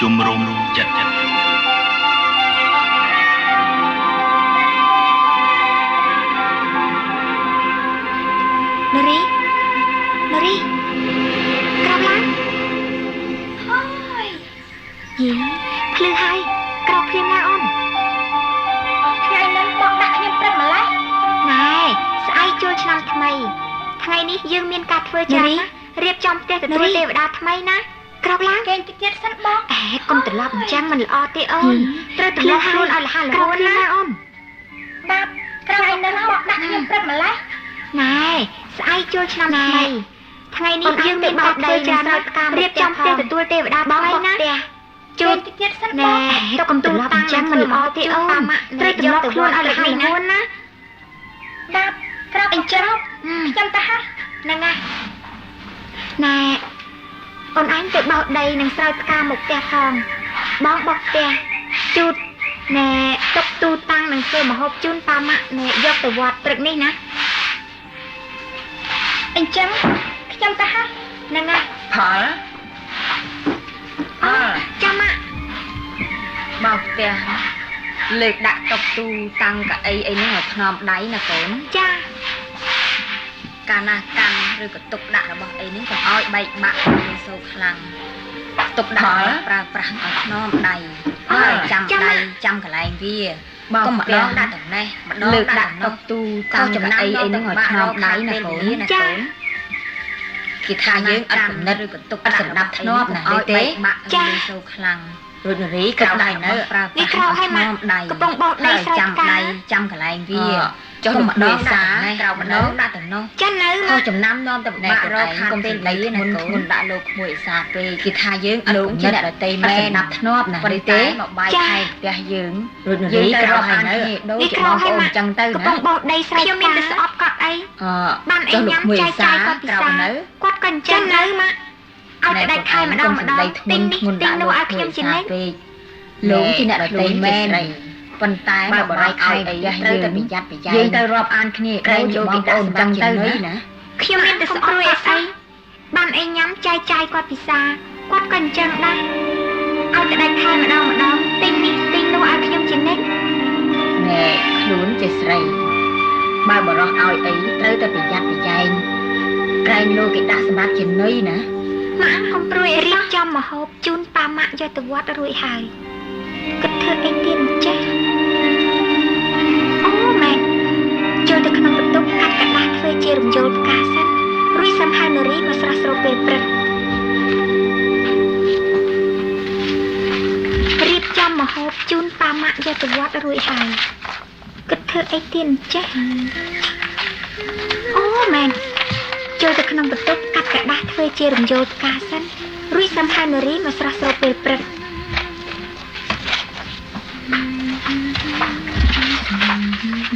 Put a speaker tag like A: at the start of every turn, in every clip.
A: ជំរុំចិត្តនា
B: រីក្រោកឡើងហើយយីភ្លឺហើយក្រោកព្រាមណាអូនថ្ងៃនេះបោកដាក់ខ្ញុំព្រឹកម្លេះណែស្អែកចូលឆ្នាំថ្មីថ្ងៃនេះយើងមានការធ្វើច្រើនណារៀបចំផ្ទះទទួលទេវតាថ្មីណាក្រោកឡើងគេងតិចទៀតសិនបងកុំត្រឡប់អញ្ចឹងមិនល្អទេអូនត្រូវត្រឡប់ខ្លួនឲ្យរហ័សរហួនណាអូនបាប់ក្រោកនៅបោកដាក់ខ្ញុំព្រឹកម្លេះណែស្អែកចូលឆ្នាំថ្មីថ្ងៃនេះយើងមានបោកដីច្រើនរៀបចំផ្ទះទទួលទេវតាថ្មីណាជួនតិចទៀតសិនបងទុកកុំត្រឡប់អញ្ចឹងមិនល្អទេអូនត្រូវត្រឡប់ខ្លួនឲ្យរហ័សរហួនណាបាប់ក្រោកអញ្ចឹងខ្ញុំទៅហ่ะហ្នឹងណាណែអូនអញទៅបោកដីនឹងស្រោចផ្កាមកផ្ទះផងបងបោកផ្ទះជូតណែទុកទូតាំងនឹងធ្វើម្ហូបជូនប៉ាម៉ាក់ណែយកទៅវត្តព្រឹកនេះណាអញ្ចឹងខ្ញុំទៅហ่ะហ្នឹងណា
C: ផល
B: ចាំម៉ាក់
C: បោកផ្ទះលើកដាក់តុទូតាំងកៅអីអីហ្នឹងឲ្យថ្នមដៃណាកូន
B: ចា
C: កាលណាកាន់ឬក៏ទុកដាក់របស់អីនេះកុំឲ្យបែកបាក់មានសូរខ្លាំងទុកដាក់ប្រើប្រាស់ឲ្យថ្នមដៃហើយចាំដៃចាំកន្លែងវាកុំម្ដងដាក់ទៅនេះម្ដងលើកដាក់តុទូតាំងចំណាអីអីហ្នឹងឲ្យថ្នមដៃណាកូនណាកូនគេថាយើងអត់កំណត់ឬក៏ទុកសម្ដាប់ធ្នាប់ណាឲ្យបែកបាក់មានសូរខ្លាំងរួចនារីក៏ដៃនៅប្រើប្រាស់ឲ្យថ្នមដៃ
B: កំពុងបោកដីស្រោចផ្កា
C: ចាំកន្លែងវាចុះម្ដងសាក្រៅម្ដងដាក់ទៅនោះ
B: ចានៅ
C: ខុសចំណាំនាំទៅបាក់រកខាត់ពេលដីណាកូនដាក់លោកក្មួយឥសាពេកគេថាយើងអត់ជាអ្នកដតីមែនណាប់ធ្នាប់ណាប៉ុន្តែមកបាយខែផ្ទះយើងរួចនារីក្រៅហើយនៅដូចជាបងប្អូនអញ្ចឹងទៅណា
B: កំពុងបោកដីស្រោចខ្ញុំមានតែស្អប់គាត់អីបានអីញ៉ាំចាយគាត់ពិសាគាត់ក៏អញ្ចឹងនៅមកឲ្យតែដាច់ខែម្ដងទិញនេះទិញនោះឲ្យខ្ញុំជានិច
C: លោកជាអ្នកដតីមែនប៉ុន្តែបើបរិយខែផ្ទះយើងត្រូវតែប្រយ័ត្នប្រយែងយើងទៅរាប់អានគ្នាក្រែងយកគេដាក់សម្រាប់ទៅណា
B: ខ្ញុំមានតែស្អប់រួយអីបានអីញ៉ាំចាយគាត់ពិសាគាត់ក៏អញ្ចឹងដែរឲ្យតែដាច់ខែម្ដងទិញនេះទិញនោះឲ្យខ្ញុំជានិច
C: ណែខ្លួនជាស្រីបើបរិយឲ្យអីត្រូវតែប្រយ័ត្នប្រយែងក្រែងលោកគេដាក់សម្រាប់ជានុយណា
B: ម៉ាក់កុំព្រួយរៀបចំម្ហូបជូនប៉ាម៉ាក់យកទៅវត្តរួចហើយគិតធ្វើអីទៀតអញ្ចេះអូម៉ែចូលទៅក្នុងបន្ទប់កាត់កដាស់ធ្វើជារំយោលផ្កាសិនរួចសំហៅនារីមកស្រស់ស្រូបពេលព្រឹករៀបចំម្ហូបជូនប៉ាម៉ាក់យកទៅវត្តរួចហើយគិតធ្វើអីទៀតអញ្ចេះអូម៉ែចូលទៅក្នុងបន្ទប់កាត់កដាស់ធ្វើជារំយោលផ្កាសិនរួចសំហៅនារីមកស្រស់ស្រូបពេលព្រឹក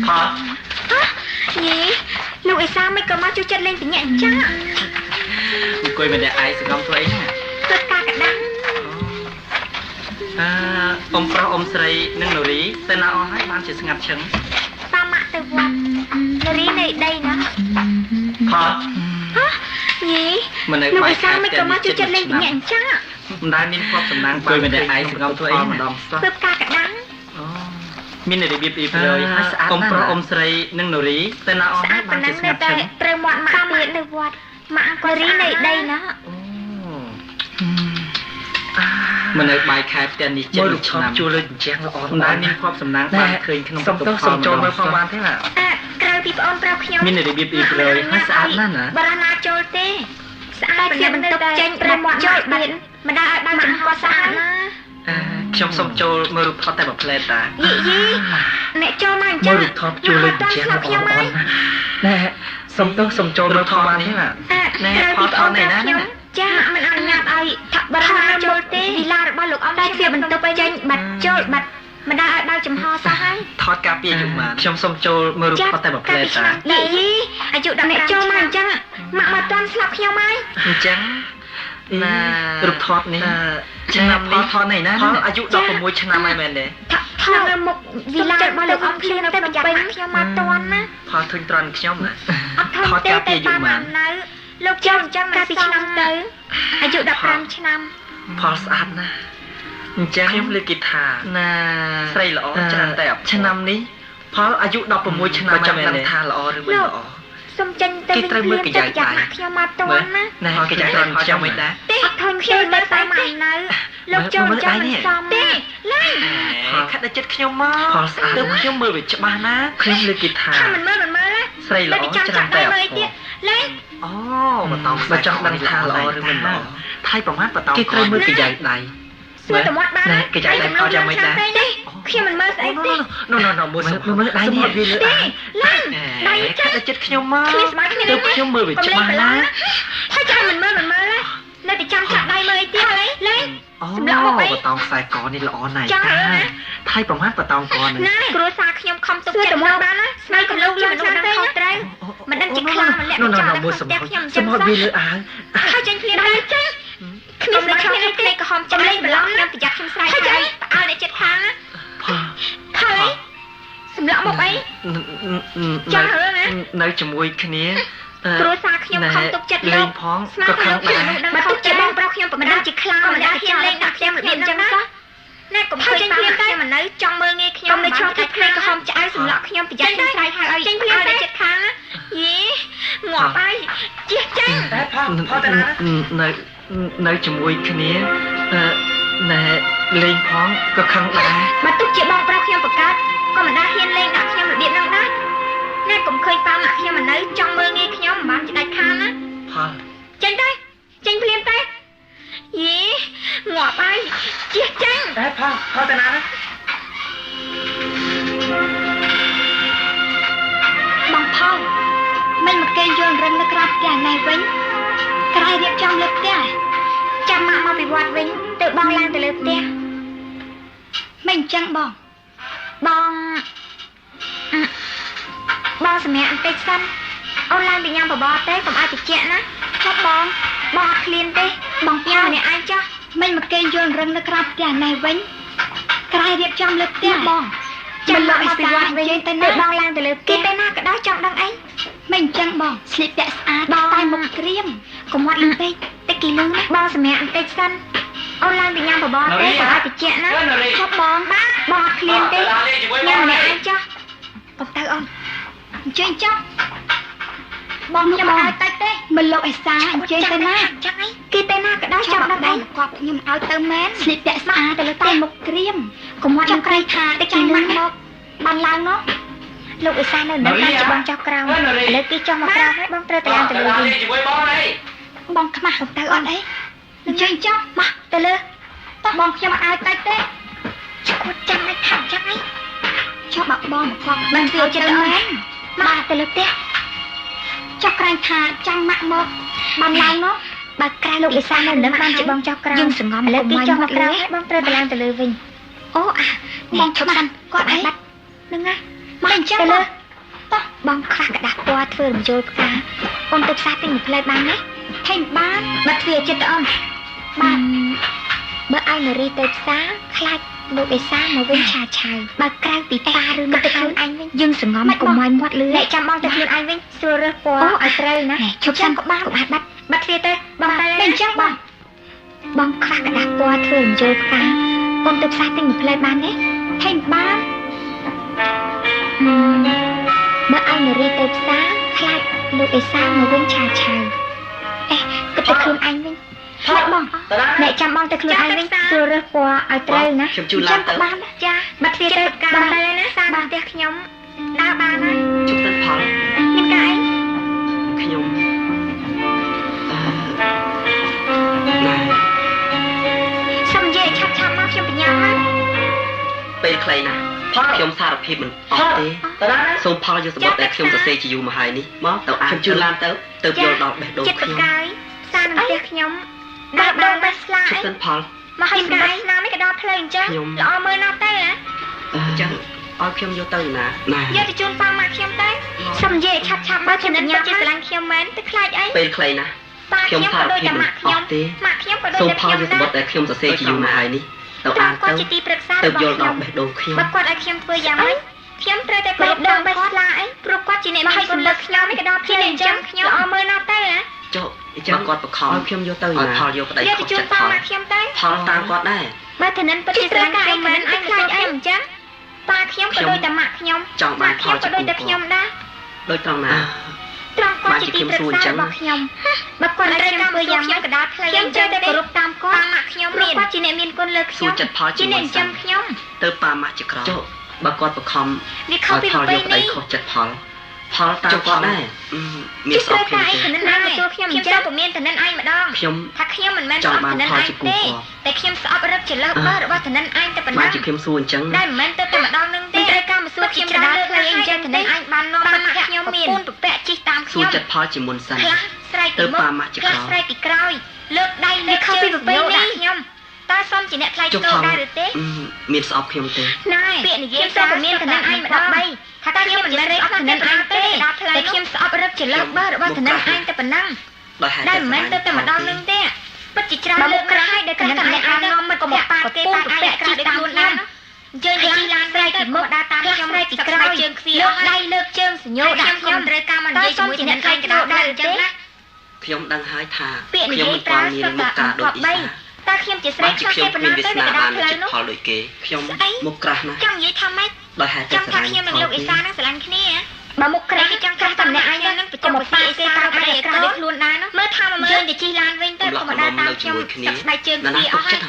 A: ផល
B: យីលោកអេសាមិនក៏មកជួយចិត្តលេងបញ្ញាអញ្ចឹង
A: អង្គុយម្នាក់ឯងសង្ងំធ្វើអីណា
B: ធ្វើការកដាំ
A: អ៊ំប្រុសអ៊ំស្រីនិងនារីទៅណាអស់ហើយបានជាស្ងាត់ឈឹង
B: ប៉ាម៉ាក់ទៅវត្តនារីនៅដីណា
A: ផល
B: យីលោកអេសាមិនក៏មកជួយចិត្តលេងបញ្ញាអញ្ចឹង
A: មិនដែលមានความសំណាងអង្គុយម្នាក់ឯងសង្ងំធ្វើអីម្ដងសោះ
B: ធ្វើការកដាំ
A: មានរបៀបពីព្រយហើយស្អាតណាស់អ៊ំប្រុសអ៊ំស្រីនិងនារីទៅណាអស់ហើយបានជាស្ងាត់ឈឹង
B: ត្រូវមាត់ម៉ាក់ទៀតនៅវត្តម៉ាក់អង្គុយរីនៅដីណា
A: មិននៅបាយខែផ្ទះនេះជិត6ឆ្នាំជួលលើជញ្ជាំងល្អមិនដែលមានความសំណាងបានឃើញក្នុងបន្ទប់សំចូលមើលផងបានទេណា
B: ក្រៅពីប្អូនប្រុសខ្ញុំ
A: មានរបៀបពីព្រយហើយស្អាតណាស់ណា
B: បរណាចូលទេស្អាតជាបន្ទប់ចេញប្រមាត់ចូលបានមិនដែលឲ្យបានចំហស្អាតណា
A: ខ្ញុំសុំចូលមើលរូបថតតែមួយផ្លែតតា
B: យីអ្នកចូលមកអញ្ចឹង
A: មើលរូបថតជួលលើជញ្ជាំងល្អណាស់ណែសុំចូលមើលផងបានទេណា
B: ណែថតអននេះណាចាមិនអនុញ្ញាតឲ្យថាបរណាចូលទេវិឡារបស់លោកអង្គតែជាបន្ទប់ចេញបាត់ចូលបាត់មិនដែលឲ្យដល់ចំហសោះហើយ
A: ថតការពារយុបានខ្ញុំសុំចូលមើលរូបថតតែមួយផ្លែតតា
B: យីអាយុ10អ្នកចូលមកអញ្ចឹងម៉ាក់មកតាន់ស្លាប់ខ្ញុំហើយ
A: អញ្ចឹងណារូបថតនេះឆ្នាំនេះថតនេះណាអាយុ16ឆ្នាំហើយមែនទេ
B: ថតនៅមុខវិឡារបស់លោកអង្គខ្ញុំតែបញ្ចាំខ្ញុំមកតាន់ណា
A: ផលធុញត្រង់ខ្ញុំណា
B: ថតការពារយុបាននៅលោកចូលអញ្ចឹងកាលពីឆ្នាំទៅអាយុ15ឆ្នាំ
A: ផលស្អាតណាស់ ចឹងខ្ញុំលើកគិតថាណាស្រីល្អច្រើនតែឆ្នាំនេះផលអាយុ16ឆ្នាំចាំដឹងថាល្អឬមិនល្អ
B: សុំចេញទៅវិញភ្លាមទៅប្រយ័ត្នមកខ្ញុំមកតន់ណា
A: ណែគេចាក់ត្រង់ខ្ញុំមិនដែរ
B: ទេអត់ធន់ខ្ញុំទៅតាមមកនៅលោកចូលចាំមិនសមទេឡើយ
A: ខាត់ដល់ចិត្តខ្ញុំមកផលស្អាតទៅខ្ញុំមើលវាច្បាស់ណាខ្ញុំលើកគិតថា
B: មិនមើលស្រីល្អច្រើនតែមើលទៀតឡើយ
A: អូបើចង់ដឹងថាល្អឬមិនល្អថៃប្រមាណបតោគេត្រូវមើលកញ្ចៃដៃ
B: សួរតមាត់បាន
A: កញ្ចៃដៃអត់ចាំមិនដែរ
B: ខ្ញុំមិនមើលស្អីទេ
A: ណូមើលដៃនេះវាលើអើ
B: ឡើយដៃចា
A: ខាត់ដល់ចិត្តខ្ញុំមក
B: គ្នាស្មាត់គ្នា
A: ទៅខ្ញុំមើលវាច្បាស់ណា
B: ហើយចាំមិនមើលនៅតែចាំចាក់ដៃមើលទៀតឡើយ
A: សម្រាប់មកអីបតោខ្សែកនេះល្អណាស់ថៃប្រមាណបតោកនេះ
B: ណាគ្រួសារខ្ញុំខំទុកចិត្តមកបានណាស្នៃកំឡុងលោកចាំទៅត្រូវមិនដឹងជាខ្លាំងម្លាក់ចាំមើលសម្រាប់វាលើអើហើយចេញភ្លាមដែរចេញខ្ញុំមិនខ្ញុំនេះទេក៏ហមចាំលេងបន្លំខ្ញុំប្រយ័ត្នខ្ញុំស្រ័យហើយឲ្យអ្នកចិត្តខាងណាហើយសម្រាប់មកអីចាំរឿងណា
A: នៅជាមួយគ្នា
B: គ្រួសារខ្ញុំខំទុកចិត្តលេងផងក៏ខំដែរបើទុកចិត្តបងប្រុសខ្ញុំមិនដឹងជាខ្លាំងម្លាក់ហ៊ានលេងដាក់ខ្ញុំរបៀបអញ្ចឹងណាណែកុំឃើញតាមខ្ញុំមិននៅចង់មើលងាយខ្ញុំនៅឆ្លងទឹកភ្នែកក៏ហមឆ្អៅសម្លក់ខ្ញុំប្រយ័ត្នខ្ញុំស្រ័យហើយឲ្យចេញភ្លាមតែចិត្តខាងយីងាប់ហើយជិះចេញ
A: តែផលតានៅជាមួយគ្នាណែលេងផងក៏ខឹងដែរ
B: បើទុកជាបងប្រុសខ្ញុំប្រកាសក៏មិនដែរហ៊ានលេងដាក់ខ្ញុំរបៀបហ្នឹងដែរណែកុំឃើញតាមដាក់ខ្ញុំមិននៅចង់មើលងាយខ្ញុំមិនបានជាដាច់ខានណា
A: ផល
B: ចេញទៅចេញភ្លាមទៅយីងាប់ហើយជិះចេញ
A: តែផលតាណា
B: បងផលមិនមកគេយល់រឹងនៅក្រៅផ្ទះណែវិញក្រែរៀបចំលើផ្ទះចាំម៉ាក់មកពីវត្តវិញទៅបងឡើងទៅលើផ្ទះមិនអញ្ចឹងបងសម្រាប់បន្តិចសិនអូនឡើងទៅញ៉ាំបបរទេកុំឲ្យតិចណាចាប់បងអត់ឃ្លានទេបងញ៉ាំម្នាក់ឯងចុះមិនមកគេយល់រឹងនៅក្រៅផ្ទះណែវិញក្រែរៀបចំលើផ្ទះបងចាំមកពីវត្តវិញទៅបងឡើងទៅលើផ្ទះគេទៅណាក៏ដោយចង់ដឹងអីមិនអញ្ចឹងបងស្លៀកពាក់ស្អាតតែមុខក្រៀមកុំវត្តលឹងពេកតែគេលឹងណាបងសម្រាប់បន្តិចសិនអូនឡើងទៅញ៉ាំបបរទេកុំឲ្យតិចណាចាប់បងអត់ឃ្លានទេញ៉ាំម្នាក់ឯងចុះកុំទៅអូនអញ្ចឹងចុះបងខ្ញុំឲ្យតិចទេមិនលោកអេសាអញ្ជើញទៅណាចឹងអីគេទៅណាក៏ដោយចង់ដឹងដែរគាត់ខ្ញុំឲ្យទៅមែនស្លៀកពាក់ស្អាតទៅលើតែមុខក្រៀមកុំវត្តលឹងក្រៃថាតែគេមកបានឡើងនោះលោកអេសានៅនឹងតាមជាបងចោះក្រោមឥឡូវគេចុះមកក្រោមហើយបងត្រូវទៅឡើងទៅលើវិញបងខ្មាស់ទៅអូនអីអញ្ចឹងចុះមកទៅលើតោះបងខ្ញុំឲ្យតិចទេគាត់ចាំមិនថាចឹងអីចុះបាក់បងគាត់មិនវាចិត្តមែនមកទៅលើផ្ទះចុះក្រែងថាចាំម៉ាក់មកបានឡើងនោះបើក្រែងលោកលីសានៅនឹងបានជាបងចោះក្រោមយើងសង្ងំឥឡូវគេចុះមកក្រោមហើយបងត្រូវទៅឡើងទៅលើវិញអូបងឈប់សិនគាត់អីបាត់នឹងណាមកអញ្ចឹងទៅលើតោះបងខ្វះกระดาษពណ៌ធ្វើរំយោលផ្កាអូនទៅផ្សារទិញមួយផ្លែបានទេថេញបានបាត់ទ្វារចិត្តអូនបានបើឲ្យនារីទៅផ្សារខ្លាចលោកអេសាមកវិញឆាឆៅបើក្រៅពីតាឬមកទៅខ្លួនឯងវិញយើងសង្ងំកុំឲ្យមាត់លឺចាំបងទៅខ្លួនឯងវិញស្រួលរើសពណ៌ឲ្យត្រូវណាឈប់សិនក៏បានក៏អាចបាត់ទ្វារទៅបងតែអញ្ចឹងបងខ្វះกระดาษពណ៌ធ្វើរំយោលផ្កាអូនទៅផ្សារទិញមួយផ្លែបានទេថេញបានបើឲ្យនារីទៅផ្សារខ្លាចលោកអេសាមកវិញឆាឆៅអេគិតទៅខ្លួនឯងវិញហើយបងអ្នកចាំបងទៅខ្លួនឯងវិញស្រួលរើសពណ៌ឲ្យត្រូវណាខ្ញុំជូនឡើងទៅបានចាបាត់ទ្វារទៅបងទៅណាសារផ្ទះខ្ញុំដើរបានណាជប់ទៅផលមានកាយ
A: ខ្ញុំណែ
B: សុំនិយាយឆាប់មកខ្ញុំបញ្ញាណា
A: ពេលខ្លីណាខ្ញុំសារភាពមិនអត់ទេសូមផលយកសម្បត្តិដែលខ្ញុំសរសេរជាយូរមកហើយនេះមកទៅអានខ្ញុំជឿឡានទៅយល់ដល់បេះដូងខ្ញុំ
B: សារនឹងផ្ទះខ្ញុំដើរដងបេះស្លាអី
A: សិនផល
B: មកឲ្យស្ដាយស្នាមនេះក៏ដល់ផ្លូវអញ្ចឹងល្អមើលណាស់ទៅណា
A: អញ្ចឹងឲ្យខ្ញុំយកទៅណា
B: យកទៅជូនប៉ាម៉ាក់ខ្ញុំទៅសុំនិយាយឆាប់បើខ្ញុំញ៉ាំជាស្រឡាញ់ខ្ញុំមែនទៅខ្លាចអី
A: ពេលខ្លីណាខ្ញុំសារភាពមិនអត់ទេ
B: ម៉ាក់ខ្ញុំក៏ដូច
A: សូមផលយកសម្បត្តិដែលខ្ញុំសរសេរជាយូរមកហើយនេះទៅអានទៅ
B: គាត់ជាទីប្រឹក្សា
A: ទៅយល់ដល់បេះដូងខ្ញុំ
B: បើគាត់ឲ្យខ្ញុំធ្វើយ៉ាងម៉េចខ្ញុំត្រូវតែគ្រប់ដងបេះស្លាអីព្រោះគាត់ជាអ្នកមានសម្បត្តិខ្ញុំនេះក៏ដល់ផ្លូវអញ្ចឹងខ្ញុំល្អមើលណាស់ទៅណា
A: ចុះអញ្ចឹងគាត់បខំឲ្យខ្ញុំយកទៅណាផលយកប្តី
B: យកទៅជូនប៉ាម៉ាក់ខ្ញុំទៅ
A: ផលតាមគាត់ដែរ
B: បើឋានៈពិតជាស្រឡាញ់ខ្ញុំមិនអញខ្លាចអីអញ្ចឹងប៉ាខ្ញុំក៏ដូចតែម៉ាក់ខ្ញុំ
A: ចង់បានផលជា
B: ដូចតែខ្ញុំដែរ
A: ដូចត្រង់ណា
B: ត្រង់គាត់ជាទីប្រឹក្សារបស់ខ្ញុំបើគាត់ត្រូវការធ្វើយ៉ាងខ្ញុំក៏ដាល់ផ្លូវខ្ញុំចូលទៅគោរពតាមគាត់ម៉ាក់ខ្ញុំមានគាត់ជាអ្នកមានគុណលើខ្ញុំជាអ្នកចិញ្ចឹមខ្ញុំ
A: ទៅប៉ាម៉ាក់ជាក្រចុះបើគាត់បខំ
B: វាខុសពីប្រពៃណី
A: ខុសចិត្តផលតាមគាត់ដែរមានស្អប់ខ្ញុំទេ
B: ឋានៈអញទទួលខ្ញុំអញ្ចឹងក៏មានឋានៈអញម្ដង
A: ខ្ញុំ
B: ថាខ្ញុំមិនមែនស្អប់ឋានៈអញទេតែខ្ញុំស្អប់រឹកចលើបរបស់ឋានៈអញតែប៉ុណ្ណឹ
A: បាន
B: ង
A: ជាខ្ញុំសួរអញ្ចឹង
B: ដែលមិនមែនទៅតែម្ដងនឹងទេត្រូវការមកសួរខ្ញុំច្រើនលើកឡើងអញ្ចឹងឋានៈអញបាននាំមកខ្ញុំមានពូនប្រពាក់ជីកតាម
A: សួ
B: ខ្ញុំ
A: រចិត្តផលជាមុនសិន
B: ខ្លះស្រែកពីមុខខ្លះស្រែកពីក្រោយលើកដៃលើកជើងពីប្រពៃណីខ្ញុំតើសុំជាអ្នកថ្លៃតូចដែរឬទេ
A: មានស្អប់ខ្ញុំទេ
B: ណែពាក្យនិយាយទៅក៏មានឋានៈអញម្ដងថាខ្ញុំមិនមែនស្អប់ឋានៈអញទេតែខ្ញុំស្អប់រឹកចលើបរបស់ឋានៈអញតែប៉ុណ្ណឹង
A: ដោយហេតុ
B: ដែលមិនមែនទៅតែម្ដងនឹងទេពិតជាច្រើនលើកក្រោយដែលឋានៈអញអាចនាំមកក៏មកប៉ាគេប៉ាឯងក្រៅដូចខ្លួនណាយើងនិយាយឡានស្រែកពីមុខដើរតាមខ្ញុំស្រែកពីក្រោយជើងខ្វៀលើកដៃលើកជើងសញ្ញោដាក់ខ្ញុំត្រូវការមកនិយាយជាមួយឋានៈអញក៏ដែរអញ្ចឹងណា
A: ខ្ញុំដឹងហើយថា
B: ពាក្យនិយាយប្រើស្រាប់តែមុខការដូចអ៊ីសាតើខ្ញុំជាស្រីខ្លះគេប៉ុណ្ណាទៅវាដល់ផ្លូវនោះ
A: ផលដូចគេខ្ញុំមុខក្រាស់ណាស់
B: ចង់និយាយថាម៉េច
A: ដោយហេតុ
B: ចង់ថាខ្ញុំនិងលោកអ៊ីសានឹងស្រឡាញ់គ្នាបើមុខក្រែគេចង់ថាតែម្នាក់ឯងនឹងប្រចាំមកប៉ាគេតាមអីក្រៅដូចខ្លួនដែរនោះមើលថាមកយើងទៅជិះឡានវិញទៅក៏មកដើរតាមខ្ញុំស្បែកជើងគ្នាអស់ហើយ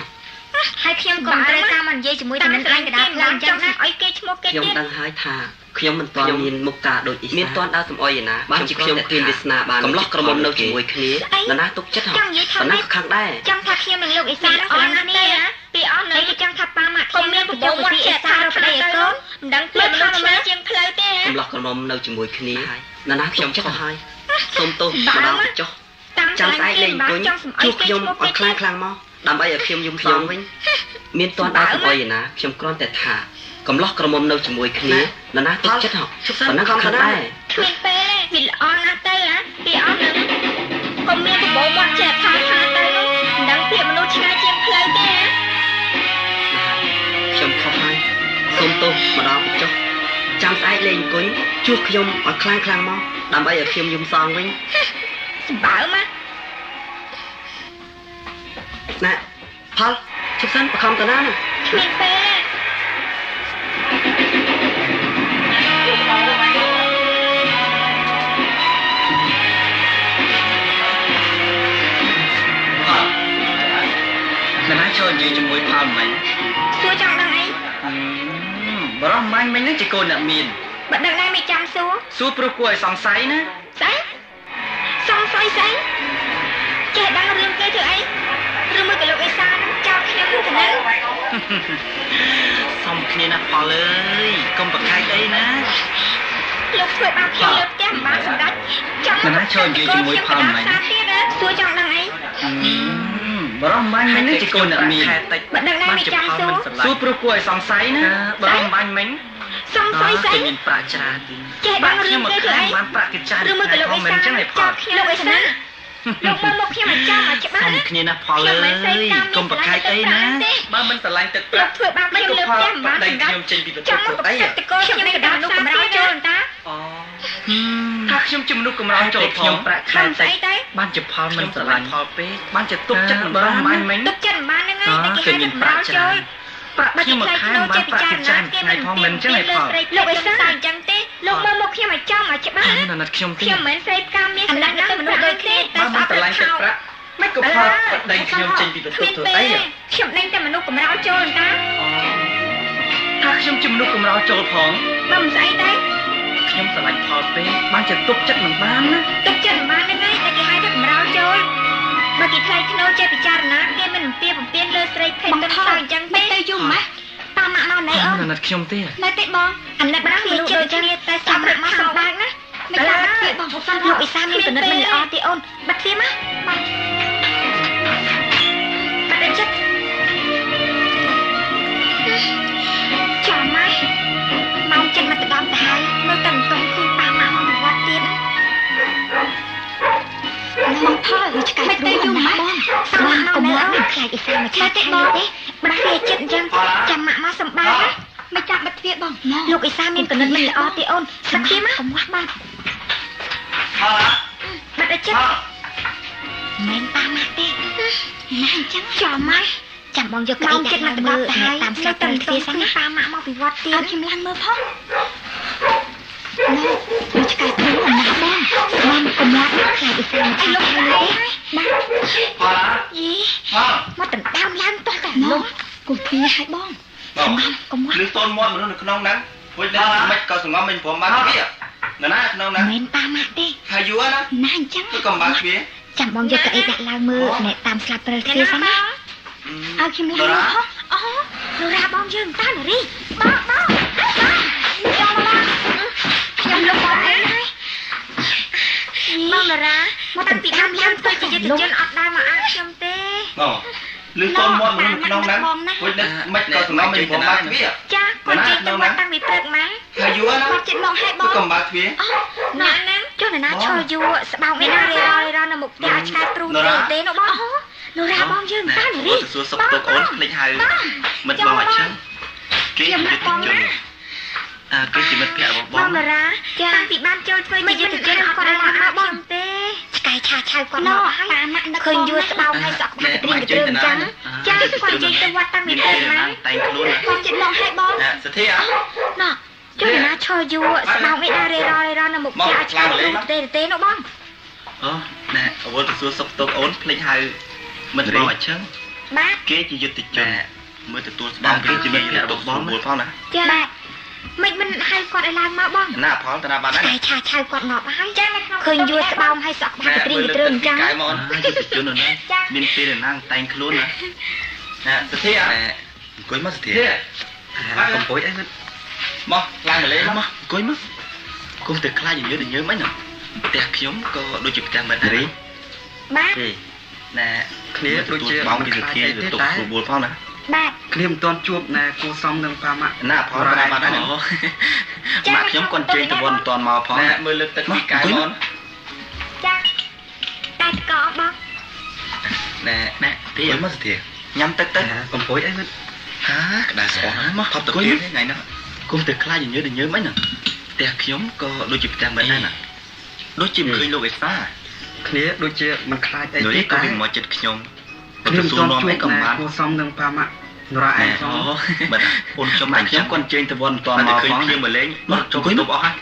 B: ហើយខ្ញុំក៏មិនត្រូវការមកនិយាយជាមួយឋានៈអញក៏ដែរផ្លូវអញ្ចឹងណាឲ្យគេឈ្មោះគេ
A: ខ្ញុំ
B: ទៀត
A: ដឹងហើយថាខ្ញុំមិនទាន់មានមុខការដូចអ៊ីសាមានទាន់ដើរសំអុយឯណាបានជាខ្ញុំគ្មានវាសនាបានកំឡោះក្រមុំនៅជាមួយគ្នានរណាទុកចិត្តហ៎
B: ចង់និយាយថា
A: ប៉ុណ្ណា
B: ម៉េច
A: ក៏ខាងដែរ
B: ចង់ថាខ្ញុំនិងលោកអ៊ីសានឹងស្រឡាញ់គ្នាពីអស់នៅគេចង់ថាប៉ាម៉ាក់ខ្ញុំមានប្រយោជន៍ពីអ៊ីសារប្តីឲ្យកូនមិនដឹងពីមនុស្សឆ្មាជាងផ្លូវទេ
A: កំឡោះក្រមុំនៅជាមួយគ្នាហើយនរណាខ្ញុំខុសហើយសូមទោសម្ដងចុះ ចាំស្អែកលេងអង្គុយជួបខ្ញុំអត់ខ្លាំងមកដើម្បីឲ្យខ្ញុំយំសងវិញមានទាន់ដើរសំអុយឯណាខ្ញុំគ្រាន់តែថាកំឡោះក្រមុំនៅជាមួយគ្នានរណាទុកចិត្តហ៎ប៉ុណ្ណាក៏ខាងដែរ
B: គ្មានពេលវាល្អណាស់ទៅណាពីអស់នឹងក៏មានប្រពោមាត់ចេះថាទៅនោះមិនដឹងពីមនុស្សឆ្ងាយជាងផ្លូវទេណា
A: ខ្ញុំខុសហើយសូមទោសម្ដងចុះចាំស្អែកលេងអង្គុយជួបខ្ញុំអត់ខ្លាំងមកដើម្បីឲ្យខ្ញុំយំសងវិញ
B: សម្បើមក
A: ណែផលជិះសិនបខំទៅណា
B: គ្មានពេល
D: នរណាចូលនិយាយជាមួយផលមិញ
B: សួរចង់ដឹងអី
D: បរោះមាញ់មិញហ្នឹងជាកូនអ្នកមាន
B: បើដឹងដែរមិនចាំសួរ
D: សួរព្រោះគួរឲ្យសង្ស័យណា
B: ស្អីសង្ស័យស្អីចេះដឹងរឿងគេធ្វើអីឬមួយក៏លោកអេសានឹងចោទខ្ញុំទៅណា
D: សុំគ្នាណាផលអើយកុំប្រខែកអីណា
B: លោកធ្វើបាបខ្ញុំលើផ្ទះមិនបានសម្ដេចចង់សាទៀតសួរចង់ដឹងអី
D: បរោះមាញ់មិញហ្នឹងជាកូនអ្នកមាន
B: បើដឹងដែរមិនចាំសួរ
D: សួរព្រោះគួរឲ្យសង្ស័យណាបរោះមាញ់មិញ
B: សង្ស័យស្អី
D: មានប្រាក់ច្រើន
B: ចេះដឹងរឿងគេធ្វើអី
D: បានប្រាក់គេច្រើន
B: ឬមួយក៏លោកអេសានឹងចោទខ្ញុំទៅណាលោកមកខ្ញុំឲ្យចាំឲ្យច្បាស់
D: សុំ
B: ណា
D: គ្នាណាផលអើយកុំប្រខែកអីណាបើមិនស្រឡាញ់ទឹក
B: លោក
D: ប្រាក់
B: ធ្វើបាបខ្ញុំលើផ្ទះមិនបានសម្ដេច
D: ខ្ញុំចេញពីប្រ
B: ច
D: ទេស
B: ង់មក
D: ទៅ
B: ប្រ
D: អី
B: កាសតកខ្ញុំនឹងកណ្ដាលនោះកម្រោចូលតា
D: អូថាខ្ញុំជាមនុស្សកម្រចូលខ្ញុំប្រាក់ខែ
B: ខំស្អីទៅ
D: បានជាផលមិនស្រឡាញ់ផលពេកបានជាទុកចិត្តមិនបានមាញ់មិញ
B: ទុកចិត្តមិនបានហ្នឹងហើយតែគេហៅកម្រោចូល
D: ប្រាក់ខ្ញុំមួយខែបានប្រាក់គេច្រើនថ្ងៃផងមិនចឹងឯងផល
B: លោកអេសាអញ្ចឹងទេលោកមកខ្ញុំឲ្យចំឲ្យច្បាស់ណា
D: ណាត់ខ្ញុំទេ
B: ខ្ញុំមិនមែនស្រីផ្កាមានស្លាប់ណាមនុស្សដូចគ្នាតែ
D: បាន
B: ស្អប់
D: ស្រឡាញ់ទឹកប្រាក់មិនក៏ផលដេញខ្ញុំចេញពីប្រទេសទៅអី
B: ខ្ញុំដេញតែមនុស្សកម្រោចូលតា
D: ថាខ្ញុំជាមនុស្សកម្រចូលផង
B: បើមិនស្អីទេ
D: ខ្ញុំស្រឡាញ់ផលពេកបានជាទុកចិត្តមិនបានណា
B: ទុកចិត្តមិនបានហ្នឹងហើយតែគេហៅថាកម្រោចូលបើគេថ្លៃធ្នូចេះពិចារណាគេមិនពៀបំពេញលើស្រីភេទទៅអញ្ចឹងទេទៅយំម៉េះតាមម៉ាក់មកណែអូន
D: ណាត់ខ្ញុំទេ
B: ណែទេបងអាណិតណាមនុស្សដូចគ្នាតែសម្រាប់មកសម្បាកណាមិនចាំបាត់ទេបងលោកអ៊ីសាមានកំណត់មិនល្អទេអូនបាត់ធៀមណាបាទបាត់ចិត្តចាំម៉េះមកចិត្តមកដល់ទៅហើយនៅតែមិនទាន់ឃើញប៉ាម៉ាក់មកវត្តទៀតមកផលវាឆ្កែគ្រូយំម៉េះបងស្មាកុំមកខ្លាចអ៊ីសាមកឆាទេបងទេបាត់វាចិត្តអញ្ចឹងចាំម៉ាក់មកសម្បាកណាមិនចាំបាត់ទ្វាបងលោកអ៊ីសាមានកំណត់មិនល្អទេអូនបាត់ទ្វាមកកុំវាស់បាទ
D: ផល
B: បាត់ចិត្តមិនប៉ាម៉ាក់ទេណាអញ្ចឹងចាំម៉ាក់ ចាំបងយកកៅអីដាក់ឡើងមើលតាមស្លាបព្រាទ្វារសិនណាប៉ាម៉ាក់មកពីវត្តទៀតឲ្យខ្ញុំឡើងមើលផងនេះឆ្កែព្រៃអំណាចដែរមកកំឡាក់ខ្លាចអ៊ីស្រាអែលលោកហើយបាទ
D: ផលឡា
B: យី
D: ផល
B: មកដណ្ដើមឡើងតោះតែលោកគូភីឲ្យបងកុំមក
D: លឺតូនមាត់មនុស្សនៅក្នុងហ្នឹងហួយដល់មិនក៏សងំមិនព្រមបានវាណាក្នុងហ្នឹង
B: មិនប៉ាម៉ាក់ទេ
D: ហើយយូរណា
B: ណាអញ្ចឹង
D: គឺកំបាក់វា
B: ចាំបងយកកៅអីដាក់ឡើងមើលអ្នកតាមស្លាបព្រាទ្វារសិនណាឲ្យខ្ញុំឡើងមើលផងអូនរ៉ាបងយើងតើនារីបងយកមកខ្ញុំលុបបងអីហើយបងតារាមកតាំងពីដើមឡើងទៅជាយុទ្ធជនអត់ដែរមកអាខ្ញុំទេ
D: អូលឺតូនមាត់មនុស្សនៅក្នុងហ្នឹងហួយដល់មិនក៏សងំមិនព្រមបានវា
B: ចាគាត់ជិះទៅមកតាំងពីព្រឹកមក
D: ហើយយូរណា
B: គាត់ចិត្តមកឲ្យប
D: គឺ
B: ង
D: កំបាក់វា
B: ណាស់ចុះណាឈរយូរស្បោកមានររនៅមុខផ្ទះឲ្យឆ្កែទ្រូងទេនោះបងនរ៉ាបងយើងតើនារី
D: ទៅសួរសុខទុក្ខអូនភ្លេចហៅមិនបងអញ្ចឹងគេយុទ្ធជនគេជាមិត្តភក្តិរបស់
B: បងនរ៉ាតាំងពីបានចូលធ្វើជាយុទ្ធជនអត់គាត់ឡើងមកបងទេឆ្កែឆាឆៅគាត់មកហើយប៉ាម៉ាក់នឹកឃើញយួរស្បោកឲ្យសក់បាក់ត្រីទៅអញ្ចឹងចាគាត់និយាយទៅវត្តតាំងពីព្រឹកមក
D: តែងខ្លួន
B: គាត់ចិត្តមកឲ្យបង
D: សទ្ធា
B: ណោះចុះណាឈរយូរស្បោកមានរនៅមុខផ្ទះឲ្យឆ្កែទ្រូងទេនោះបង
D: អូណែអវលទៅសួរសុខទុក្ខអូនភ្លេចហៅមិនបងអញ្ចឹង
B: បាទ
D: គេជាយុទ្ធជនមើលទទួលស្បង់គេជាមិត្តភក្តិរបស់បងផងណា
B: ចាបាទមិនហៅគាត់ឲ្យឡើងមកបង
D: ណាផលតាណាបាត់ហើយ
B: ឆ្កែឆាឆៅគាត់មកហើយចានៅក្នុងឃើញយួរស្បោកឲ្យសក់បាក់ត្រីទៅអញ្ចឹង
D: កែមកយុទ្ធជននោះមានពេលណាតែងខ្លួនណាសទ្ធាអង្គុយមកសទ្ធាកំពុយអីមិនមកឡើងមកលេងមកអង្គុយមកគុំទៅខ្លាចញើញើមអីណាផ្ទះខ្ញុំក៏ដូចជាផ្ទះមិត្តដែរ
B: បាទ
D: ណែគ្នាដូចជាបងជាសទ្ធាទៅទុកគ្រូបួលផងណា
B: បាទ
A: គ្នាមិនទាន់ជួបណែគូសំនឹងប៉ាម៉ាក់
D: ណាផលតាណាបាត់ហើយម៉ាក់ខ្ញុំគាត់ជើងទៅវត្តមិនទាន់មកផងណែមើលលើកទឹកពីកែមក
B: ចាតែកោបង
D: ណែទីមកសទ្ធាញ៉ាំទឹកទៅ
A: កំពុយអីមិន
D: ហាក្តៅស្អស់មកថប់ទៅទៀតថ្ងៃហ្នឹងគុំទៅខ្លាចញើញើមអីណាផ្ទះខ្ញុំក៏ដូចជាផ្ទះមិត្តដែរណាដូចជាមិនឃើញលោកអេសា
A: គ្នាដូចជាមិនខ្លាចអី
D: នោះ
A: ទេ
D: ក៏
A: តែ
D: វិញមកចិត្តខ្ញុំ
A: គ្នាមិនទាន់ជួបណែគូសំនឹងប៉ាម៉ាក់នរ៉ាអែផង
D: បាទអូនខ្ញុំខ្ញុំគាត់ជើងទៅវត្តមិនទាន់មកផងខ្ញុំមកលេងមកចុះទៅអស់ហើយ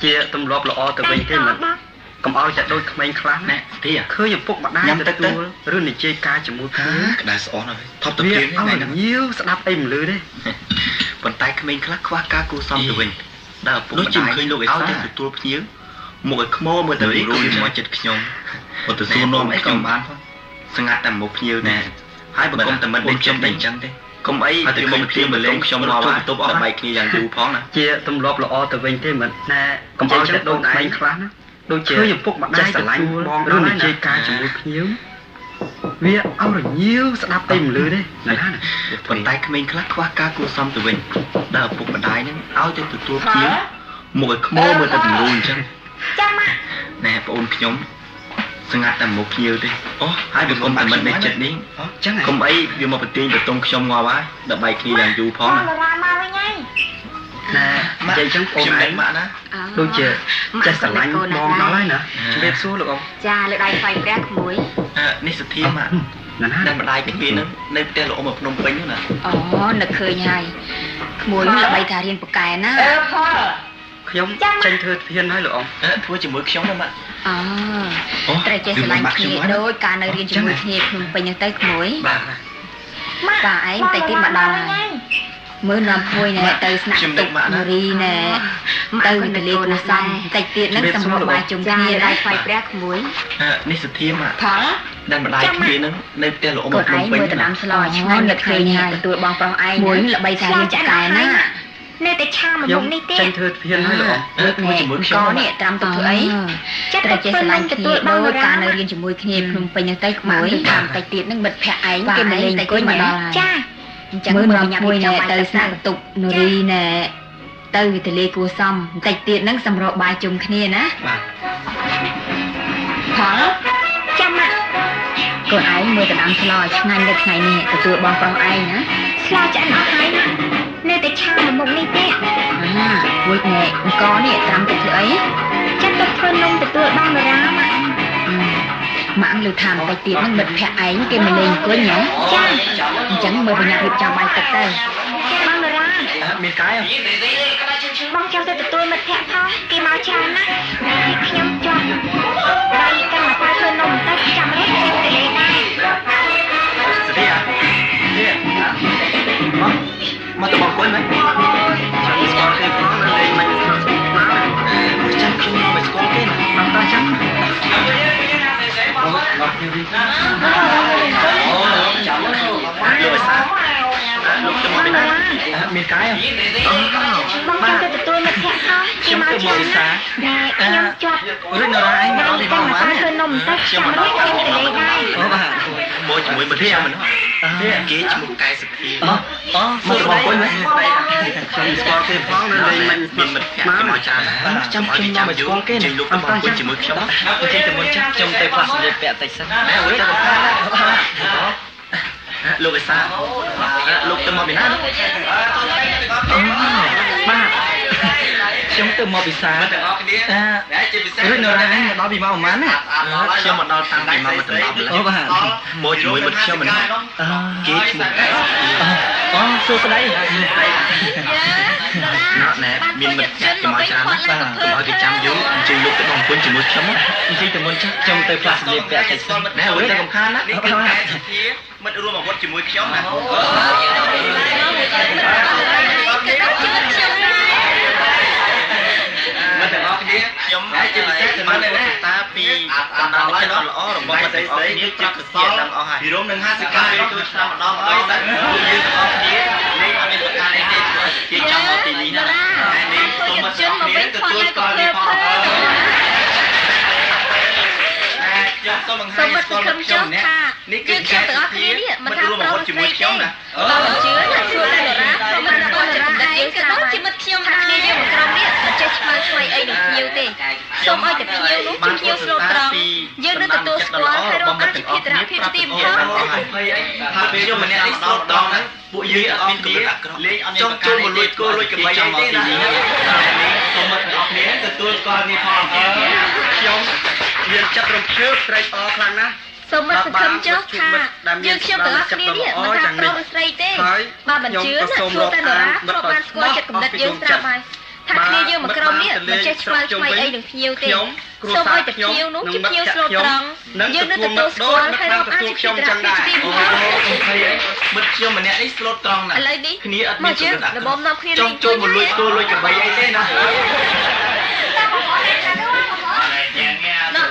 A: ជាទម្លាប់ល្អទៅវិញទេមិនកុំឲ្យតែដូចក្មេងខ្លះ
D: ណែទី
A: ឃើញឪពុកម្ដាយទទួលឬនិយាយការជាមួយគ្នា
D: ក្តៅស្អស់ហើយថប់ទៅ
A: វា
D: ទៀត
A: ឲ្យ
D: ថ្ងៃហ្នឹង
A: ញៀវស្ដាប់អីមិនលឺទេ
D: ប៉ុន្តែក្មេងខ្លះខ្វះការគូសំទៅវិញដល់ឪពុកម្ដាយឃើញលោកអេសាទទួលភ្ញៀវមកឲ្យខ្មោមើលទៅរួមមកចិត្តខ្ញុំអត់ទៅសួរនាំអីក៏បានផងស្ងាត់តែមុខភ្ញៀវណែហើយបើគុំតែមិនដូចខ្ញុំតែអញ្ចឹងទេគុំអីទៅមកភ្ញៀវមកលេងខ្ញុំមកបន្ទប់អស់បែកគ្នាយ៉ាងយូរផងណា
A: ជាទម្លាប់ល្អទៅវិញទេមិត្តណែកុំឲ្យតែដូចក្មេងខ្លះណាដូចជាឃើញឪពុកម្ដាយស្រឡាញ់បងឬនិយាយការជាមួយភ្ញៀវវាឲ្យរញៀវស្ដាប់អីមិនលឺទេណា
D: ប៉ុន្តែក្មេងខ្លះខ្វះការគួរសមទៅវិញដល់ឪពុកម្ដាយហ្នឹងឲ្យទៅទទួលភ្ញៀវមកឲ្យខ្មោមើលទៅតម្រូវអញ្ចឹង
B: ចាំមក
D: ណែបងអូនខ្ញុំស្ងាត់តែមកភ្ញៀវទេអូហើយបើគុំតែមិនដេកចិត្តនេះអញ្ចឹងគុំអីវាមកប្រទៀងបន្ទងខ្ញុំងាប់ហើយដល់បែកគ្នាយ៉ាងយូរផង
B: បង
D: ណា
B: រ៉ាមកវិញហើយ
A: ណែនិយាយចឹងបង
D: ខ្ញុំ
A: ឯ
D: ដេក
A: ង
D: ម៉ាក់ណា
A: ដូចជាចេះស្រឡាញ់បងដល់ហើយណាជំរាបសួរលោកអ៊ំ
C: ចាលើដៃស្វ័យព្រះក្មួយ
D: នេះសធាម៉ាក់
A: ណាណា
D: តែម្ដាយគ្នាហ្នឹងនៅផ្ទះលោកអ៊ំនៅភ្នំពេញហ្នឹងណា
C: អូនឹកឃើញហើយក្មួយល្បីថារៀនប៉កែណា
B: ផល
A: ខ្ញុំចេញធ្វើធានហើយលោកអ៊ំ
D: ធ្វើជាមួយខ្ញុំណាម៉ាក់
C: អូត្រូវចេះស្រឡាញ់គ្នាដូចការនៅរៀនជាមួយគ្នាភ្នំពេញហ្នឹងទៅក្មួយ
D: បាទ
C: ប៉ាឯងតិចទៀតមកដល់ហើយមើលនាំមួយណែទៅស្នាក់ទុកនារីណែទៅវិទ្យាល័យគួសំតិចទៀតហ្នឹងសម្រាប់បាយជុំគ្នាដៃស្វ័យព្រះក្មួយ
D: នេះសធាម៉ាក់
C: ផល
D: ដែលម្ដាយគ្នាហ្នឹងនៅផ្ទះលោកអ៊ំ
C: កូ
D: នៅ
C: ន
D: ភ្នំពេញ
C: ឯងមើលទៅដាំស្លឲ្យឆ្ងាញ់នឹកឃើញហើយទទួលបងប្រុសឯងមួយល្បីថារៀនប៉កែណា
B: នៅតែឆាមក
A: ខ្ញុំ
B: មុខនេះទេ
A: ចេញធ្វើធានហើយលោកអ៊ំ
C: ដូចនេះកនេះត្រាំទៅធ្វើអីត្រូវចេះស្រឡាញ់គ្នាដូចការនៅរៀនជាមួយគ្នាភ្នំពេញហ្នឹងទៅក្មួយតាមតិចទៀតហ្នឹងមិត្តភក្តិឯងគេមកលេងអង្គុយមកដល់ហើយ
B: ចា
C: អញ្ចឹងមើលមួយណែទៅស្នាក់បន្ទប់នារីណែទៅវិទ្យាល័យគួសំបន្តិចទៀតហ្នឹងសម្រាប់បាយជុំគ្នាណា
A: បាទ
C: ផល
B: ចាំមក
C: កូនឯងមើលទៅដាំស្លឲ្យឆ្ងាញ់នៅថ្ងៃនេះទទួលបងប្រុសឯងណា
B: ស្លាឆ្អិនអស់ហើយណានៅតែឆាមកមុខនេះទេ
C: រួចណែអង្គនេះត្រាំទៅធ្វើអី
B: ចាត់ទៅធ្វើនំទទួលបងរ៉ាមក
C: អ ម៉ាក់លើថាទៅទៀតហ្នឹងមិត្តភក្តិឯងគេមកលេងអង្គុយញ៉ាចាអញ្ចឹងមើលបញ្ញារៀបចំបាយទឹកទៅ
B: បងតារា
D: មានកាយ
B: បងចង់ទៅទទួលមិត្តភក្តិផងគេមកច្រើនណាស់ខ្ញុំជាប់ដៃកាន់មកប៉ាធ្វើនំទៅចាំរត់ទៅលេងដែរ
D: ស្រីអានេះមកទៅបងគួយមែនចាំស្គាល់គេផងនៅលេងមិនស្គាល់មកចាំខ្ញុំមកស្គាល់គេណាតាមតាចាំមកនេះវិញអូចាំលោកឯសាលោកទៅមកពីណាមានកាយ
B: បងចង់ទៅទទួលមិត្តភក្តិផងគេមកច្រើនណាស់ខ្ញុំជាប់
D: រត់នៅណាឯងមកទីមកបាន
B: ធ្វើនំទៅចាំរត់ទៅលេងដែរ
D: អូបាទមកជាមួយមិត្តភក្តិមិនទេគេឈ្មោះកែសុធីអូមកបងគួយមែនខ្ញុំស្គាល់គេផងនៅលេងមិនមានមិត្តភក្តិមកច្រើនចាំខ្ញុំមកស្គាល់គេជិះលោកទៅបងគួយជាមួយខ្ញុំជិះទៅមុនចាស់ខ្ញុំទៅផ្លាស់សម្លៀកពាក់តិចសិនអើយលោកឯសាលោកទៅមកពីណាបាទខ្ញុំទៅមកពីសាទាំងអស់គ្នាជាពិសេសនៅណាមកដល់ពីម៉ោងប៉ុន្មានណាខ្ញុំមកដល់តាំងពីម៉ោង1:10អូបាទមកជាមួយមិត្តខ្ញុំមិនគេឈ្មោះអូសួស្ដីណែមានមិត្តភក្តិមកច្រើនណាស់បាទកុំឲ្យគេចាំយូរអញ្ជើញលោកទៅបងពុនជាមួយខ្ញុំអញ្ជើញទៅមុនចាស់ខ្ញុំទៅផ្លាស់សម្លៀកពាក់តិចសិនណែអើយតែកំខានណានេះគឺខែសុធាមិត្តរួមអាវុធជាមួយខ្ញុំណាមកទាំងអស់គ្នាខ្ញុំជាពិសេសបានតែតាពីបណ្ដាលឲ្យល្អរបស់មិត្តទាំងអស់គ្នាជាកសលទាំងអស់ហើយពីរំនឹង50កាលចូលឆ្នាំម្ដងហើយតែយើងទាំងអស់គ្នាលេងអត់មានប្រការអីទេជាចាំមកទីនេះណាហើយនេះសូមមិត្តទាំងអស់គ្នាទទួលស្គាល់នេះផងខ្ញុំសូមបង្ហាញស្គាល់ខ្ញុំម្នាក់នេះគឺខ្ញុំទាំងអស់គ្នានេះមិនរួមអាវុធជាមួយខ្ញុំណា
C: បើមិនជឿថាសួរតែតារាព្រោះមិនរបស់តារាឯងក៏ដូចជាមិត្តខ្ញុំថាគ្នាយើងមកក្រុមនេះមិនចេះឆ្លើយឆ្វៃអីនឹងភ្ញៀវទេសូមឲ្យតែភ្ញៀវនោះជាភ្ញៀវស្លូតត្រង់យើងនឹងទទួលស្គាល់ហើយរកអត្ថភាពតារាភាពស្ទីមផង
D: ថាពេលខ្ញុំម្នាក់នេះស្លូតត្រង់ហ្នឹងពួកយើងអត់មានគំនិតអាក្រក់លេងអត់មានចូលមកលួចគោលួចកបីអីទេណាសូមមិត្តទាំងអស់គ្នាទទួលស្គាល់នេះផងខ្ញុំមានចិត្តរំភើបត្រេកអរខ្លាំងណាស់
C: សូមមិត្តសង្ឃឹមចុះថាយើងខ្ញុំទាំងអស់គ្នានេះមិនថាប្រុសឬស្រីទេបើមិនជឿណាសួរតែតារាព្រោះបានស្គាល់ចិត្តគំនិតយើងស្រាប់ហើយថាគ្នាយើងមកក្រុមនេះមិនចេះឆ្លើយឆ្វៃអីនឹងភ្ញៀវទេសូមឲ្យតែភ្ញៀវនោះជាភ្ញៀវស្លូតត្រង់យើងនឹងទទួលស្គាល់ហើយរកអាចជាតារាភាពស្ទីមផង
D: មិត្តខ្ញុំម្នាក់នេះស្លូតត្រង់ណាស់
C: ឥឡូវនេះ
D: គ្នាអត់មានជំនឿ
C: របបនាំគ្នា
D: លេងចូលមកលួចគោលួចកបីអីទេណា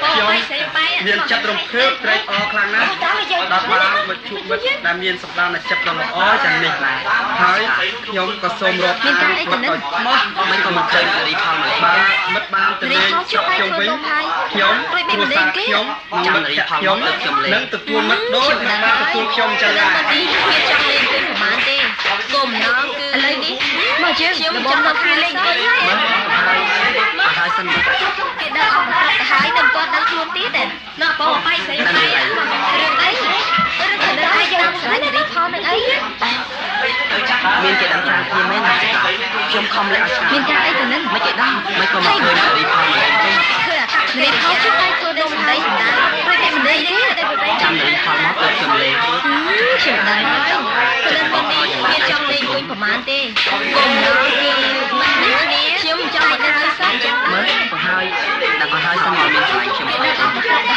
D: ខ្ញុំមានចិត្តរំភើបត្រេកអរខ្លាំងណាស់ដល់បានមកជួបមិត្តដែលមានសម្ដានចិត្តដ៏ល្អយ៉ាងនេះហើយខ្ញុំក៏សូមរាប់
C: មានការអីទៅនឹង
A: មិនក៏មកចេញរីផលមក
D: បាទមិត្តបានទៅលេងជុំខ្ញុំវិញខ្ញុំគ្រួសារខ្ញុំ
A: ចាំរីផលមកខ្ញុំលេង
D: នឹងទទួលមិត្តដូចបានទទួលខ្ញុំចឹងដែរ
C: វាចង់លេងពេញប្រហែលទេគោលបំណងគឺឥឡូវនេះមកជើងខ្ញុំចង់មកគ្នាលេងពេញ
A: ហើយសិន
C: គេដើរអស់ទៅហើយទៅគាត់ដឹងខ្លួនទៀតទេណាបងបាយស្រីស្រីរឿងអីឬក៏នៅឯយើងស្រីរីផលនឹងអី
A: មានគេដឹងថាគ្នាមែនខ្ញុំខំលេងអត់ស្គាល់
C: មានការអីទៅនឹង
A: មិនគេដឹងមិនក៏មកឃើញរីផលមកទេ
C: គឺអាកាសរីផលជិះឲ្យធ្វើនំដីសម្ដាព្រោះតែមិនដីទេតែប្រទេស
A: ចាំរីផលមកទៅខ្ញុំលេង
C: ខ្ញុំដឹងហើយព្រោះតែនេះវាចង់លេងវិញប្រហែលទេគំណងគឺមិនគ្នាខ្ញុំចង់ឲ្យដឹងសោះចឹង
A: មើលបង្ហើយដល់ក៏ហើយសិនមកមានឆ្លាញ់ខ្ញុំទៅ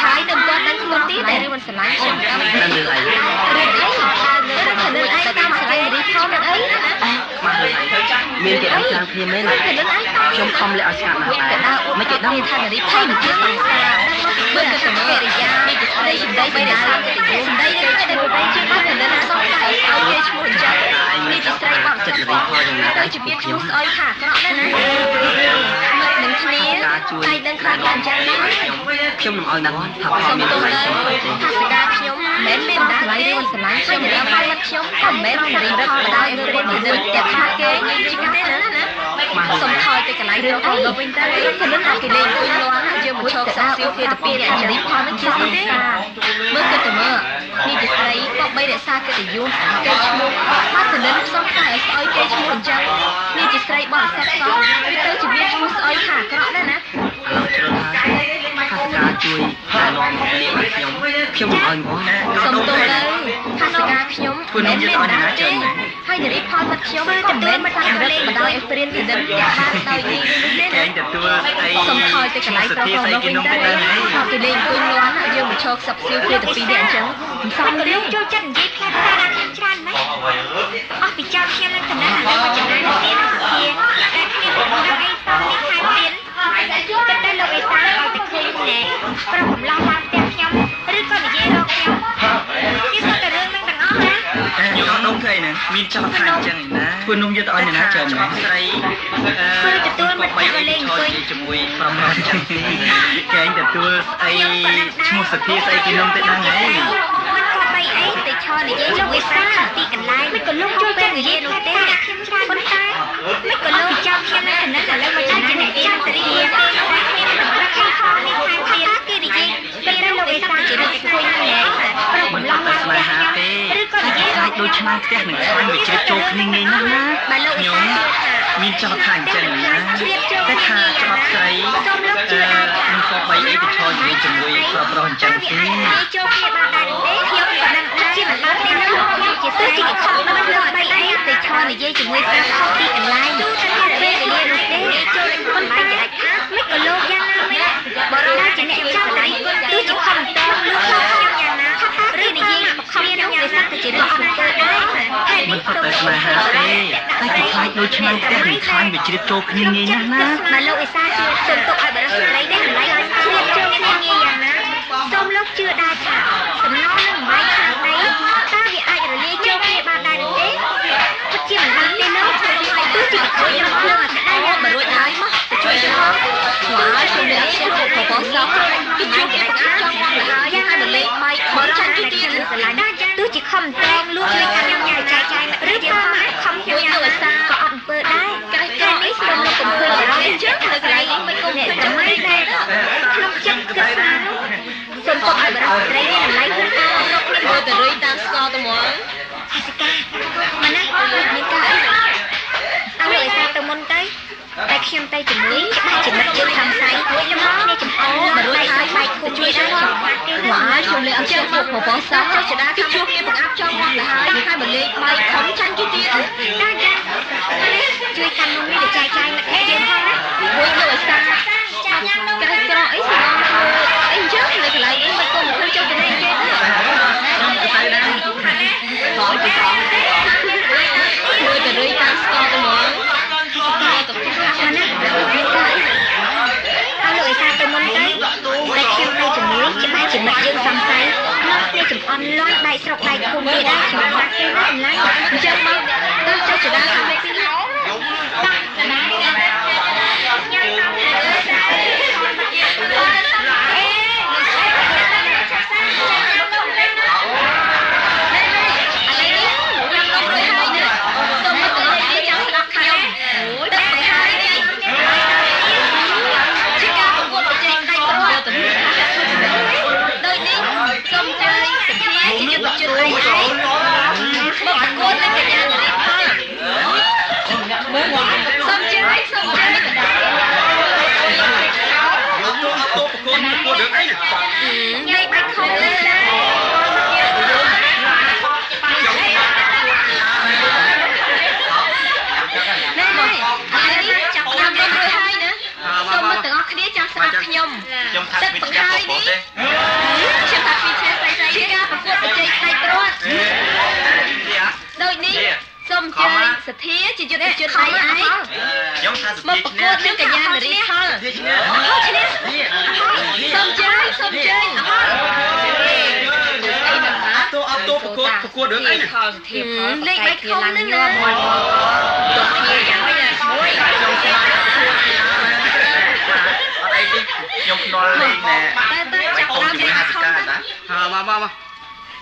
C: ហើយទៅគាត់ដឹងខ្លួនទៀតតែឬមិនឆ្លាញ់ខ្ញុំ
A: ដឹងរឿងអី
C: រឿងអីឬក៏តាមឆ្លាញ់រីផលនឹងអី
A: មករឿងអីមានគេដឹងខាងគ្នាមែនខ្ញុំខំលេងឲ្យស្ងាត់ណាស់ដែរ
C: មិនគេដឹងថារីផលមិនជាស្អាតមើលទៅសម្ភារយានេះគឺស្ដីសម្ដីបីដែលស្ដីសម្ដីទៅតែប្រទេសជាមកទៅនឹងសោះតែឲ្យគេឈ្មោះអញ្ចឹងនេះជាស្រីបបចិត្តរីផលយ៉ាងណាទៅជំនាញឈ្មោះស្អុយថាអាក្រក់ដែរណានឹងគ្នាតែដឹងខ្លះយ៉ាងចឹងដែរ
A: ខ្ញុំនឹងឲ្យដឹងថាផលមានថ្លៃខ្ញុំទេ
C: ថាសកាខ្ញុំមិនមែនមានថ្លៃទេស្រឡាញ់ខ្ញុំរៀបផលមកខ្ញុំក៏មិនមែនរៀបផលដែរឬរត់ទៅនឹងតែថាគេជីវិតទេណាសុំថយទៅកន្លែងរឿងទៅវិញទៅគឺនឹងឲ្យគេលេងគួយលាន់យើងមកឈរខ្សែសៀវគេទៅពីអ្នករៀបផលនឹងជាស្អីទេមើលទៅទៅមើលនេះជាស្រីក៏បីរក្សាកិត្តិយសគេឈ្មោះមកទៅនឹងសុំតែឲ្យស្អុយគេឈ្មោះអញ្ចឹងនេះជាស្រីបរិសុទ្ធសោះវាទៅជំនាញឈ្មោះស្អុយថាអាក្រក់ដែរណា
A: ឥឡូវជ្រើសថាសកាជួយណែនាំនាងឲ្យខ្ញុំ
D: ពួកនំយកឲ្យណាចឹង
C: ហើយនិយាយផលមកខ្ញុំក៏មិនមែនថារឹកបដ ாய் ព្រៀនពីនឹងតែបានដោយនេះទេ
D: គេ
C: ណា
D: ទទួលស្អី
C: សុំថយទៅកន្លែងប្រកបនោះវិញទៅគេលេងអង្គុយលាន់យើងមកឈរខ្សឹបសៀវគ្នាទៅពីរនាក់អញ្ចឹងមិនសមទេ
B: ចូលចិត្តនិយាយខ្លាំងខ្លាំងខ្ញុំច្រើនណាស់អស់ពីចោលខ្ញុំនឹងតំណែងឲ្យមកចំណាយទៀតជាតែខ្ញុំមិនដឹងអីសោះនេះខាងទៀតគិតទៅលោកអេសាឲ្យទៅឃើញណែប្រុសកំឡោះឡើងផ្ទះខ្ញុំឬក៏និយាយរកខ្ញុំគេសុទ្ធតែរឿងនឹងទាំងអស់ណា
D: យកនំធ្វើអីហ្នឹងមានចង់ថាអញ្ចឹងណាពួកនំយកទៅឲ្យណាចឹងណាស្រី
B: ធ្វើទទួលមកពីលេងអង្គុយ
D: ជាមួយប្រមរចឹងគេទទួលស្អីឈ្មោះសទ្ធាស្អីពីនំទៅហ្នឹងហើយ
B: មិនក៏បីអីទៅឈរនិយាយជាមួយសាទីកន្លែងមិនក៏លោកចូលពេលនិយាយនោះទេខ្ញុំច្រើនប៉ុន្តែមិនក៏លោកចាំខ្ញុំនៅកណ្ដាលឥឡូវមកចាំជាអ្នកចាំសេរីទេខ្ញុំប្រកាសខំនេះខាងទៀតគេនិយាយពេលលោកឯសាជាអ្នកគួយណែប្របំឡងឡើងផ្ទះខ្ញុំឬក៏និយាយ
D: ខ្លាចដូចឆ្មាផ្ទះនឹងខ្លាញ់វាជ្រៀតចូលគ្នាងាយណាស់ណា
B: បើលោកឯសាជឿថា
D: មានចង់ថាអញ្ចឹងណា
B: ជ្រាបចូល
D: តែ
B: គ្នា
D: ថាច្បាប់ស្រី
B: សូមលោកជឿដែរថា
D: មិនក៏បីអីទៅឈរនិយាយជាមួយប្រុសៗអញ្ចឹងទេ
B: អាចចូលគ្នាបានដែរទេខ្ញុំក៏ដឹងដែរជាមិនបានទេណាខ្ញុំជាស្រីជាខំមិនលើបីអីទៅឈរនិយាយជាមួយប្រុសខុសទីកន្លែងទូទៅពេលវេលានោះទេចូលប៉ុន្តែជាដាច់ខាតមិនក៏លោកយ៉ាងណាមិនបរិយាជាអ្នកចាំដៃគឺជាខំតលោកខ្ញុំយ៉ាងណាឬនិយាយខំខ្ញុំយ៉ាងណាទៅជារឿងអំពើដែរហេតុ
D: មិន
B: នេះ
D: ផុតតែស្នេហាទេតែក៏ខ្លាចដូចឆ្មាផ្ទះនឹងខ្លាញ់វាជ្រៀតចូលគ្នាងាយណាស់ណា
B: បើលោកអេសាជឿសូមទុកឲ្យបរិសុទ្ធស្រីដែរកន្លែងជ្រាបចូលគ្នាងាយយ៉ាងណាសូមលោកជឿដែរថាសំណងនឹងមិនបាយខាងដីតើវាអាចរលាយចូលគ្នាបានដែរទេពិតជាមិនបានទេលោកទោះជាខូចក្នុងខ្លួនអត់ដែរ
C: បើរួចហើយមកទៅជួយទៅមកហើយខ្ញុំលេងខ្ញុំប្រកបសោះពីជួបគេអាចចង់មកហើយហើយមកលេងបាយខំចាញ់ទីទៀត
B: ស្រឡាញ់ដែរទោះជាខំត្រង់លួចលេខកម្មញ៉ាំចាយចាយឬក៏ខំខ្ញុំញ៉ាំក៏អត់អំពើដែរក្រៃក្រៃនេះសូមលោកកំពុងរកអញ្ចឹងនៅកន្លែងនេះមិនគុំអ្នកចាំមិនដែរក្នុងចិត្តគិតថានោះសូមទុកឲ្យបរិសុទ្ធស្រីនេះតម្លៃខ្លួនអត់រកគ្នា
C: មើលទៅរីតាមស្គាល់ទៅហ្មង
B: សិកាមកណាមានការអីឲ្យលោកឯសាទៅមុនទៅតែខ្ញុំទៅជាមួយច្បាស់ចំណិតយើងខាងស្អីខ្ញុំនេះចំអោមករួចហើយបែកគុំជួយដែរ
C: មកហើយខ្ញុំលេងអញ្ចឹងមកប្រកបសោះចដាពីជួបគេបង្អាប់ចង់មកទៅហើយហើយមកលេងបាយខំចាញ់ទីទៀត
B: ដែរចាជួយកាន់នំនេះចាយចាយមកយើងផងណា
C: មួយលើសាចាញ់នំក្រៅក្រអីស្ងអីអញ្ចឹងនៅកន្លែងនេះមិនគុំឃើញចុះទៅលេងគេទេ
D: ខ្ញុំទៅដែរ
C: ហើយទៅផងមើលទៅរីតាមស្គាល់ទៅហ្មងទៅផ្ទះ
B: មកណាមានការអីឲ្យលោកឯសាទៅមុនទៅតែខ្ញុំទៅជាមួយច្បាស់ចំណិតយើងសំស័យមកគ្នាចំអន់លាន់ដៃស្រុកដៃគុំនេះដែរខ្ញុំបាត់ទេណាម្ល៉េះ
C: អញ្ចឹងមកទៅចុះចដាពីពីឡោ ខ្ញុំ
D: ខ្ញុំថាមានស្កាប់បងទេ
C: ខ្ញុំថាពីជាស្រីស្រីជាការប្រកួតប្រជែងដៃត្រួតដូចនេះសូមអញ្ជើញសទ្ធាជាយុទ្ធជនដៃឯង
D: ខ្ញុំថាសុ
C: មក
D: ភី
C: ប្រកួតនឹងកញ្ញានារីផល
D: ឈ្នះ
C: ឈ្នះសូមអញ្ជើញសូមអញ្ជើញអហល់
D: តោះប្រកួតរឿងអីនេះ
C: ផលសទ្ធាផលលេខបីខំនឹងណាមកទៅគ្នាយ៉ាងម៉េចមួយខ្ញុំស្លាប់
D: អត់អីទេខ្ញុំខ្នល់លេងណែ
C: តែចាប់តាមលេខខំ
D: ណា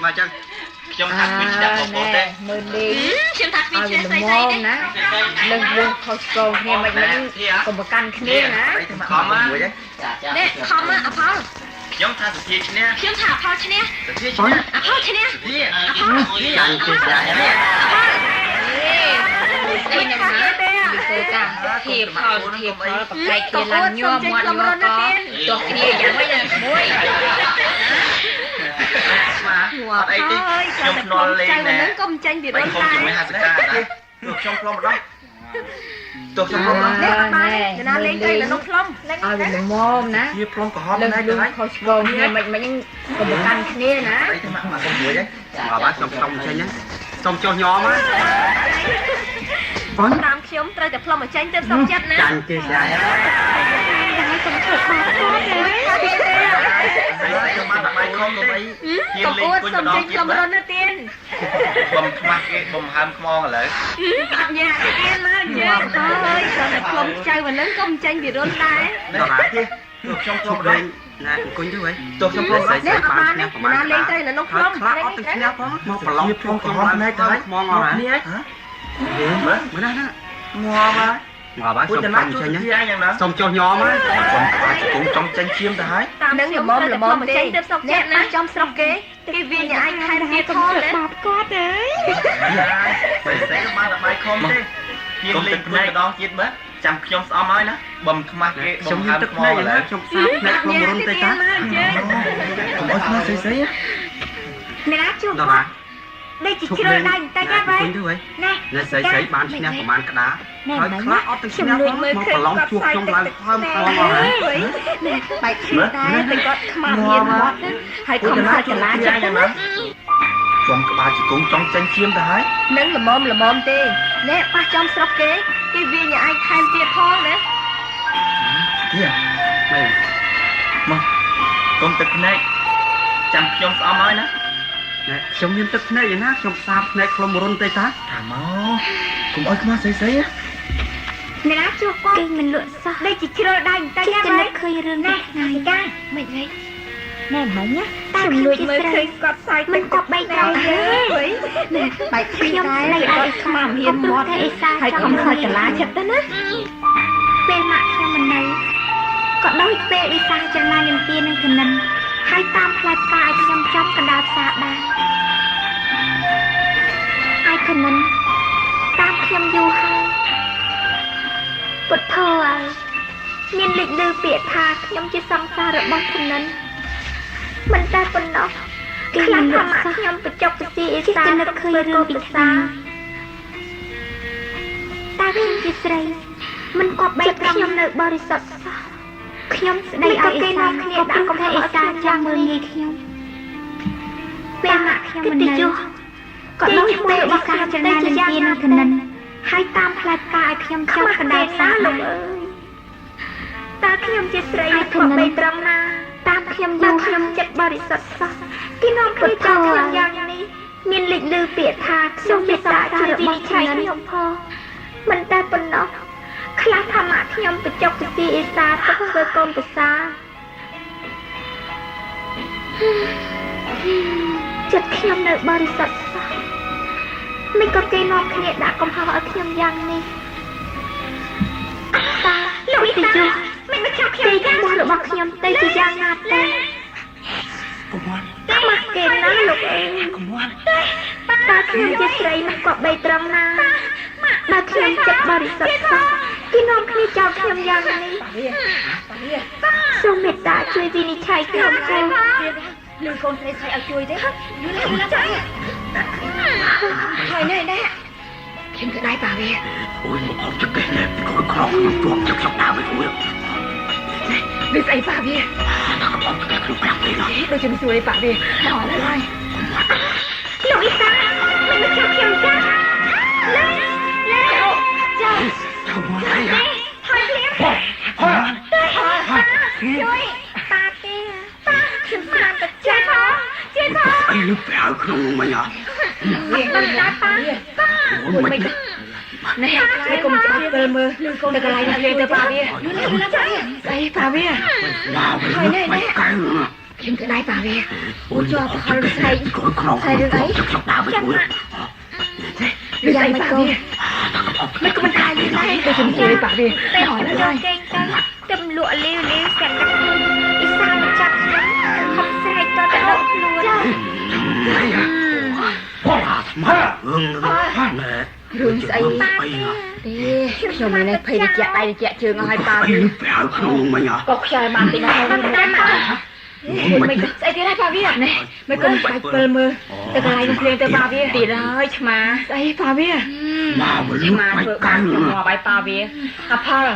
D: មកចឹងខ្ញុំថាមានស្ដាប់បងទេ
B: មើលលេង
C: ខ្ញុំថាគ្មាន
B: ឲ្យ
C: ជា
B: ល្
C: ស្រី
B: ម
C: ស្រី
B: ម
C: ទេ
B: ណាលើកយើងខុសកងគ្នាមិនមិនកុំប្រកាន់គ្នាណា
D: ខំមួយ
C: នេះខំអផល
D: ខ្ញុំថាសុភីឈ្នះ
C: ខ្ញុំថាអផលឈ្នះ
D: សុភីឈ្នះ
C: អផលឈ្នះ
D: សុភីចាញ់គេស្ដាយ
C: អផលនេះណាធ្វើតាមធាផលធាផលបកែកគ្នាឡើងញោមមាត់ញោមក៏ទោះគ្នាយ៉ាងម៉េចមួយ
D: ស្មា
C: អត់អីទេខ្ញុំភ្នាល់លេងណែកុំចាញ់ពីរត់តែ
D: 50កាណាទោះខ្ញុំផ្លុំម្ដងទោះខ្ញុំផ្លុំម្ដង
C: នេះអត់បានណាលេងទៅលនុកផ្លុំលេងឲ្យវាល្មមណា
D: វាផ្លុំក្រហម
C: លើក
D: ណែ
C: លឺ
D: ទៅហើយ
C: ខុសឆ្គងគ្នាមិនហ្នឹងកុំកាន់គ្នាណា
D: អីទៅមកសុំមួយហ៎
A: អត់បានខ្ញុំចេញណាសុំចុះញោមហ៎
C: បងតាមខ្ញុំត្រូវតែផ្លុំមកចាញ់ទៅសុំចិត្តណា
A: ចាញ់គេស្អាយ
B: សុំធ្វើបាបគាត់ទេ
D: ខ្ញុំបានតែបាយខំទៅអី
C: កុំអួតសុំចេញខ្ញុំរត់ណាទៀន
D: បំខ្មាស់គេបំហើមខ្មងឥឡូវ
C: អត់ញ៉ាគេទៀនមកយើអើយគ្រាន់តែផ្លុំចៅអានឹងកុំចាញ់ពីរត់ដែរ
D: ដល់ហើយទេទោះខ្ញុំផ្លុំម្ដង
A: ណាអង្គុយទៅវិញ
D: ទោះខ្ញុំផ្លុំម្ដង
C: នេះអត់បានណាលេងទៅលនុកផ្លុំ
A: ខ្លះអត់ទៅឈ្នះផងមកប្រឡង
D: វាផ្លុំក្រហមណែទៅហើយ
A: ខ្មងអត់ហ៎
D: នេះហ៎មើល
A: មើលណាណា
D: ងល់ហើយ
A: មកបាន
D: ពុ
A: សុំ
D: ទ្ធ
A: ចេ
D: ណា
A: ញ
D: ជួយ
A: ចេញណា
D: ជាយ៉ាងណា
A: សុំចុះញោមហ៎
D: ខ្ញុំខ្លាចគង់ចង់ចាញ់ឈាមទៅហើយ
C: តាមនឹងល្មមមកចេញទៅសុកចិត្តណាចំស្រុកគេគេវាញ៉ាំឯងខែទៀតផងណា
B: បាបគាត់ទេ
D: បើស្អីក៏បានតែបាយខំទេហ៊ានលេងមួយម្ដងទៀតមើលចាំខ្ញុំស្អមហើយណាបំខ្មាស់គេបំហើមខ្មងឥឡូវ
A: ខ្ញុំសាបផ្នែកក្នុងរុនទៅតា
D: កុំអោយខ្មាស់ស្អីស្អី
B: អ្នកណាជួប
A: ដល់
B: គា
A: ណា
B: ត់ដូចជាជ្រើដៃតែយ៉ាវ៉ៃ
A: ទៅវិញ
B: ណែ
A: នេះស្អីបានឈ្នះប្រហែលក្តារហើយខ្លះអត់ទៅឈ្នះផងមកប្រឡងជួបខ្ញុំឡើងហើមខ្មងអស់ហើយ
C: បែកគ្នាដែរតែគាត់ខ្មាំមានមាត់ហើយខំសាច់ចលាចិត្តទៅណា
D: ខ្ញុំក្បាលជង្គង់ចង់ចាញ់ឈាមទៅហើយ
C: នឹងល្មមទេនេះប៉ះចំស្រុកគេគេវាញ៉ាំឯងខែទៀតផងណា
D: នេះ
A: មែន
D: មកកុំទឹកភ្នែកចាំខ្ញុំស្អមហើយណា
A: ខ្ញុំមានទឹកភ្នែកឯណាខ្ញុំសាបភ្នែកក្នុងរុនទៅតា
D: ថាមកកុំអោយខ្មាស់ស្អីស្អី
B: អ្នកណាជួបគាត់គេមិនលក់សោះដូចជាជ្រើដៃតែយ៉ាវ៉ៃឃើញរឿងនេះថ្ងៃកាមិនវិញណែមិញណាតែខ្ញុំជាស្រីគាត់សាយមិនក៏បីដៃទេបែកខ្ញុំស្ដីឲ្យខ្មាំហ៊ានមាត់ហើយខំសាច់ចលាចិត្តទៅណាពេលម៉ាក់ខ្ញុំមិននៅក៏ដូចពេលវិសាចលនានាទីនឹងកណិនហើយតាមផ្លែផ្កាឲ្យខ្ញុំចាប់កណ្ដាលផ្សារដែរហើយកណិនតាមខ្ញុំយូរហើយពុទ្ធោហើយមានលេចលើពាក្យថាខ្ញុំជាសង្សាររបស់កណិនមិនតែប៉ុណ្ណោះខ្លាំងថាម៉ាក់ខ្ញុំបញ្ចុកពជាអេសានឹកឃើញរឿងពិសាតែខ្ញុំជាស្រីមិនគប្បីខ្ញុំនៅបរិសុទ្ធសោះខ្ញុំស្ដីឲ្យអេសាគ្នាដាក់កំហែអេសាចាំមើលងាយខ្ញុំពេលម៉ាក់ខ្ញុំមិននៅក៏ដូចពេលអេសាចំណាននាទីនឹងកណិនហើយតាមផ្លែផ្កាឲ្យខ្ញុំចាប់កណ្ដាលផ្សារលោកអើយតើខ្ញុំជាស្រីគប្បីត្រង់ណាតាមខ្ញុំយូរខ្ញុំចិត្តបរិសុទ្ធសោះទីនាំគ្នាចោលខ្ញុំយ៉ាងនេះមានលេចលើពាក្យថាខ្ញុំមេត្តាជួយវិនិច្ឆ័យខ្ញុំផងមិនតែប៉ុណ្ណោះខ្លះថាម៉ាក់ខ្ញុំបញ្ចុកពជាអេសាទុកធ្វើកូនប្រសាចិត្តខ្ញុំនៅបរិសុទ្ធសោះមិនក៏គេនាំគ្នាដាក់កំហុសឲ្យខ្ញុំយ៉ាងនេះតាលោកវិសាមិនមកចាប់ខ្ញុំទេឈ្មោះរបស់ខ្ញុំទៅជាយ៉ាងណាទេកុំមកគេណាលោកអើយកុំមកតាខ្ញុំជាស្រីមិនក៏បីត្រង់ណាបើខ្ញុំចិត្តបរិសុទ្ធសោះគេនាំគ្នាចោលខ្ញុំយ៉ាងនេះសូមមេត្តាជួយវិនិច្ឆ័យខ្ញុំផងលឺកូនស្រីស្រីឲ្យជួយទេយូរណាស់ចាហើយនេះដែរខ្ញុំទៅដៃប៉ាវា
A: អូយមកអត់ចកេះណែខ្លួនក្រងជាប់ទឹកស្រុកដើមទៅអូយ
C: វាស្អីប៉ាវា
A: ថាកំពុងចកេះខ្លួនប្រាក់ទេណា
C: ដូចជាមិនជួយប៉ាវាអត់ឡើយ
B: លោកអ៊ីសាមិនមកចាប់ខ្ញុំចាលេចា
A: ចូលមកហើយ
B: ហើយភ្លាមជួយតាទេតាខ្ញុំស្មានតែចាជួយផង
A: អីលឹកប្រៅក្នុងនោះមិនអត់
B: វាមិនដាច់តា
A: អូយមិន
C: នេះហើយកុំច្បាស់ពេលមើលលឺកូនទៅកន្លែងណាគេទៅប៉ាវាយូរណាស់ចាស្អីប៉ាវា
A: មកវិញមិនកៅ
C: ខ្ញុំទៅដៃប៉ាវាអូជាប់ខលស្អី
A: ខ្លួនក្រងទឹកស្រុកដើមទៅអូយ
C: យ៉ាងម៉េចកូនមិនក៏មិនថាយីដែរដូចជាមិនជួយប៉ាវា
B: តែអត់យកគេទៅទំលក់លាវលាវស្កាត់ដាក់ខ្លួនអ៊ីសាមកចាប់ខ្ញុំខំស្រែកតទៅដល់ខ្លួនចា
A: មកណែ
C: រឿងស្អីទេខ្ញុំមិនភ័យតិចដៃតិចជើងឲ្យប៉ាវា
A: អីលឹកប្រៅក្នុងនោះមិនអត់
C: ក៏ខ្យល់បានតិចដែរ
B: តែមក មិនស្អីទៀតហើយប៉ាវានេះមិនកុំបាច់ពិលមើលទៅកន្លែងភ្លៀងទៅប៉ាវា
C: ទៀតហើយឆ្មា
B: ស្អីប៉ាវា
C: ឆ្មាធ្វើបានមកបាយប៉ាវាអផល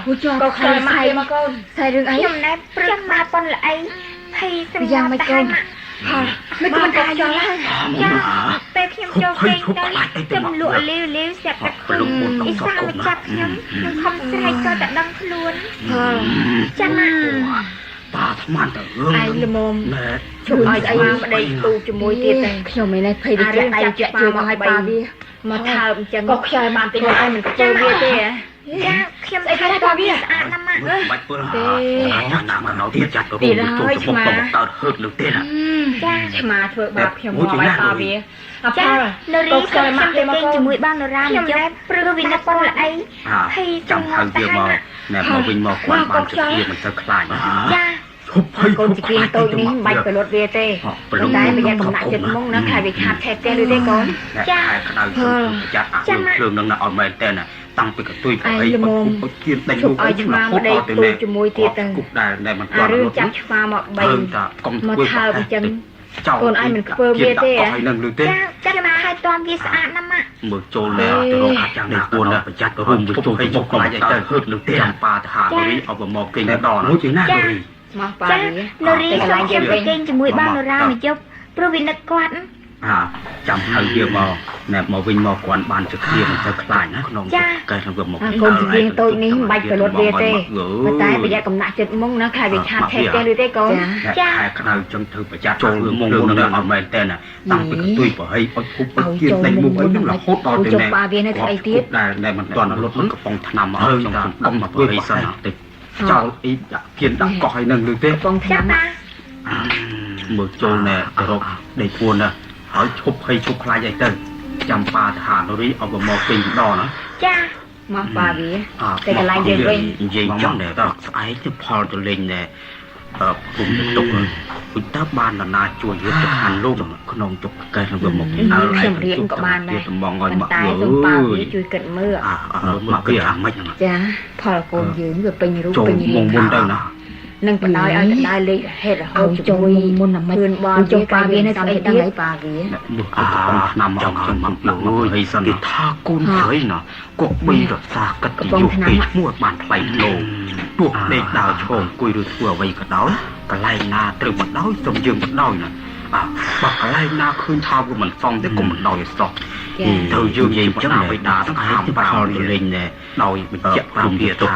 C: ក៏ខ្លាចមកមកកូន
B: ស្អីរឿងអីខ្ញុំណែព្រឹកមកប៉ុនល្អីភ័យសម្យ៉ាងមិនកូនមិនគួរតែយល់ហើយចាពេលខ្ញុំចូលពេញទៅខ្ញុំលក់លាវលាវស្រាប់តែខ្លួនអ៊ីសាមកចាប់ខ្ញុំខំស្រែកក៏តែដឹងខ្លួនចាំមក
E: តាស្មានទៅរឿង
B: ឯងល្មម
E: ណែ
B: ជុំឲ្យស្មាប្តីទូជាមួយទៀតតែខ្ញុំមិនឯងភ័យតែចាក់ដៃចាក់ជើងមកឲ្យប៉ាវាមកថើបអញ្ចឹងក៏ខ្យល់បានតិចហើយមិនខ្ជិលវាទេចាខ្ញុំស្អីដែរប៉ាវាស្អាតណាស់ម៉ាក់អើយ
E: បាច់ពលទេណាមកដល់ទៀតចាត់ទៅរួមចូលចំមុខទៅកើតហឺតលើទេណា
B: ចា
C: ឆ្មាធ្វើបាបខ្ញុំមកបាយប៉ាវាអផល
B: នៅរីខ្ញុំមកលេងជាមួយបាននរ៉ាខ្ញុំដែរព្រឹកវិនិច្ឆ័យប៉ុនល្អី
E: ចាំហៅវាមកណែមកវិញមកគាត់បានជិះមិនទៅខ្លាច
B: ចា
E: ឈប់ហើយក
B: ូនជីគៀងតូចនេះមិនបាច់ទៅលត់វាទេប៉ុន្តែប្រយ័ត្នកំណាក់ចិត្តមុងណាខ្លាចវាខាត់ឆែកផ្ទះឬទេកូន
E: ចាក្តៅចាត់អាគ្រឿងនឹងណាឲ្យមែនតើណាតាំងពីកទួយប្រហែលពុទ្ធគៀនដេញលោកឲ្យឆ្មាមកដេកទូជាមួយទៀតទៅគុកដែរតែមិនទាន់
B: រឿងចាប់ឆ្មាមកបី
E: កុំ
B: មក
E: ធ្វើ
B: ថើបអញ្ចឹង
E: ចោល
B: កូនឯងមិនធ្វើវាទេ
E: ឲ្យនឹងលឺទេ
B: ចាចាំមកឲ្យតាន់វាស្អាតណាស់ម៉ាក់
E: មើលចូលណែទៅរកអាចយ៉ាងណាគួរណាប្រយ័ត្នទៅរួមចូលទៅមុខខ្លាចឲ្យទៅហឺតលឺទេចាំប៉ាទៅហារីឲ្យមកគេដល់មួយជាណារី
C: មកប៉ា
B: ចា
C: វា
B: នៅរីខ្ញុំទៅគេងជាមួយបាននរ៉ាមួយយប់ព្រោះវានឹកគាត់
E: ចាំហៅវាមកណែមកវិញមកគាត់បានជិះគ្នាមិនទៅខ្លាចណាក្នុងកែក្នុងវាមក
B: កូនជីគៀងតូចនេះមិនបាច់ទៅលត់វាទេប៉ុន្តែប្រយ័ត្នកំណាក់ចិត្តមុងណាខ្លាចវាខាត់ឆែកផ្ទះឬទេកូន
E: ចាខែក្តៅចឹងធ្វើប្រយ័ត្នចូលមុងនឹងអត់មែនទេណាតាំងពីកទួយប្រហែលអត់គប់អត់គៀនដេញមុខអីនឹងរហូតដល់ទៅណែដែលមិនទាន់លត់នឹងកំប៉ុងឆ្នាំអើខ្ញុំកុំមកធ្វើអីសិនតិចចោលអីដាក់គៀនដាក់កោះឲ្យនឹងឬទេ
B: កំប៉ុងឆ្នាំណា
E: មើលចូលណែទៅរកដេកពួនណាហើយឈប់ឲ្យឈប់ខ្លាចឲ្យទៅចាំប៉ាទៅហារីឲ្យមកពេញដល់ណា
B: ចា
C: មកប៉ាវា
E: តែកន្លែងយើងវិញនិយាយចឹងដែរស្អែកទៅផលទៅលេងណែគុំទុកពុញតើបាននរណាជួយយកទៅហាន់លោកក្នុងទុកកែក្នុងវាមក
B: ខ្ញុំរៀនក៏បានដែរតែសូមប៉ាវាជួយគិតមើល
E: មកវាអាមិន
B: ចាផលកូនយើងវាពេញរូបពេញរាង
E: មុនទៅណា
B: នឹងបណ្ដោយឲ្យដៅលេខហេតុរហូតជាមួយមុនណាមិនបានចុះប៉ាវានៅស្អីទៀតប៉ាវា
E: មើលកំឆ្នាំមកចឹងមកអើយគេថាកូនស្រីណាកុកបីរសាកិតយុគគេឈ្មោះបានថ្លៃលោទោះដេកដើរឈរអង្គុយឬធ្វើអ្វីក៏ដោយកន្លែងណាត្រូវមិនដោយសូមយើងមិនដោយណាបើកន្លែងណាឃើញថាវាមិនសមទេកុំមិនដោយឲ្យសោះត្រូវយើងនិយាយចឹងបិតាទាំងហាម5ទៅលេងណែដោយបញ្ជាក់5វាទុក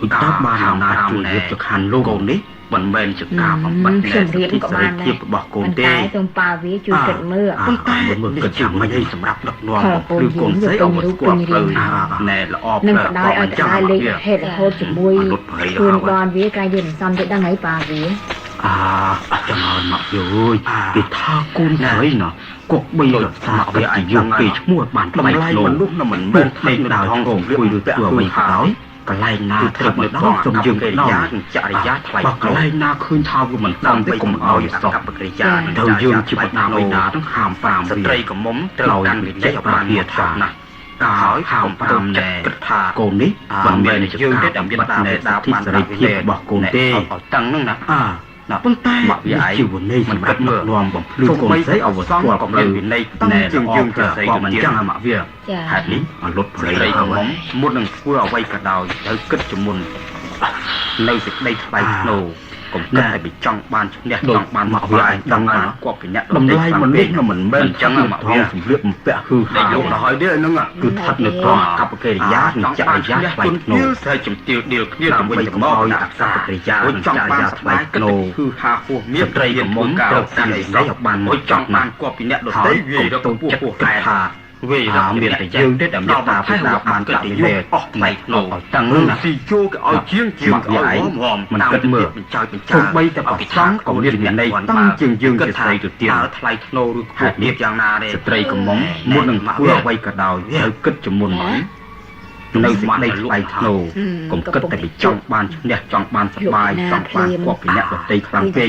E: ពុទ្ធបានណាជួយយកទៅខានលោកកូននេះមិនមែនជាការបំបត្តិខ្ញុំរៀនក៏បានដែររបស់កូនទេតែសូមប៉ាវាជួយគិតមើលប៉ុន្តែមើលគិតចាំមិនឲ្យសម្រាប់ដឹកនាំឬកូនស្រីឲ្យស្គាល់ផ្លូវណែល្អនឹងបដ ாய் ឲ្យតែលេខហេតុរហូតជាមួយខ្លួនបានវាកាយយើងសំទៅដឹងហើយប៉ាវាចាំឲ្យមកយូរគេថាកូនស្រីណាកុកបីរសាវាអាយុគេឈ្មោះបានថ្លៃមនុស្សមិនមែនថ្លៃដល់ហងគួយឬធ្វើអ្វីក៏ដោយកន្លែងណាត្រូវមកដល់សូមយើងទៅដល់ចរិយាថ្លៃបើកន្លែងណាឃើញថាវាមិនតាមទេកុំឲ្យសោះកិរិយាទៅយើងជាបដាបិតាទាំងហាម5ស្ត្រីកមុំត្រូវកាន់វិជ័យបានវាថាណាហើយហាម5ណែគិតថាកូននេះមិនមែនជាយើងទេដែលមានតាមដាបានសេរីភាពរបស់កូនទេឲ្យតាំងហ្នឹងណាប៉ុន្តែមកវាឯងជីវនីមិនគិតមើលនាំបំភ្លឺកូនស្រីអវស្គាល់កម្រិតវិន័យណែយើងទៅស្រីក៏មិនចឹងមកវាហេតុនេះអលុតប្រៃកុំមុននឹងធ្វើអ្វីក៏ដោយត្រូវគិតជាមុននៅសេចក្តីថ្លៃថ្នូរកុំគិតតែពីចង់បានឈ្នះចង់បានមកវាឯងដឹងហើយគាត់ពីអ្នកតម្លៃមនុស្សមិនមែនចឹងមកវាសម្លៀកបំពាក់គឺហើយលោកដល់ហើយនេះហ្នឹងគឺស្ថិតនៅក្រោមកប្បកិរិយានិងចរិយាថ្លៃថ្នូរហើយជំទាវដៀលគ្នាជាមួយទៅមកឲ្យអក្សរកិរិយានិងចរិយាថ្លៃថ្នូរគឺហាហួសមានត្រីកមុំត្រូវកាន់តែស្រីឲ្យបានមកចង់បានគាត់ពីអ្នកដទៃវាទៅពោះពោះខែថាវេមានតែយើងទេដែលមានតាភាសាបានកាត់ពីវាអស់ថ្លៃថ្នូរតាំងណាស៊ីជោគេឲ្យជាងឲ្យហមមិនគិតមើលបញ្ចោចបីតែប្រសង់ក៏មានន័យតាំងជាងយើងជាស្រីទៅទៀតថ្លៃថ្នូរឬខុសនេះយ៉ាងណាទេស្ត្រីកំមុំមុននឹងធ្វើអ្វីក៏ដោយត្រូវគិតជាមុនមក នៅសេចក្តីថ្លៃថ្នូរកុំគិតតែពីចង់បានឈ្នះចង់បានសប្បាយចង់បានគប់ពីអ្នកដទៃខ្លាំងពេក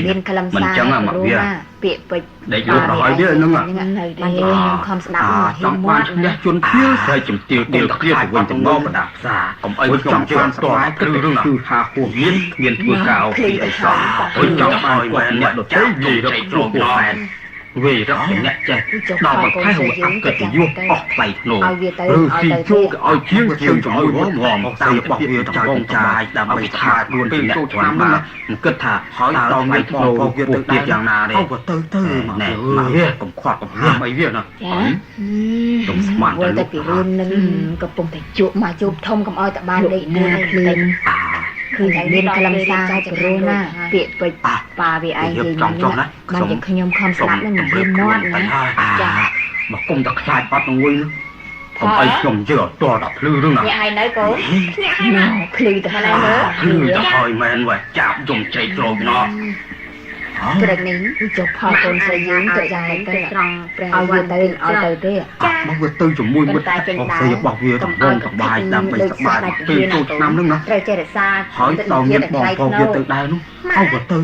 E: មិនចឹងមកវា
B: ពាក្យពេចន៍
E: ដែលយកទៅឲ្យវានឹង
B: បានខ្ញុំខំស្ដាប់
E: ចង់បានឈ្នះជនភៀវតែជំទាវទៀលគ្នាទៅវិញទៅមកបដាផ្សារកុំអីខ្ញុំជឿតតគឺរឿងគឺហាហួសមានធ្វើកៅពីអីសោះអើយចង់បានគាត់អ្នកដទៃនិយាយរកត្រង់តែវារកអ្នកចេះដល់មកខែហួរអកិត្តិយសអស់ថ្លៃធ្នូឬស៊ីជួកឲ្យជាងជាមួយវមតាមរបស់វាចោលចាយដើម្បីថាខ្លួនពីអ្នកឆ្នាំហ្នឹងមិនគិតថាហើយតថ្លៃធ្នូវាទៅទៀតយ៉ាងណាទេទៅណែមកវាកុំខ្វាត់កុំហាមអីវាណាទុំស្មាន
B: ទៅពីរឿងនឹងកំពុងតែជួបមកជួបធំកុំឲ្យតបានដេកណាភ្លេងគឺតែមានខ្លឹមសារទៅព្រោះណាពាក្យពេចន៍ប៉ាវាឯងនិយាយណាបានជាខ្ញុំខំស្ដាប់នឹងមានមាត់ណាចា
E: មកគុំតែខ្លាចបាត់នឹងវិញខ្ញុំឲ្យខ្ញុំជឿអត់តដល់ភ្លឺរឿងណា
B: ញាក់ហើយនៅកូនញាក់ហើយណាភ្លឺទៅហើយមើល
E: ភ្លឺទៅហើយមែនវ៉ាចាប់យំជ្រែកត្រោកណោះ
B: ព្រឹកនេះចុះផលកូនស្រីយើងទៅજાયទៅត្រង់ព្រះឲ្យវាទៅឲ្យទៅទេ
E: មកវាទៅជាមួយមិត្តភក្តិរបស់វាតំងសបាយដើម្បីសបាយពេលចូលឆ្នាំហ្នឹងណា
B: ត្រូវចេះរក្សា
E: ហើយដល់មានបងប្អូនវាទៅដែរនោះឲ្យវាទៅ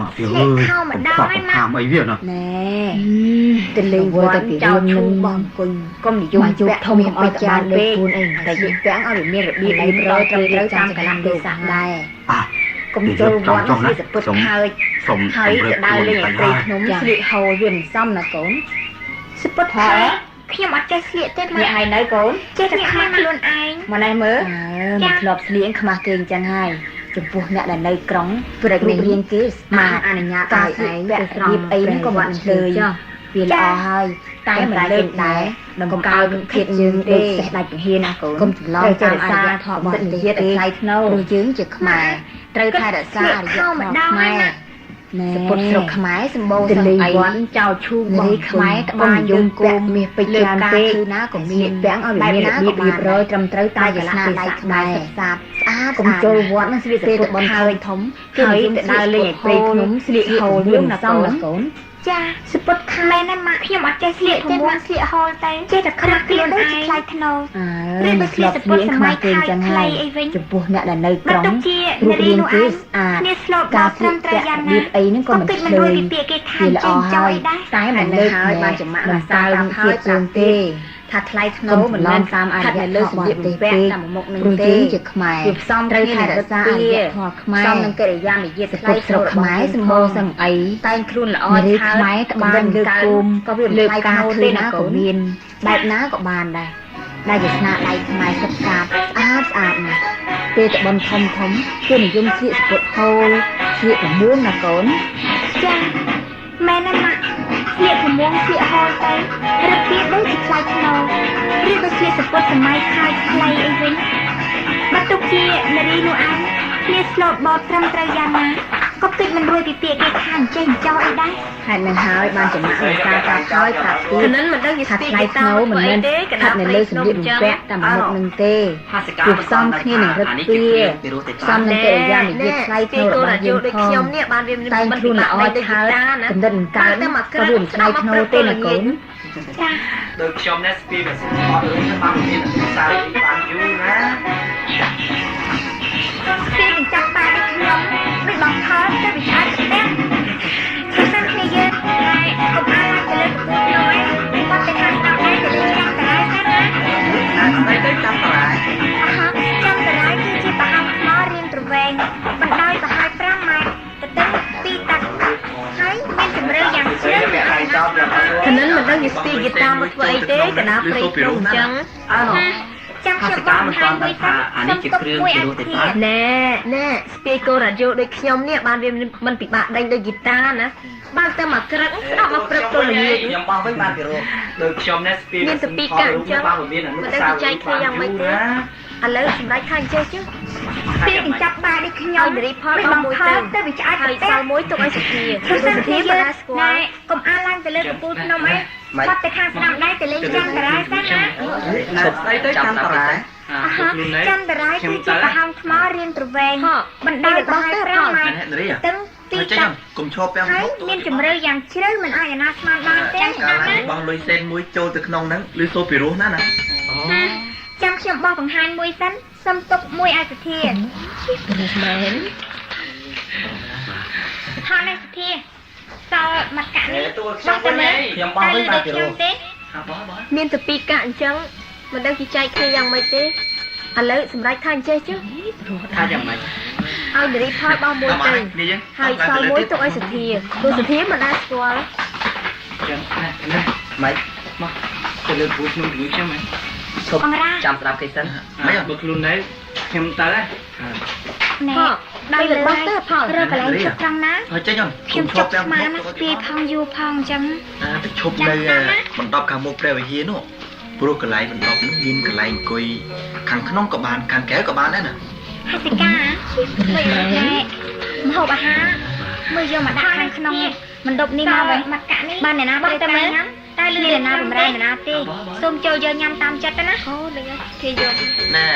E: មកវាអើយខ្ញុំខាមអីវាណា
B: ណែទៅលេងវត្តទៅពីរឿងនឹងបងគុញកុំនិយមជួបធំឲ្យទៅបានលើខ្លួនអីតែនិយាយពាំងឲ្យមានរបៀបរៀបរយត្រឹមត្រូវតាមកាលៈទេសៈដែរកុំចូលវត្តនេះសពុតហើយ
E: សុំ
B: ហើយទៅដើរលេងឲ្យព្រៃភ្នំស្លៀកហូលវាមិនសមណាកូនសពុតហើយខ្ញុំអត់ចេះស្លៀកទេម៉ែឲ្យនៅកូនចេះតែខ្មាស់ខ្លួនឯងមកណែមើលមិនធ្លាប់ស្លៀកខ្មាស់គេអញ្ចឹងហើយចំពោះអ្នកដែលនៅក្រុងព្រឹកនេះរៀងគេស្មាតអនុញ្ញាតឲ្យឯងទៅស្រង់អីហ្នឹងក៏មិនឃើញវាល្អហើយតែមិនលើកដែរកុំឲ្យភាពយើងទេសេះដាច់ពហិណាកូនកុំច្រឡំតាមអរិយធម៌សិទ្ធិជាតិថ្លៃថ្នូរព្រោះយើងជាខ្មែរត្រូវថែរក្សាអរិយធម៌ខ្មែរសពុតស្រុកខ្មែរសម្បូរសង្អីចោលឈូងបងខ្មែរត្បាញយើងគោមមាសពេជ្រច្រើនពេកគឺណាក៏មានពាំងឲ្យមានរបៀបរៀបរយត្រឹមត្រូវតាមកាលៈទេសៈខ្មែរស្អាតកុំចូលវត្តនឹងស្លៀកទៅបន់ហើយធំហើយទៅដើរលេងឲ្យព្រៃភ្នំស្លៀកហូលយើងណាសមណាកូនចាសពុតខ្មែរណាម៉ាក់ខ្ញុំអត់ចេះស្លៀកទេម៉ាក់ស្លៀកហូលទៅចេះតែខ្រាស់ខ្លួនឯងថ្លៃថ្នូរឬទៅស្លៀកសពុតសម័យគេចឹងហើយចំពោះអ្នកដែលនៅក្រុងរូបរាងគេស្អាតការស្លៀកពាក់របៀបអីហ្នឹងក៏មិនឆ្លើយវាល្អហើយតែមិនលើកហើយបានចំមាក់មិនសើមទៀតជើងទេថាថ្លៃថ្នូរមិនមែនតាមអរិយធម៌ទេពេកតាមមុខនឹងទេជាខ្មែរវាផ្សំត្រូវថែរក្សាអរិយធម៌ខ្មែរផ្សំនឹងកិរិយាមារយាទថ្លៃស្រុកខ្មែរសម្បូរសង្អីតែងខ្លួនល្អឆើតខ្មែរត្បាញលើកគុំក៏វាថ្លៃការធ្វើណាក៏មានបែបណាក៏បានដែរដែលជាស្នាដៃខ្មែរសិតសាស្អាតណាស់ពេលតបនធំគឺនិយមស្លៀកសពុតហូលស្លៀកប្រមួងណាកូនចាមែនណាម៉ាក់ស្លៀកប្រមួងស្លៀកហូលទៅរបៀបដូចជាថ្លៃថ្នូរឬក៏ស្លៀកសពុតសម័យខែខ្លីអីវិញបើទុកជានារីនោះឯងគ្នាស្លូតបោតត្រឹមត្រូវយ៉ាងណាក៏គិតមិនរួចពីពាក្យគេខាងចេះចោលអីដែរហេតុនឹងហើយបានចំណាក់រក្សាការឆ្លើយប្រាប់ទីនឹងមិនដឹងជាស្ទីថ្លៃថ្នូរមិនមែនស្ថិតនៅលើសម្លៀកបំពាក់តាមមុខនឹងទេវាផ្សំគ្នានឹងរឹកពីផ្សំនឹងកិរិយាមារយាទថ្លៃថ្នូររបស់យើងដូចខ្ញុំនេះបានវាមិនខ្លួនល្អទៅហើយកំណត់នឹងកើតក៏វាមិនថ្លៃថ្នូរទេណាកូនចា
D: ដូចខ្ញុំនេះស្ពីមិនស្គាល់រឿងទៅបានមានសារបានយូរណា
B: ពីនឹងចាំបាយដូចខ្ញុំដូចបងថតទៅវិចារទៅដែរគឺសិនគ្នាយើងហើយកុំអាទៅលើកពូនោះគាត់ទៅខាងស្ដាប់ដែរទៅលើចាំតារាយណា
D: ស្អីទៅចាំតារាយ
B: ចាំតារាយគឺជាប្រហោងថ្មរៀងប្រវែងបណ្ដោយប្រហែល5ម៉ែត្រទៅទី2តាក់ហើយមានជម្រៅយ៉ាងជ្រៅ
C: ខនិនមិនដឹងជាស្ទីហ្គីតាមកធ្វើអីទេកណាព្រៃភ្នំអញ្ចឹង
B: ចាំខ្ញុំបងហាយមួយសិនអានេះជាគ្រឿងជារੂទេតាណែស្ពាយកូរ៉ាឌីយ៉ូដូចខ្ញុំនេះបានវាមិនពិបាកដេញដូចហ្គីតាណាបានតែមកក្រឹកស្ដាប់មកព្រឹកទល់ល្ងាច
D: ខ្ញុំបោះវិញបានពីរោដូចខ្ញុំនេះស្ពីមានតែពីរកាក់អញ្ចឹងបានមានអនុស្សាវរីយ៍គ្នាយ៉ាងម៉េចទេ
B: ឥឡូវសម្រាប់ខាងចេះchứ ពីកញ្ចាប់បាយដូចខ្ញុំរីផលបងមួយទៅវាឆ្អែតទៅសល់មួយទុកឲ្យសុធាសុធាមិនដាស្គាល់កុំអាឡើងទៅលើកពូលភ្នំអីគាត់ទៅខាងស្ដាំដែរទៅលេងចាំតារាយសិនណា
D: ស្អីទៅចាំតារាយ
B: ចាំតារាយគឺជាប្រហោងថ្មរៀងប្រវែងបណ្ដោយរបស់ទៅ5ម៉ែត្រទៅទីតាក់
D: កុំឈប់ពាំង
B: ហើយមានជម្រៅយ៉ាងជ្រៅមិនអាចអាណាស្មានបានទេ
D: កាលណាបងលុយសេនមួយចូលទៅក្នុងហ្នឹងឬសូពីរោះណាណា
B: ច ចាំខ្ញុំបោះបង្ហាញមួយសិនសុំទុកមួយឲ្យសុធាមែនថតនេះសុធាសល់មកកាក់នេះបោះទៅមើល
A: ខ្ញុំបោះវិញបាទ
B: ខ្ញុំទេ
F: មានតែពីរកាក់អញ្ចឹងមិនដឹងជាចែកគ្នាយ៉ាងម៉េចទេឥឡូវសម្រាប់ថាអញ្ចេះជិះ
A: ថាយ៉ាងម៉េច
F: ឲ្យនារីផលបោះមួយទៅហើយសល់មួយទុកឲ្យសធាព្រោះសធាមិនអាចស្គាល់
A: ចឹងណាម៉េចមកទៅលើពួកខ្ញុំជួយខ្ញុំហ៎សុំចាំស្ដាប់គេសិនបើខ្លួនណែខ្ញុំទៅហើយ
B: ណែ
F: ដៃលើបោះទៅផល
B: រកកន្លែងជប់ត្រង់ណា
D: ហើយចេញអត់
B: ខ្ញុំជប់ស្មានណាស្ពាយផងយូរផងអញ្ចឹង
D: ទៅឈប់នៅបណ្ដប់ខាងមុខព្រះវិហារនោះព្រោះកន្លែងបណ្ដប់នោះមានកន្លែងអង្គុយខាងក្នុងក៏បានខាងក្រៅក៏បានដែរណា
B: ហេតុការមិនណែម្ហូបអាហារមើលយកមកដាក់ខាងក្នុងមិនដប់នេះមកវិញមកកាក់នេះបានអ្នកណាបោះទៅមើលតែលឺអ្នកណាបំរើអ្នកណាទេសូមចូលយកញ៉ាំតាមចិត្តទៅណា
F: អូនឹងគេយក
D: ណែ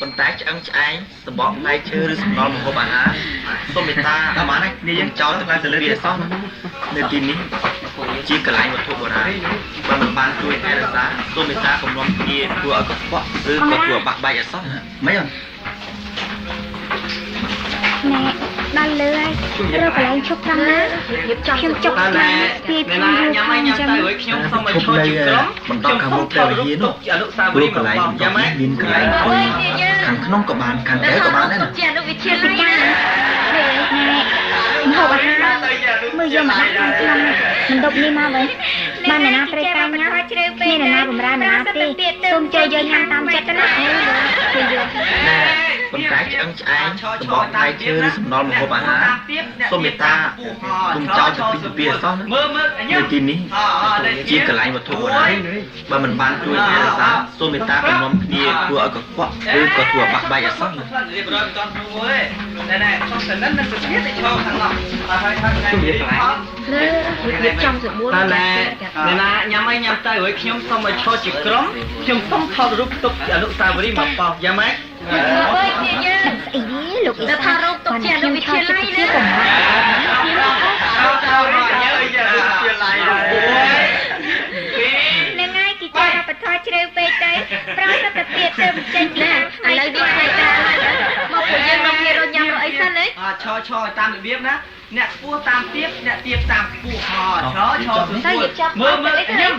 D: ប៉ុន្តែឆ្អឹងឆ្អែងសម្បកផ្លែឈើឬសំណល់ម្ហូបអាហារសូមមេត្តាអាបាននេះយើងចោលទៅលើវាសោះនៅទីនេះជាកន្លែងវត្ថុបុរាណបើមិនបានជួយថែរក្សាសូមមេត្តាកំណត់គ្នាធ្វើឲ្យកខ្វក់ឬក៏ធ្វើបាក់បែកអសោះមិនអត់
B: ណែដល់លើហើយរកកន្លែងជប់ត្រង់ណាខ្ញុំជប់ស្មានស្ពាយផងយូរផងអញ្ចឹង
A: ខ្ញុំសូមឲ្យឈរជាក្រុម
D: បណ្ដប់ខាងមុខព្រះវិហារនោះ
A: អនុស្សាវ
D: ព្រោះ
A: រីយ៍
D: កន្លែង
A: របស់យ៉ាងម៉េច
D: មានកន្លែងអង្គុយខាងក្នុងក៏បានខាងក្រៅក៏បានដែរណា
F: ជាអនុវិទ្យាល័យ
B: ណែម្ហូបអាហារមើលយកមកដាក់ខាងក្នុងមិនដប់នេះមកវិញបានអ្នកណាត្រូវការញ៉ាំមានអ្នកណាបំរើអ្នកណាទេសូមចូលយកញ៉ាំតាមចិត្តទៅណាគេយក
D: ណែប៉ុន្តែឆ្អឹងឆ្អែងសម្បកផ្លែឈើឬសំណល់ម្ហូបអាហារសូមមេត្តាគុំចោលទៅពីអសោះនៅទីនេះជាកន្លែងវត្ថុបុរាណបើមិនបានជួយថែរក្សាសូមមេត្តាកំណត់គ្នាធ្វើឲ្យកខ្វក់ឬក៏ធ្វើបាក់បែកអសោះ
A: រៀបរយមិនតាន់គ្រូទេណែខ្ញុំទៅនឹងនឹងសុភាពទៅឈរខាងឡោះហើយជំរាបកន្លែង
F: លើរៀបចំសម្បួរ
A: តែណែណាញ៉ាំអីញ៉ាំទៅហើយខ្ញុំសូមឲ្យឈរជាក្រុមខ្ញុំសូមថតរូបទុកអនុស្សាវរីយ៍មកបោះយ៉ាងម៉េច
F: អើយជាយើង
B: ស្អីលោកអ៊ី
F: ទៅថារោគទុកជាអនុវិទ្យាល័យណា
A: ចូលមកយើជាឡាយអូយ
B: នឹងហើយគេចាបថយជ្រៅពេកទៅប្រើសត្វទៀតទៅបញ្ចេញណា
F: ឥឡូវនេះថ្ងៃក្រោយមកពួកយើងរកគ្នារញ៉ាំរកអីសិនហ៎
A: ឈរតាមរបៀបណាអ្នកខ្ពស់តាមទៀបអ្នកទៀបតាមខ្ពស់ឈរមើលខ្ញុំ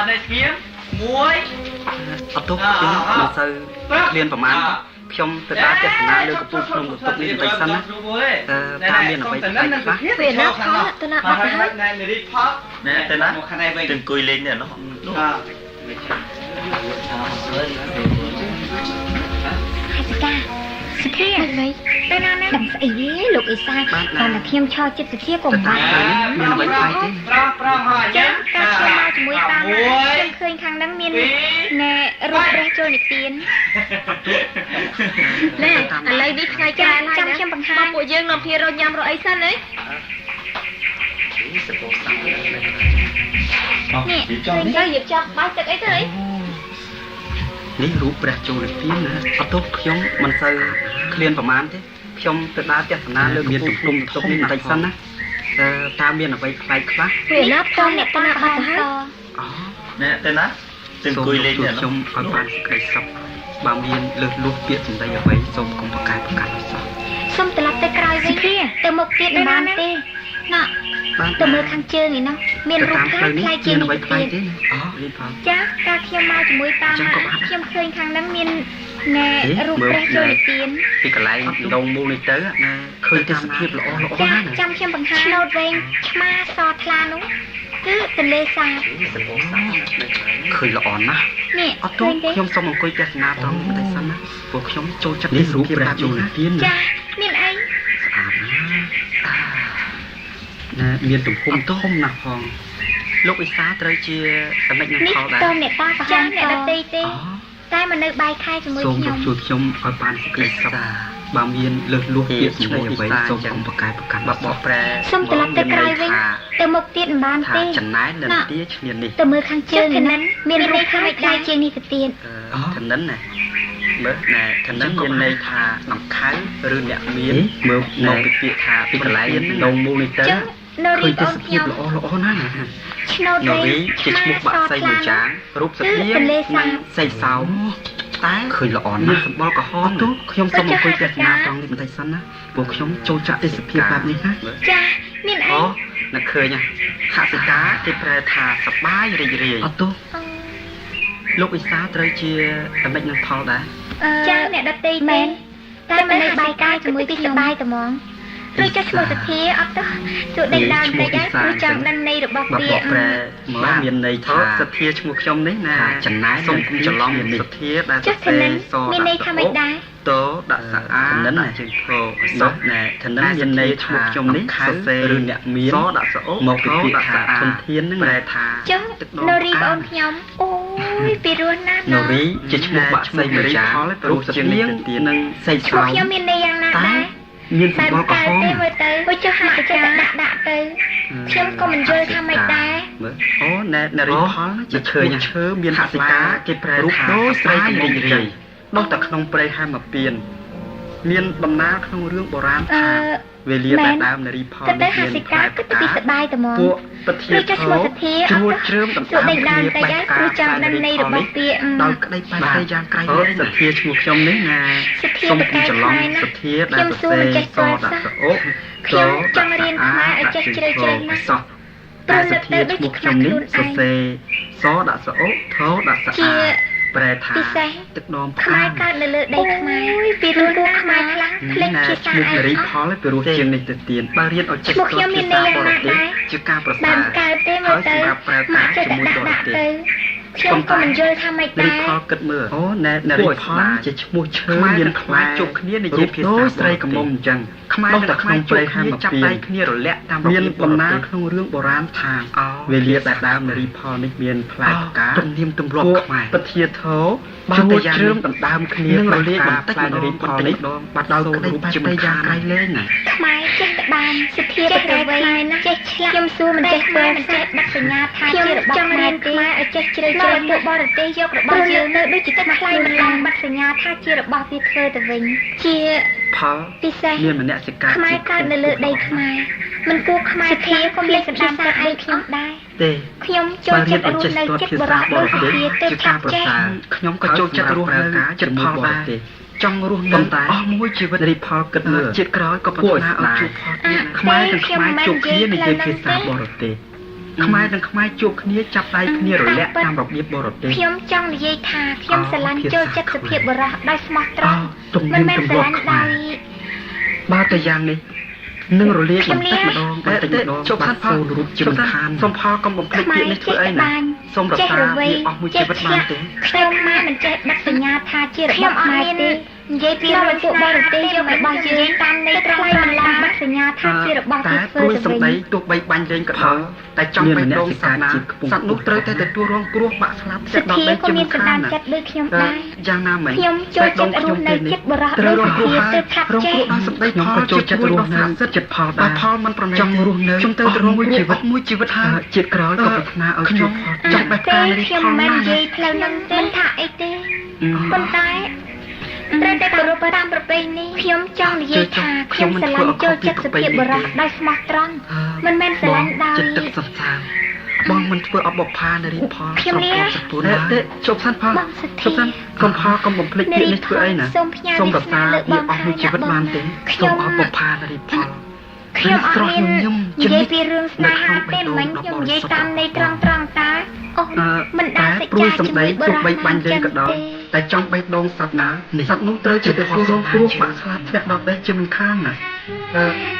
A: នៅស្ងៀមមួយ
E: អត់ទុកខ្ញុំមិនសូវក្លៀនប្រមាណខ្ញុំទៅដើរទស្សនាលើកំពូលភ្នំបន្ទប់នេះបន្តិចសិនណាតាមមានអ្វីខ្លះខ្លះ
F: ពេលណាផលទៅណាអត់ទៅហើយ
A: ណែនារីផល
D: ណែទៅណា
A: មកខាងនេះវិញ
D: ទៅអង្គុយលេងនេះនោះ
B: សុធាទៅណាណាដឹងស្អីលោកអ៊ីសាបានតែខ្ញុំឈរចិត្តសុធាក៏មិនបាន
E: មានអ្វីខ្លះទេ
A: ប្រងហើយ
B: ចាំការខ្ញុំមកជាមួយតាមខ្ញុំឃើញខាងហ្នឹងមានណែរូបព្រះចូលនិទាន
F: ណែឥឡូវនេះថ្ងៃក្រោយ
B: ចាំខ្ញុំបង្ហាញ
F: ពួកយើងនាំគ្នារញ៉ាំរកអីសិនហ៎
B: នេះឃើញ
F: ទៅរៀបចំបាយទឹកអីទៅអី
E: នេះរូបព្រះចូលនិទានណាអត់ទុកខ្ញុំមិនសូវក្លៀនប្រមាណទេខ្ញុំទៅដើរទស្សនាលើកំពូលភ្នំបន្ទប់នេះបន្តិចសិនណាតាមមានអ្វីប្លែកខ្លះ
F: ពេលណាតអ្នកតាបាត់ទៅហើយ
E: អូ
D: ណែទៅណាទៅអង្គុយលេងនេះ
E: ខ្ញុំឲ្យបានសេចក្តីសុខបើមានលើសលួសពាក្យសម្ដីអ្វីសូមកុំប្រកែកប្រកាន់ឲ្យសោះ
B: សុំត្រឡប់ទៅក្រោយវិញទៅមុខទៀតមិនបានទេណាទៅមើលខាងជើងឯនោះមានរូបខ្លាំងខ្លាយជាង
E: អ្វី
B: នេះ
E: ប្លែក
B: ទៀត
E: ទេអូលីផង
B: ចាកាលខ្ញុំមកជាមួយតាមខ្ញុំឃើញខាងហ្នឹងមានណែរូបព្រះចូលនិទាន
E: ពីកន្លែងដងមូលនេះទៅណាឃើញទេសភាពល្អល្អ
B: ចា
E: ណាស់ណា
B: ចាំខ្ញុំបង្ហាញឆ្នោតវែងឆ្មាសថ្លានោះគឺទន្លេសាប
E: ឃើញល្អណាស់
B: នេះ
E: អត់
B: ឃើ
E: ទោះ
B: ញទេ
E: ខ្ញុំសូមអង្គុយទស្សនាត្រង់បន្តិចសិនណាព្រោះខ្ញុំចូលចិត្តទេសភាពបែបនេះណា
B: ចាមានអី
E: ស្អាតណាស់ណាមានទំហំធំណាស់ផងលោកអ៊ីសាត្រូវជាសមិទ្ធនឹង
B: នេះ
E: ផលដែរ
B: តើអ្នកតាប្រហែលអ្នកដតីទេ
E: អូ
B: តែមកនៅបាយខែជាមួយ
E: សូម
B: ខ្ញុំ
E: ជួយខ្ញុំឲ្យបានសេចក្តីសុខបើមានលើសលួសពាក្យសម្ដីអ្វីសូមកុំប្រកែកប្រកាន់បបប្រែ
B: សុំត្រឡប់ទៅក្រោយវិញទៅមុខទៀតមិនបាន
E: ថា
B: ទេ
E: ចំណែននៅទីឈ្នានេះ
B: ទៅមើលខាងជើងហ្នឹងមានរូបខ្លាំងខ្លាយជាងនេះទៅទៀត
E: ថនិនណាមើលណែថនិនមានន័យថាដង្ខៅឬអ្នកមានមើលមកពីពាក្យថាពីកន្លែងដងមូលនេះទៅ
B: ចឹងនៅ
E: ឃើ
B: រី
E: ញ
B: ក
E: ទ
B: អូ
E: ស្ស
B: ន
E: ភាព
B: ខ្ញុំ
E: ល្អល្អណាស់ណា
B: ឆ្នោត
E: នៅ
B: វែង
E: វិញជាឈ្មោះបាក់សៃមួយចាងរូបសភា
B: ទន្លេសាប
E: សៃសោម តែឃើញល្អណាស់សម្បល់ក្រហមទូខ្ញុំសូមអង្គុយទស្សនាត្រង់នេះបន្តិចសិនណាព្រោះខ្ញុំចូលចាក់ទេសភាពបែបនេះណា
B: ចាមានអី
E: អូនឹកឃើញហសិកាគេប្រែថាសប្បាយរីករាយអត់ទោះលោកវិសាត្រូវជាអាមិចនឹងផលដែរ
B: ចាអ្នកដតីមែនតែមិននៅបាយកាយជាមួយពីសបាយត្មងឬចុះឈ្មោះសធាអត់ទៅទោះដេញដើមតែដែរព្រោះចង់ដឹងន័យរបស់
E: បើ
B: វា
E: ប្រែមកមានន័យថាសធាឈ្មោះខ្ញុំនេះណាចំណែកសូមគុំច្រឡំសធាដែលសរសេរស
B: មានន័យថាម៉េចដែរ
E: តោដាក់សាអាដាក់ជើងធោសោះណែថានឹងមានន័យឈ្មោះខ្ញុំនេះសរសេរឬអ្នកមានសដាក់សអូមកពីពាក្យថាធនធានហ្នឹងប្រែថា
B: ចុះណូរីបងអូនខ្ញុំអូយពីរស់ណាស់
E: ណូរីជាឈ្មោះបាក់ស្អីមួយចាព្រោះជានាងនឹងសេច
B: ឈ្មោះខ្ញុំមានន័យយ៉ាងណាដែរ
E: មានសម្បល់ក្រហម
B: ទេមើលទៅចុះហាក់ចាដាក់ទៅខ្ញុំក៏មិនយល់ថាម៉េចដែរ
E: មើលអូណែរីផលជាឈើឈើមានហសិកាគេប្រែរូបដូចស្រីរីករាយដុះតែក្នុងព្រៃហែមពៀនមានដំណើរក្នុងរឿងបុរាណថាវេលាតែដើមនារីផល
B: គិតទៅហសិកាគិតពីសបាយត្មង
E: ពួកពធា
B: ចុះឈ្មោះសធា
E: ជ្រួតជ្រើមដំ
B: ទោះដេញដើមតែដែរព្រោះចង់ដឹងន័យរបស់ពាក្យ
E: ដោយក្តីបែកទៅយ៉ាងក្រៃលែងសធាឈ្មោះខ្ញុំនេះណាសូមគុំច្រឡំសធាដែលសរសេរសដាក់សអូ
B: ខ្ញុំចង់រៀនខ្មែរឲ្យចេះជ្រៅជ្រៅណាស់
E: សោះតែសធាឈ្មោះខ្ញុំនេះសរសេរសដាក់សអូថោដាក់សអាប្រែថា
B: ពិសេស
E: ទឹកដម
B: ខ្មែរកើតនៅលើដីខ្មែរពីរស់ខ្មែរខ្លាំងភ្លេចភាសា
E: ឈ្មោះនារីផលពីរស់ជាងនេះទៅទៀតបើរៀនឲ្យចេះភាសាបរទេសជាការប្រសើ
B: បែ
E: រ
B: បកើតទេមើលទៅ
E: សម្រាប់ប្រើប្រាស់ជាមួយបរទេស
B: ខ្ញុំក៏មិនយល់ថាម៉េច
E: នារី
B: ដែរ
E: ផលគិតមើលអូណែនារីផលជាឈ្មោះឈើមានខ្មែរជប់គ្នានិយាយភាសាស្រីកំមុំអញ្ចឹងខ្មែរតែក្នុងព្រៃហាមចាប់ដៃគ្នារលាក់តាមមានដំណើរក្នុងរឿងបុរាណថាវេលាតែដើមនារីផលនេះមានផ្លែផ្កាទំនៀមទម្លាប់ខ្មែរពធាធោបើតែយ៉ាងជ្រើមដណ្ដើមគ្នានឹងរលាកបន្តិចនារីផលនេះបាត់ដល់ក្តីបែបទៅយ៉ាងក្រៃលែងណា
B: ខ្មែរចេះតែបានសធាប្រវត្តិខ្មែរណាចេះឆ្លាក់ខ្ញុំសួរមិនចេះធ្វើមិនចេះដាក់សញ្ញាថាជារបស់ខ្មែរខ្មែរឲ្យចេះជ្រៅជ្រៅពួកបរទេសយករបស់យើងនៅដូចជាខ្លាំងមិនឡើងបាត់សញ្ញាថាជារបស់វាធ្វើទៅវិញជា
E: ផល
B: ពិសេស
E: មានមនសិការ
B: ខ្មែរកើតនៅលើដីខ្មែរមិនគួរខ្មែរធាក៏លេចសដាំតែឯងខ្ញុំដែរ
E: ទេ
B: ខ្ញុំចូលចិត្តរស់នៅចិត្តបរោះដូចជាទៅឆាប់ចេះ
E: ខ្ញុំក៏ចូលចិត្តរស់នៅចិត្តផលដែរចង់រស់នៅតែអស់មួយជីវិតរីផលគិតមើលជាតិក្រោយក៏ប្រាថ្នាឲ្យជួបផលទៀតខ្មែរទាំងខ្មែរជួបគ្នានិយាយភាសាបរទេសខ្មែរទាំងខ្មែរជួបគ្នាចាប់ដៃគ្នារលាក់តាមរបៀបបរទេស
B: ខ្ញុំចង់និយាយថាខ្ញុំស្រឡាញ់ចូលចិត្តសភាពបរោះដោយស្មោះត្រង់
E: ទំនៀ
B: មិន
E: ម
B: មែន
E: ទម្
B: ស្រ
E: លាប់
B: ឡាញ់
E: ខ្មែរ
B: ដោយ
E: បើតែយ៉ាងនេះនឹងរលាកបន្តិចម្ដងបន្តិចម្ដងចុះបានសូនរូបជំខានសូមផលកុំបំភ្លេចពាក្យនេះធ្វើអីណាសូមរក្សាវាអស់មួយជីវិតបានទេ
B: ខ្ញុំខ្មែរមិនចេះដាក់សញ្ញាថាជារបស់ខ្មែរទេនិយាយពីរបស់ពួកបរទេសយករបស់យើងតាមន័យត្រង់មិនឡើងបាត់សញ្ញាថាជារបស់
E: តែ
B: គេធ្វើ
E: ព្រួយ
B: ទៅ
E: សំ
B: វិញ
E: ដីទោះបីបាញ់លេងក៏ដោយតែចង់បេះដូងសាសនាសត្វនោះត្រូវតែទទួលរងគ្រោះបាក់ស្លាប់
B: សធាក៏មានសណ្ដានចិត្តដូចខ្ញុំដែរ
E: យ៉ាងណាមិញ
B: ខ្ញុំចូលចិត្តរស់នៅចិត្តបរោះ
E: ត្រូវ
B: ដូច
E: រងគ្រោះ
B: ជា
E: ហើយ
B: ទៅឆាប់
E: រង
B: ចេះ
E: គ្រោះដល់សម្ដីផលចូលចិត្តរស់នៅចិត្តផលដែរផលមិនប្រណីចង់រស់នៅខ្ញុំទៅរងមួយជីវិតហើយជាតិក្រោយក៏ប្រាថ្នាឲ្យជួបចង់បេះផ្ការី
B: ខ្ញុំ
E: ផល
B: មិន
E: ណា
B: និយាយផ្លូវនឹងទេមិនថាអីទេប៉ុន្តែត្រូវតែគោរពតាមប្រពៃណីខ្ញុំចង់និយាយថាខ្ញុំស្រឡាញ់ចូលចិត្តសភាពបរោះដោយស្មោះត្រង់មិនមែនស្រឡាញ់ដោយ
E: ចិត្តទឹកសន្សានបងមិនធ្វើអបបផានារីផល
B: ខ្ញុំលា
E: សពូនទេជប់សិនផល
B: បងស
E: ជប់សិន
B: ធា
E: កុំផលកុំបំភ្លេចពាក្យនេះធ្វើអីណា
B: សូមផ្ញើ
E: សូមរក្សា
B: លើ
E: វា
B: បង
E: អស់មួយជីវិតបានទេ
B: ខ្ញុំ
E: សូមអបបផានារីផល
B: ខ្ញុំអត់មាន
E: ខ្ញុំ
B: និយាយពីរឿងស្នេហាទេមិញខ្ញុំនិយាយតាមន័យត្រង់តាអូនមិនដា
E: តែ
B: ល់សេច
E: ព្រួយ
B: ក្ដី
E: សំដីទោះបីបាញ់លេងក៏ដោយតែចង់បេះដូងសត្វណាសត្វនោះត្រូវជាទទួលរងគ្រោះបាក់ស្លាប់ធ្លាក់ដល់ដីជាមិនខានណា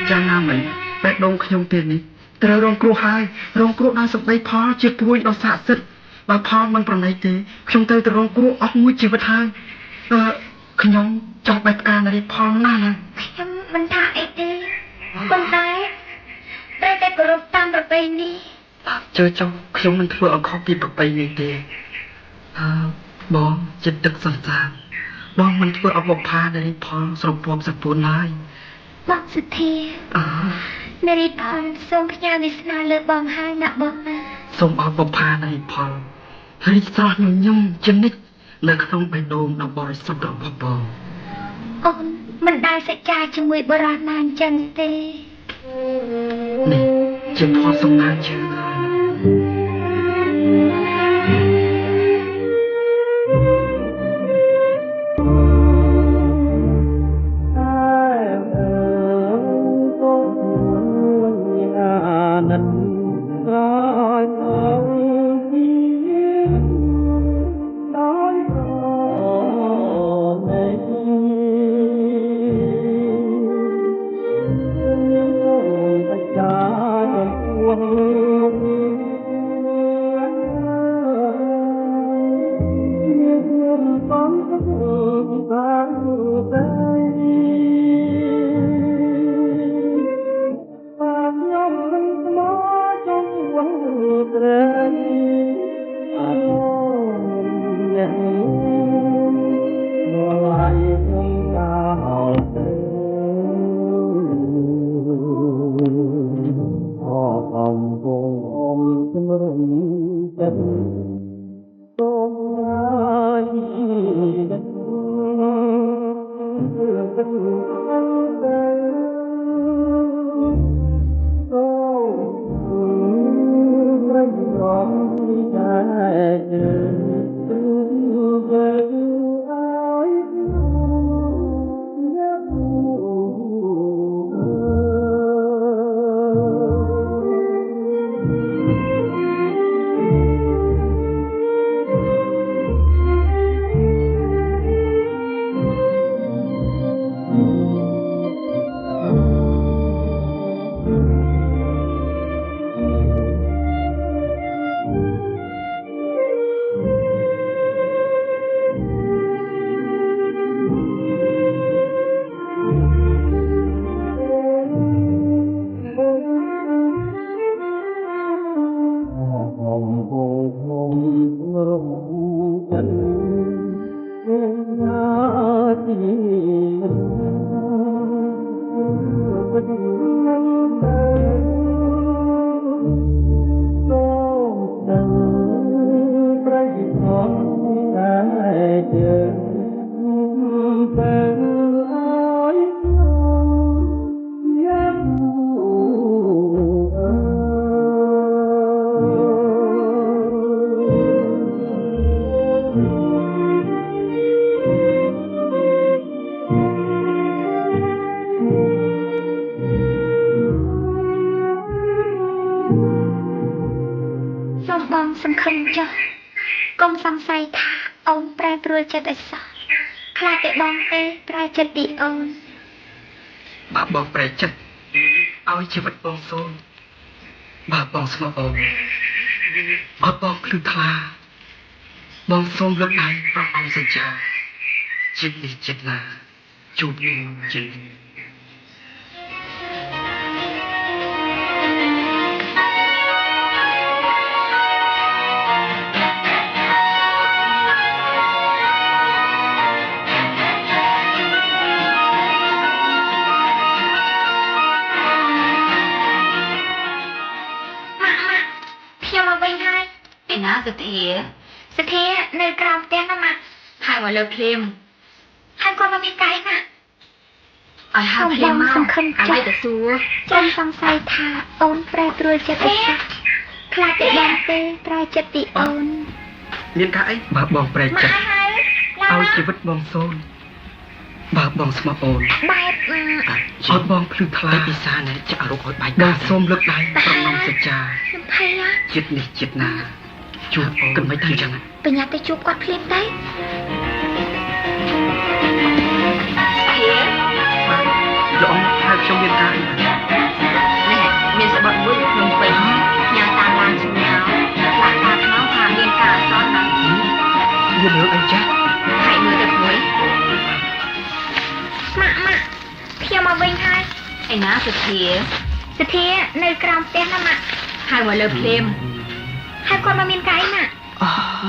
E: យ៉ាងណាមិញបេះដូងខ្ញុំពេលនេះត្រូវរងគ្រោះហើយរងគ្រោះដោយសម្ដីផលជាព្រួយដល់ស័ក្តិសិទ្ធិបើផលមិនប្រណីទេខ្ញុំត្រូវទៅរងគ្រោះអស់មួយជីវិតហើយខ្ញុំចង់បេះផ្កានារីផលណាស់ណា
B: ខ្ញុំមិនថាអីទេប៉ុន្តែត្រូវតែគោរពតាមប្រពៃណី
E: ជឿចង់ខ្ញុំមិនធ្វើឲ្យខុសពីប្រពៃណីទេបងចិត្តទឹកសន្សានបងមិនធ្វើអបបផានារីផលស្រពំសពួនឡើយ
B: បងសុធានារីផលសូមផ្ញើវាសនាលើបងហើយណាបងណា
E: សូមអបបផានារីផលរីស្រស់ញញឹមជានិច្ចនៅក្នុងបេះដូងដ៏បរិសុទ្ធរបស់បង
B: អូនមិនដែលសេចក្ដីជាមួយបរិសុទ្ធណាអញ្ចឹងទេ
E: នេះជាផលសំណាងជឿហើយ
B: សង្ឃឹមចុះកុំសង្ស័យថាអូនប្រែប្រួលចិត្តឲ្យសោះខ្លាចតែបងទេប្រែចិត្តពីអូន
E: បើបងប្រែចិត្តឲ្យជីវិតបងសូនបើបងស្មោះអូនអត់បងគឺខ្លាបងសូមលើកដៃប្រងសច្ចាចិត្តនេះចិត្តណាជួបយើងចិត្ត
B: សធានៅក្រោមផ្ទះណាម៉ាក់ហើយមកលើភ្លាមហើយគាត់មកមានកាយណាឲ្យហៅភ្លាមមកសង្ឃឹមចិត្តទៅសួរចាំសង្ស័យថាអូនប្រែប្រួលចិត្តឲ្យខ្លាចតែបងទេប្រែចិត្តពីអូន
E: មានការអីបើបងប្រែចិត្តឲ្យជីវិតបងសូនបើបងស្មោះអូន
B: បែប
E: អត់បងភ្លឺថ្លាពិសាណែចាក់រកឲ្យបាយបងសូមលើកដៃប្រងំសច្ចា
B: ខ្ញុំភ័យណា
E: ចិត្តនេះចិត្តណាជួបអូនមិនថាអញ្ចឹង
B: បញ្ញាទៅជួបគាត់ភ្លាមទៅ
E: លោកអង្គហើយខ្ញុំមានការនេះ
C: មានសបត់មួយក្នុងពេញញ៉ាំតាមឡានជំនាវឡានការខ្នងថាមានការអសន្នណាស់
E: វាលើកអីចាស់
C: ហើយមើលទៅមួយ
B: ម៉ាក់ខ្ញុំមកវិញហើយ
C: ឯណាសធា
B: នៅក្រោមផ្ទះណាម៉ាក់
C: ហើយមកលើភ្លាម
B: ហើយគាត់មកមានកាយណា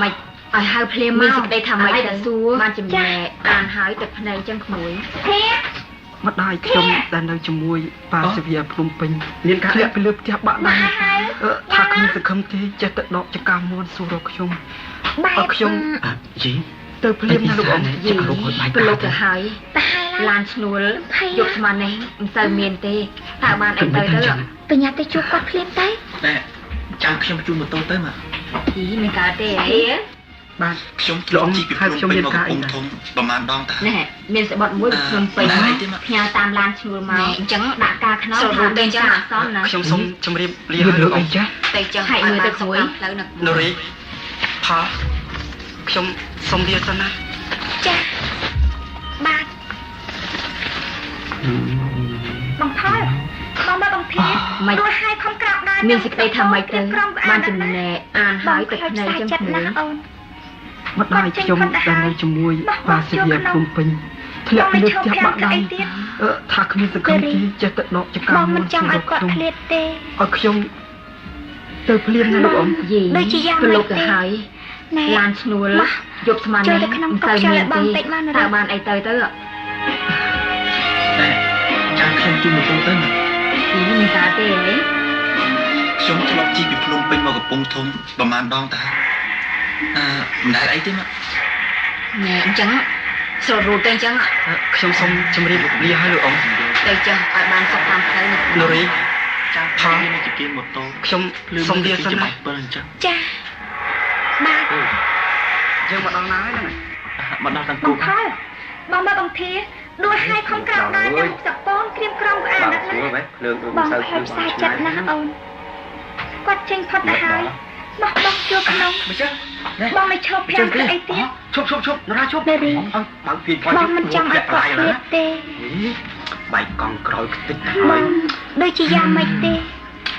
C: មិនឲ្យហៅភ្លាមមកសេចក្តីថាមិនទៅសួរបានចំណែអានហើយទឹកភ្នែកចឹងក្មួយ
E: ម្ដាយខ្ញុំដែលនៅជាមួយប៉ាសិវាភ្នំពេញមានការធ្លាក់ពីលើផ្ទះបាក់ដៃថាខ្ញុំសង្ឃឹមទេចេះតែដកចកាមួនសួររកខ្ញុំខ្ញុំយីទៅភ្លាមណាលោកអង្គយីរកឲ្យបាយ
C: ប្រឡូកទៅហើយឡានឈ្នួលយកស្មាននេះមិនសូវមានទេតើបានអីទៅ
B: បញ្ញាទៅជួបគាត់ភ្លាមទៅ
D: តែចាំខ្ញុំជូនម៉ូតូទៅមក
C: យីមិនកើតទេអី
E: បាទខ្ញុំលោកអង្គហើយខ្ញុំមានការអី
D: ធំប្រហែលដងតា
C: ណែមានសបត់មួយខ្ញុំពេញផ្ញើតាមឡានឈ្នួលមកអញ្ចឹងដាក់ការខ្នងថាអញ្ចឹងអសនណា
E: ខ្ញុំសូមជម្រាបលាឲ្យលោកអង្គចាស់
C: តែចឹងឲ្យមើលទៅមួយផ្លូវ
E: នរីផលខ្ញុំសូមលាសិនណា
B: ចាបាទបងផលបងភីមិនទោះឲ្យខំក្រាបដែរ
C: មានសេចក្តីថាម៉េចទៅបានចំណែអានហើយទឹកភ្នែកចឹងខ្លួន
E: ម្ដាយខ្ញុំដែលនៅជាមួយបាសវាភ្នំពេញធ្លាក់លើកចាប់បាក់ដៃថាគ្មានសង្ឃឹមទេចេះតែដកចកាមួយចង់ឲ្យគាត់ឃ្លាតទេឲ្យខ្ញុំទៅភ្លាមណាលោកអ៊ំ
B: ដូចជាយ៉ាងម៉េចទៅហើយឡានឈ្នួលយកស្មាននេះទៅមានទេតើបានអីទៅ
D: តែចាំខ្ញុំជុំម៉ូតូទៅ
B: មានការទេ
D: ខ្ញុំធ្លាប់ជិះពីភ្នំពេញមកកំពង់ធំប្រហែលដងតាមិនដែលអីទេមក
B: ណែអញ្ចឹងស្រត់រូតទៅអញ្ចឹង
E: ខ្ញុំសូមជម្រាបលាឲ្យលោកអ៊ំ
B: ទៅចឹងឲ្យបានសុខតាមផ្លូវនេះ
E: លូរី
D: ចាំផងនេះជាគេម៉ូតូ
E: ខ្ញុំសូមលាសិនណា
D: 7អញ្ចឹង
B: ចាបាទ
E: យើងមកដល់ណាហើយណា
D: មកដល់ទាំងគូ
B: បងមកបងធាដួលឲ្យខំក្រោកដល់នឹងសពូនក្រៀមក្រំក៏អាណិតណាបងខ្ញុំផ្សាយចិត្តណាអូនគាត់ចេញផុតទៅហើយបងជួបក្នុងបងមិនឈប់ប្រាំទៅអីទៀត
E: ឈប់នរណាឈប់
B: ទេរី
E: បើពី
B: បងមិនចង់ឲ្យគាត់ឃ្លាតទេ
E: បែកកង់ក្រោយខ្ទេច
B: បងដូចជាយ៉ាងម៉េចទេ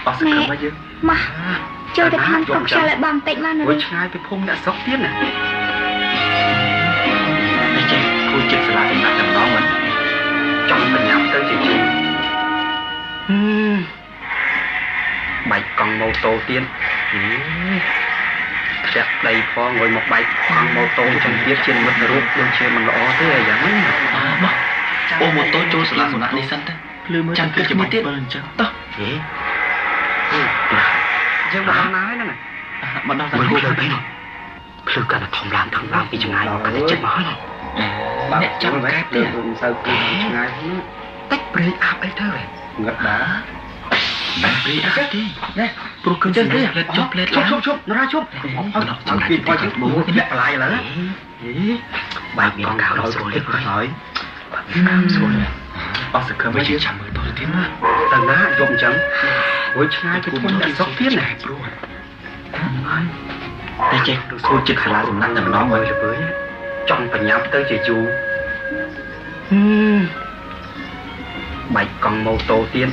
E: អស់សង្ឃឹមហើយយើង
B: មកចូលទៅក្នុងពុកខ្យល់ឲ្យបងតិចមក
E: ណាឆ្ងាយពីភូមិអ្នកស្រុកទៀតណា
D: នេះចេះគូចិត្តស្លាប់ណាស់តែម្ដងមិន
E: ចង់បញ្ញាប់ទៅជាជូរបែកកង់ម៉ូតូទៀតធ្លាក់ដីផងងុយមកបែកកង់ម៉ូតូចឹងទៀតជានិមិត្តរូបដូចជាមិនល្អទេយ៉ាងហ្នឹង
D: មកអូម៉ូតូចូលសាលាសំណាក់នេះសិនទៅភ្លឺមើលចាំគិតជាមួយទៀតអញ្ចឹងតោះ
E: យើងមកដល់ណាហើយហ្នឹង
D: មកដល់
E: ទៅទៅទៅភ្លឺកាន់តែធំឡើងពីចម្ងាយមកកាន់តែចិត្តមកហើយ
D: អ្នកចាំកែបទៀត
E: មិនសូវពីឆ្ងាយតិចព្រេកអាប់អីទៅងឹតដែរ
D: បែបព្រីអាទេណែព្រោះឃើញផ្លែចុះផ្លែ
E: ជប់នរណាជប់ចង់ពីបោះជិះមកនេះបន្លាយឥឡូវបែបមានកៅស្រួលទៀតហើយស្រួល
D: អស់សង្ឃឹមវាចាំមើលតទៀតណា
E: តើណាយកអញ្ចឹងអូយឆ្ងាយពីភូមិអ្នកស្រុកទៀតណា
D: ព្រោះតែចេះសួរចិត្តខ្លាសំណាក់តែម្ដង
E: មើលទៅចង់បញ្ញាប់ទៅជាយូរបែកកង់ម៉ូតូទៀត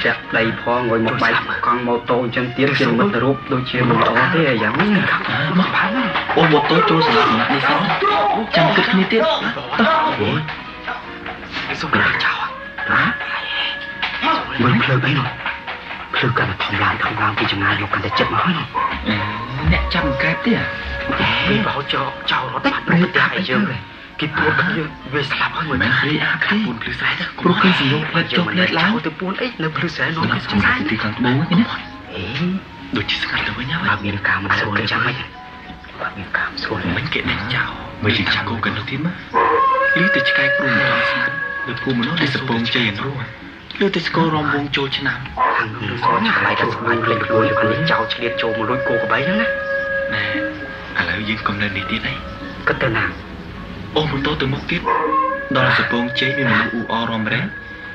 E: ធ្លាក់ដីផងងុយមកបែកកង់ម៉ូតូអញ្ចឹងទៀតជានិមិត្តរូបដូចជាមិនល្អទេយ៉ាងហ្នឹង
D: មកបានអូម៉ូតូចូលសាលាសំណាក់នេះសិនចាំគិតគ្នាទៀតតោះអូយ
E: សុំចោលណាមើលភ្លើងអីនោះភ្លើងកាន់តែធំឡើងពីចម្ងាយមកកាន់តែចិត្តមកហើយ
D: អ្នកចាំកែបទៀត
E: វាបោចោលរត់បាត់ប្រទេសឲ្យយើងគេពួនគ្នាវាស្លាប់ហើយមិនមែនព្រីអាគេពួនភ្លឺស្រែទៅ
D: ព្រោះឃើញសញ្ញាផ្លែចុះផ្លែឡើង
E: ទៅពួនអីនៅភ្លឺស្រែនោះគេសង្ស័យ
D: ទីខាងត្បូងនេះដូចជាស្ងាត់ទៅវិញហើយ
E: បើមានការមិនស្រួលចាំមិនបើមានការស្រួល
D: មិនគេអ្នកចៅមិនជាចាំគូกันទៅទៀតមកឬទៅឆ្កែគ្រូមិនដល់ស្ងាត់នៅភូមិមនុស្សដែលសពងជ័យរួចឬទៅស្គាល់រំវងចូលឆ្នាំ
E: ខាងនោះសឆ្លៃតែស្មាយភ្លេចខ្លួនយកនេះចោលឆ្លៀតចូលមកលួចគោក្បីហ្នឹងណា
D: ណែឥឡូវយើងកុំនៅនេះទៀតអី
E: គិតទៅណា
D: អូម៉ូតូទៅមុខទៀតដល់សពងជ័យមានមនុស្សអ៊ូអររំរែង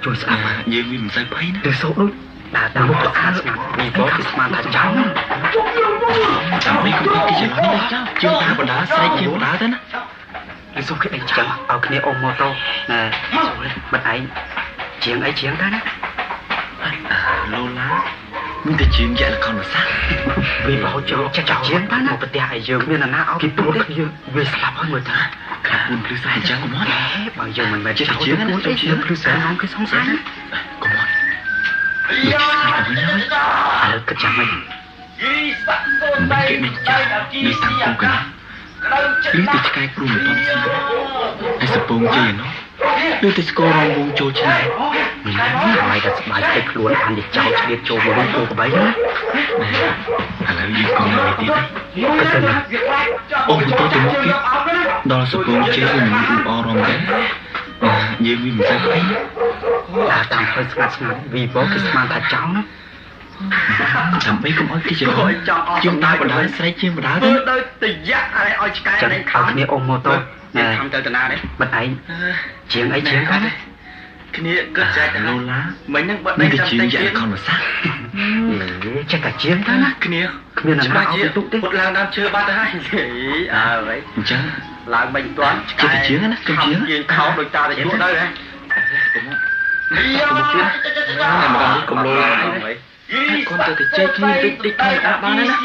E: ជួយស្អាត
D: យើងវាមិនសូវភ័យណា
E: ទៅសោកដូចដើរតាមមុខទៅអាស្ងាត់នេះក៏គឺស្មានថាចោល
D: ចាំមិនគំនិតទីចំណុចនេះចោលជាងតាបណ្ដាស្រែកជាងបណ្ដាទៅណា
E: ឬសុំគេអីចឹងឲ្យគ្នាអ៊ំម៉ូតូណែមិនឯងជាងអីជាងទៅណា
D: ឡូឡាមានតែជាងយ៉ាក់លខនភាសា
E: វាបោចោលចាក់ជាងទៅណាប្រទេសឲ្យយើងមានអាណាឲ្យគេព្រួតយើងវាស្លាប់ហើយមើលថា
D: ខ្លាចពួនភ្លឺស្រែអញ្ចឹងកុំអត់
E: បើយើងមិនមែនជាជាងពួនអីភ្លឺស្រែនងគេសង្ស័យណា
D: កុំអត់
E: ឥឡូវគិតចាំមិន
D: គេមិនចាស់នេះតាំងគូกันឬទៅឆ្កែគ្រូមិនទាន់ស្គាល់ហើយសពងជ័យណោះឬទៅស្គាល់រងវងចូលឆ្នាំ
E: ហើយតែស្បាយពេកខ្លួនបានទៅចោលឆ្លៀតចូលមកវិញគោក្បីណា
D: ឥឡូវយើងកុំនៅនេះទៀត
E: គិតទៅណា
D: អូទៅទៅមុខទៀតដល់សពងជ័យគឺមិនអ៊ូអររំដែរយើងវាមិនសូវភ័យ
E: ដើរតាមផ្លូវស្ងាត់វីវគឺស្មានថាចោលណា
D: ដើម្បីកុំឲ្យគេច្រឡំជាងដើរបណ្ដាស្រែកជាងបណ្ដាទៅ
E: ដោយតយ៉ាក់ឲ្យឆ្កែនេះខំគ្នាអ៊ំម៉ូតូណែខំទៅតាណានេះបាត់ឯងជាងអីជាងទៅណា
D: គ្នាគិតចែកឡូឡាមិញហ្នឹងបើដេកចាំតែជាងខំភាសា
E: ចេះតែជាងទៅណា
D: គ្នា
E: គ្មានណាឲ្យទុកទេ
D: ពុតឡើងដើមឈើបាត់ទៅហើយអើហើយអញ្ចឹង
E: ឡើងមិនទាន់
D: ចេះតែជាងណាខ្ញុំជាង
E: យើងខោដោយតាតែជួទៅហ៎
D: កុំលូឡើងហើយគាត់ទៅជែកគ្នាតិចៗធម្មតាបានណា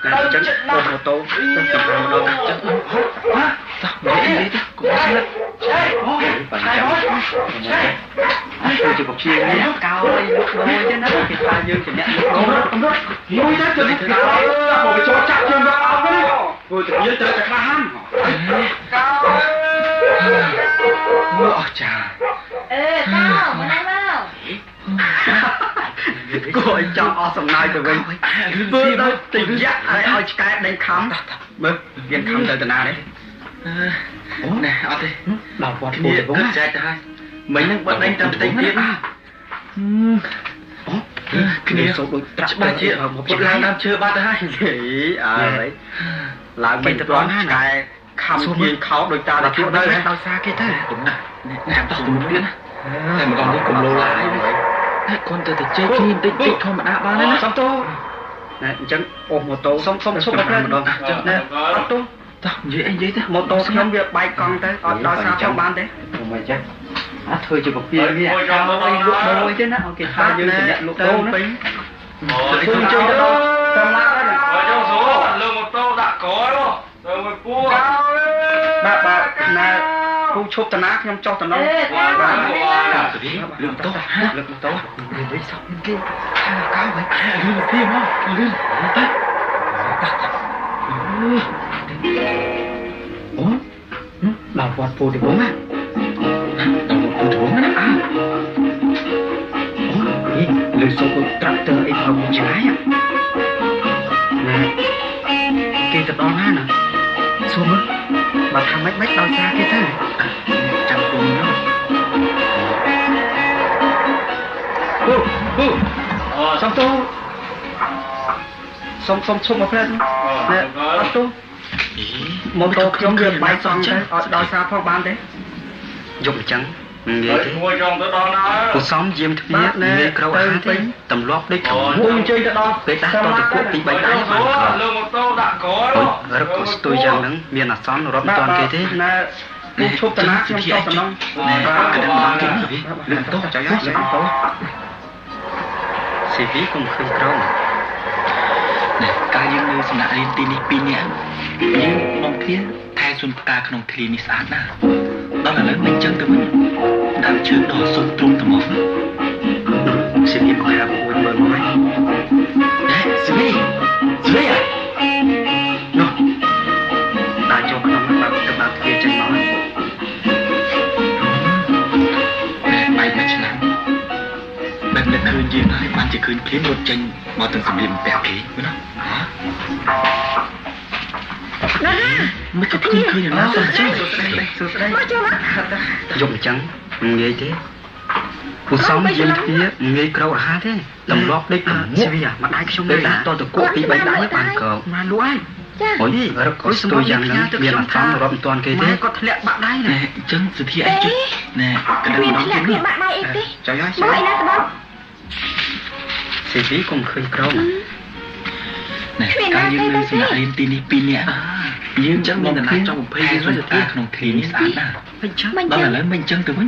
E: ចឹងអូម៉ូតូទៅតាមដល់ចឹងតោះនិយាយទៅកុំស្លាប់បញ្ចាំគឺជាបព្យានេះកោយលោកដូរចឹងណាគេថាយើងជាអ្នកលោកដូរមួយទៅទៅមកចូលចាក់ជើងដល់អស់ហ្នឹងព្រោះតែយើងត្រូវតែក្លាហានកោមើលអស់ចា
C: កោមកណែមក
E: គួរឲ្យចង់អស់សំណើចទៅវិញធ្វើដល់តិចយ៉ាក់ឲ្យឆ្កែដេញខំមើលមានខំទៅតាណាទេអូណែអត់ទេដល់គាត់ពូទៅវិញចែកទៅហើយមិញហ្នឹងបើដេញតាមតិចទៀតអូគ្នាសូមដូចត្រាក់ច្បាស់ជាមកពុតឡើងដើមឈើបាត់ទៅហើយអើយឡើងមិនទៅដល់ឆ្កែខំជាខោដោយតាទៅទៅដោយសារគេទៅចាំតោះទូទៀតណាតែម្ដងនេះកុំលោឡាយតែគាត់ទៅជ័យគ្នាបន្តិចធម្មតាបានណាសំតោណែអញ្ចឹងអូម៉ូតូសុំឈប់មកម្ដងអញ្ចឹងណែអត់ទោះតោះនិយាយទៅម៉ូតូខ្ញុំវាបែកកង់ទៅអត់ដល់សារផងបានទេខ្ញុំមិនចេះអាធ្វើជាពពានេះឲ្យលក់ដូរទេណាអូគេថាយើងជាអ្នកលក់ដូរណាអូយជួយទៅដល់តាមឡាហើយអូយចូលស្រួលលើម៉ូតូដាក់ក្រោយទៅមួយពូបាទណែពូឈប់តាណាខ្ញុំចុះតានោះបាទលឿនតោះលឿនតោះនិយាយសោះគេកៅវិញលឿនពីមកលឿនទៅអូដល់វត្តពូទីបងណាដល់វត្តពូទីបងណាអូនេះលឿនសូមត្រាក់ទ័រអីផងឆ្ងាយណាគេទៅដល់ណាណាសូមមើលបើថាមិនដោយសារគេទៅចាំគុំណាអូសំតូសុំឈប់មកផ្លែណែអត់ទូម៉ូតូខ្ញុំវាបែកសងទៅអត់ដល់សារផងបានទេយកអញ្ចឹងនិយាយទៅមួយចង់ទៅដល់ណាពូសំយាមទ្វារនិយាយក្រៅអាទៅទម្លាប់ដូចមួយអញ្ជើញទៅដល់ពេលដាស់តទៅពួកទី3ដៃបានក្រលើម៉ូតូដាក់ក្រោយរកស្ទួយយ៉ាងហ្នឹងមានអាសន្នរត់មិនតាន់គេទេណែពូឈប់តាណាខ្ញុំចុះតំណងណែក្តឹងដល់គេលឿនតោះចាំយកលឿនតោះស៊ីវីកុំឃើញក្រោមណែកាលយើងនៅសំណាក់រៀនទីនេះ2នាក់យើងមកគ្នាថែសួនផ្កាក្នុងទ្រីនេះស្អាតណាស់ដល់ឥឡូវមិនចឹងទៅវិញដើមឈើដល់សុំទ្រុំត្មងស៊ីវីមកហាប់មួយមើលមកហើយណែស៊ីវីនោះដើរចូលក្នុងបាក់ទៅបាក់ទ្វារចេញមកណែបាយមួយឆ្នាំបែបនឹកឃើញយើងហើយបានជាឃើញភ្លាមរត់ចេញមកទាំងសម្លៀកបំពាក់គេមើលណាមិនក៏ឃើញយ៉ាងណាសោះចឹងសួស្ដីមកចូលមកយកអញ្ចឹងងាយទេពូសំយើងទ្វាងាយក្រោកអាហារទេតម្លាប់ដូចស៊ីវីម្ដាយខ្ញុំដែរតទៅគក់ទី3ដៃបានកោមកលក់ហើយចាអូយរកស្ទួយយ៉ាងហ្នឹងមានអារម្មណ៍រត់មិនទាន់គេទេគាត់ធ្លាក់បាក់ដៃណែអញ្ចឹងសិទ្ធិអីជិះណែក្តឹងម្ដងទៀតនេះបាក់ដៃអីទេចុយហើយមកឯណាស្បងស៊ីវីកុំឃើញក្រោមណែកាលយើងនៅសំណាក់រៀនទីនេះ2នាក់យើងចឹងមានដំណើរចង់20យើងទៅតាមក្នុងគ្លីនេះស្អាតណាស់មិនចឹងដល់ឥឡូវមិនចឹងទៅវិញ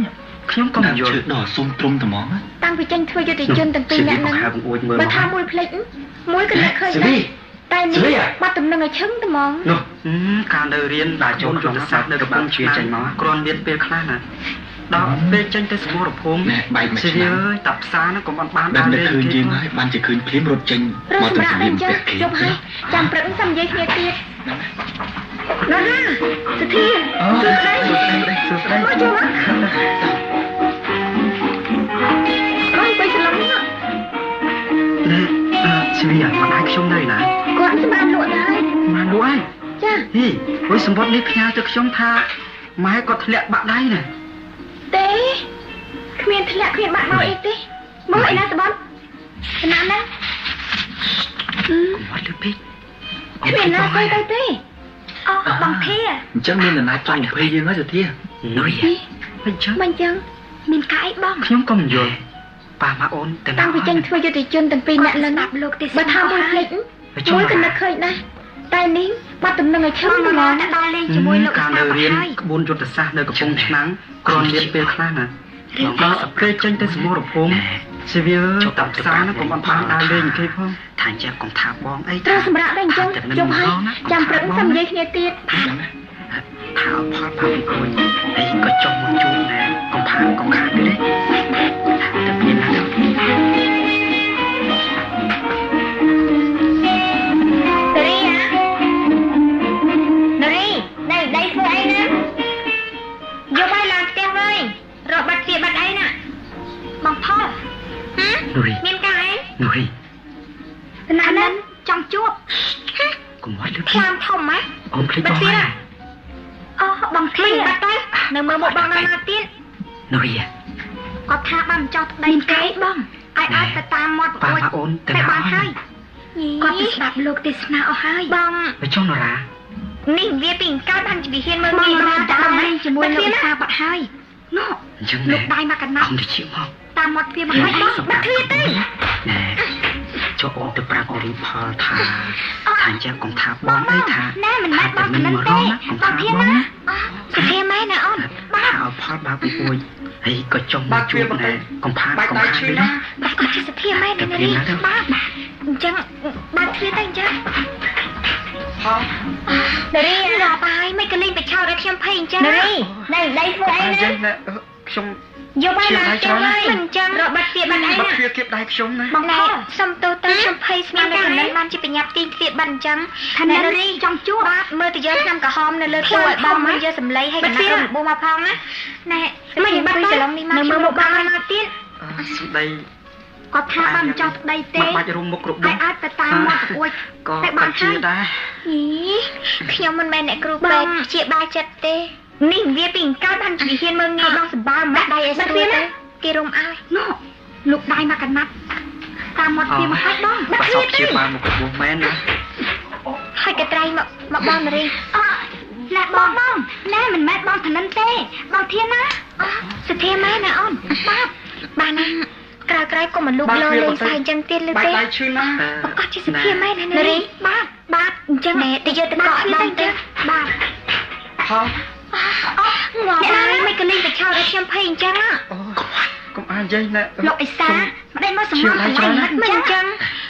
E: ខ្ញុំក៏មិនយល់ដល់សុំទ្រុំត្មងតាំងពីចេញធ្វើយុទ្ធជនទាំងពីរនាក់ហ្នឹងបើថាមួយផ្លេចមួយក៏អ្នកឃើញដែរតែនេះបាត់តំណឹងឲ្យឈឹងត្មងនោះការនៅរៀនដែលចូលយុទ្ធសាស្ត្រនៅកំពុងជាចេញមកគ្រាន់មានពេលខ្លះណាដល់ពេលចេញទៅសមរភូមិបែកមួយឆ្នាំអើយតាផ្សារហ្នឹងកុំបានដើរលេងឃើញយើងហើយបានជាឃើញភ្លាមរត់ចេញមកទៅសម្លៀកបំពាក់គេចាំព្រឹកចាំនិយាយគ្នាទៀតណាសុធាសួស្ដីមកចូលមកអើយបីស្លឹមនេះស៊ីវីម្ដាយខ្ញុំនៅណាគាត់សម្រាប់លក់ដែរមកលក់ហើយចាហីអុយសម្បត្តិនេះផ្ញើទៅខ្ញុំថាម៉ែគាត់ធ្លាក់បាក់ដៃណាទេគ្មានធ្លាក់គ្មានបាក់ដៃអីទេមើលឯណាស្បន់ចំណាំណាមកលើពេកគ្មានណាទៅទេអូបងធាអញ្ចឹងមានដំណើរចង់20យើងហើយសុធានុយមិនចឹងមានការអីបងខ្ញុំក៏មិនយល់ប៉ាម៉ាអូនតាំងពីចេញធ្វើយុទ្ធជនទាំងពីរអ្នកនឹងលោកទេបើថាមួយភ្លេចមួយក៏នឹកឃើញដែរតែនេះបាត់តំណឹងឲ្យឈឹងមកតែដល់លេងជាមួយលោកការនៅរៀនក្បួនយុទ្ធសាស្ត្រនៅកំពង់ឆ្នាំងគ្រាន់មានពេលខ្លះណាដល់ពេលចេញទៅសមរភូមិ ชีวิตចុះតាមផ្សារណាកុំបានដើរលេងគេផងថាអញ្ចឹងកុំថាបងអី
B: ត្រូវសម្រាប់ដែរអញ្ចឹងជុំហើយចាំព្រឹកសំនិយាយគ្នាទៀត
E: ថាផលផលផាពីគួយអីក៏ចុះមកជួបណែកុំផាកុំខាតទេតែមានណាដល់
B: មានកាយ
E: នុយ
B: ណាស់ហ្នឹងចង់ជួប
E: កុំឲ្យលឺ
B: ខ្លាំងធំហ៎
E: អូនភ្លេចបងហើយ
B: អូបងធីបាត់ទៅនៅមើលមកបងណាទៀត
E: នុយ
B: គាត់ថាបានចោះប្តីគេបងឲ្យអាចទៅតាមមាត់
E: ប៉ា
B: មួយ
E: អូនទៅ
B: តែ
E: ណា
B: បាន
E: ហើ
B: ហើយ យគាត់ទៅស្ដាប់លោកទេសនាអស់ហើយបង
E: ទៅចុះនរ៉ា
B: នេះវាពីកើតបានជាវិហានមើលងាយមកតាមនេះជាមួយលោកសាបាត់ហើយណូ
E: អញ្ចឹង
B: លោកដៃមកកណាត់
E: ខ្ញុំទៅជាមក
B: តាមមាត់វាមកហើយបងបាត់គ្នាទៅ
E: ណែចុះអូនទៅប្រាប់អូរីផលថាអញ្ចឹងកុំថាបងអីថា
B: ណែមិនមែនបងមិនទេបងធៀនណាសុធាមែនណាអូន
E: បាទឲ្យផលបើពីពួយហើយក៏ចុះមកជួបណែកុំផាកុំខាតទេណា
B: បាទគាត់ជាសុធាមែននេះបាទអញ្ចឹងបាទធៀនទៅអញ្ចឹងនារីរកបាយមិនក៏លេងបិឆោតឲ្យខ្ញុំភ័យអញ្ចឹងនារីណែដៃធ្វើអីណា
E: ខ្ញុំ
B: យកបាយណាចឹងហើយមិនអញ្ចឹងរកបាត់ទៀតបាត់អីណា
E: បាត់វាគៀបដៃខ្ញុំណា
B: បងណែសុំទោសទៅខ្ញុំភ័យស្មាននៅកណ្ដាលបានជាបញ្ញាប់ទីទៀតបាត់អញ្ចឹងថានារីចង់ជួបបាទមើលទៅយកឆ្នាំក្រហមនៅលើទូឲ្យបងមើលយកសម្លៃឲ្យកណ្ដាលរំបួសមកផងណាណែមិនបាត់ទៅឡងនេះមកនៅមើលមកបងណាទៀត
E: សម្ដី
B: គាត់ថាបានចង់ប្តីទេ
E: បាច់រុំមុខគ្រប់
B: ឲ្យអាចទៅតាមមាត់ប្រអួច
E: ក៏បាត់ជាដែរ
B: យីខ្ញុំមិនមែនអ្នកគ្រូពេទ្យជាបាលចិត្តទេនេះវាពីកើតបានជាហ៊ានមើលងាយបងសម្បើមដៃឲ្យស្រួលទៅគេរុំឲ្យណូលោកដៃមកកណាត់តាមមាត់វាមកហើយបងបាត់
E: ស
B: គ្នា
E: ពជា
B: ទៅ
E: បានមកគួរមែនណា
B: ហើយកត្រៃមកបងនារីណែបងណែមិនមែនបងធនិនទេបងធានណាសុធាមែនណាអូនបាទណាក្រោយកុំមកលូកលោលេងស្អីចឹងទៀតលឺទេ
E: ដៃឈឺណាស់
B: អត់ជាសុធាមែនណានារីបាទអញ្ចឹងទៅយកទៅកក់បងទៅបាទ
E: ហោ
B: ងល់ហើយមិនក៏លេងបិឆោតឲ្យខ្ញុំភ័យអញ្ចឹងណា
E: កុំអាយយាយណា
B: លោកអេសាមិនได้មកសម្រាប់កន្លែងមិនអញ្ចឹង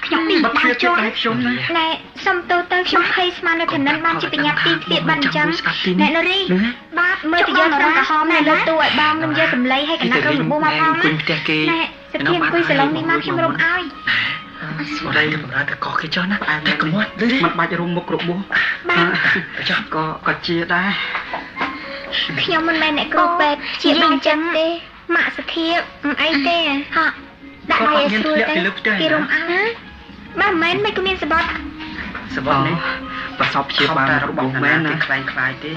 B: ខ្ញុំពី
E: បាត់
B: បា
E: វា
B: ត់
E: គៀ
B: ចូល
E: បដៃខ្ញុំណា
B: ណែសុំទោសទៅខ្ញុំភ័យស្មាននៅឋានៈបានជាបញ្ញាប់ទីទៀតបាត់អញ្ចឹងណែនារីបាទមើលទៅយកតាមក្រហមនៅលើទូឲ្យបងមិនយកសម្លៃឲ្យកណ្ដាលរំបួសមកផង
E: គុញផ្ទះគេ
B: ណែសធានគួយសឡុងនេះមកខ្ញុំរុំឲ្យ
E: សម្ដីទៅបំរើទៅកោគេចុះណាតែកុំមកមិនបាច់រុំមុខគ្រប់បួសចុះក៏ជាដែរ
B: ខ្ញុំមិនមែនអ្នកគ្រូពេទ្យជាអញ្ចឹងទេម៉ាក់សធាមិនអីទេហ่ะដាក់ដៃឲ្យស្រួលទៅគេរុំឲ្យបាទមិនមែនមិនក៏មានសបត់
E: សបត់នេះប្រសពជាបានរបស់មែនណាខ្លាំងខ្លាយទេ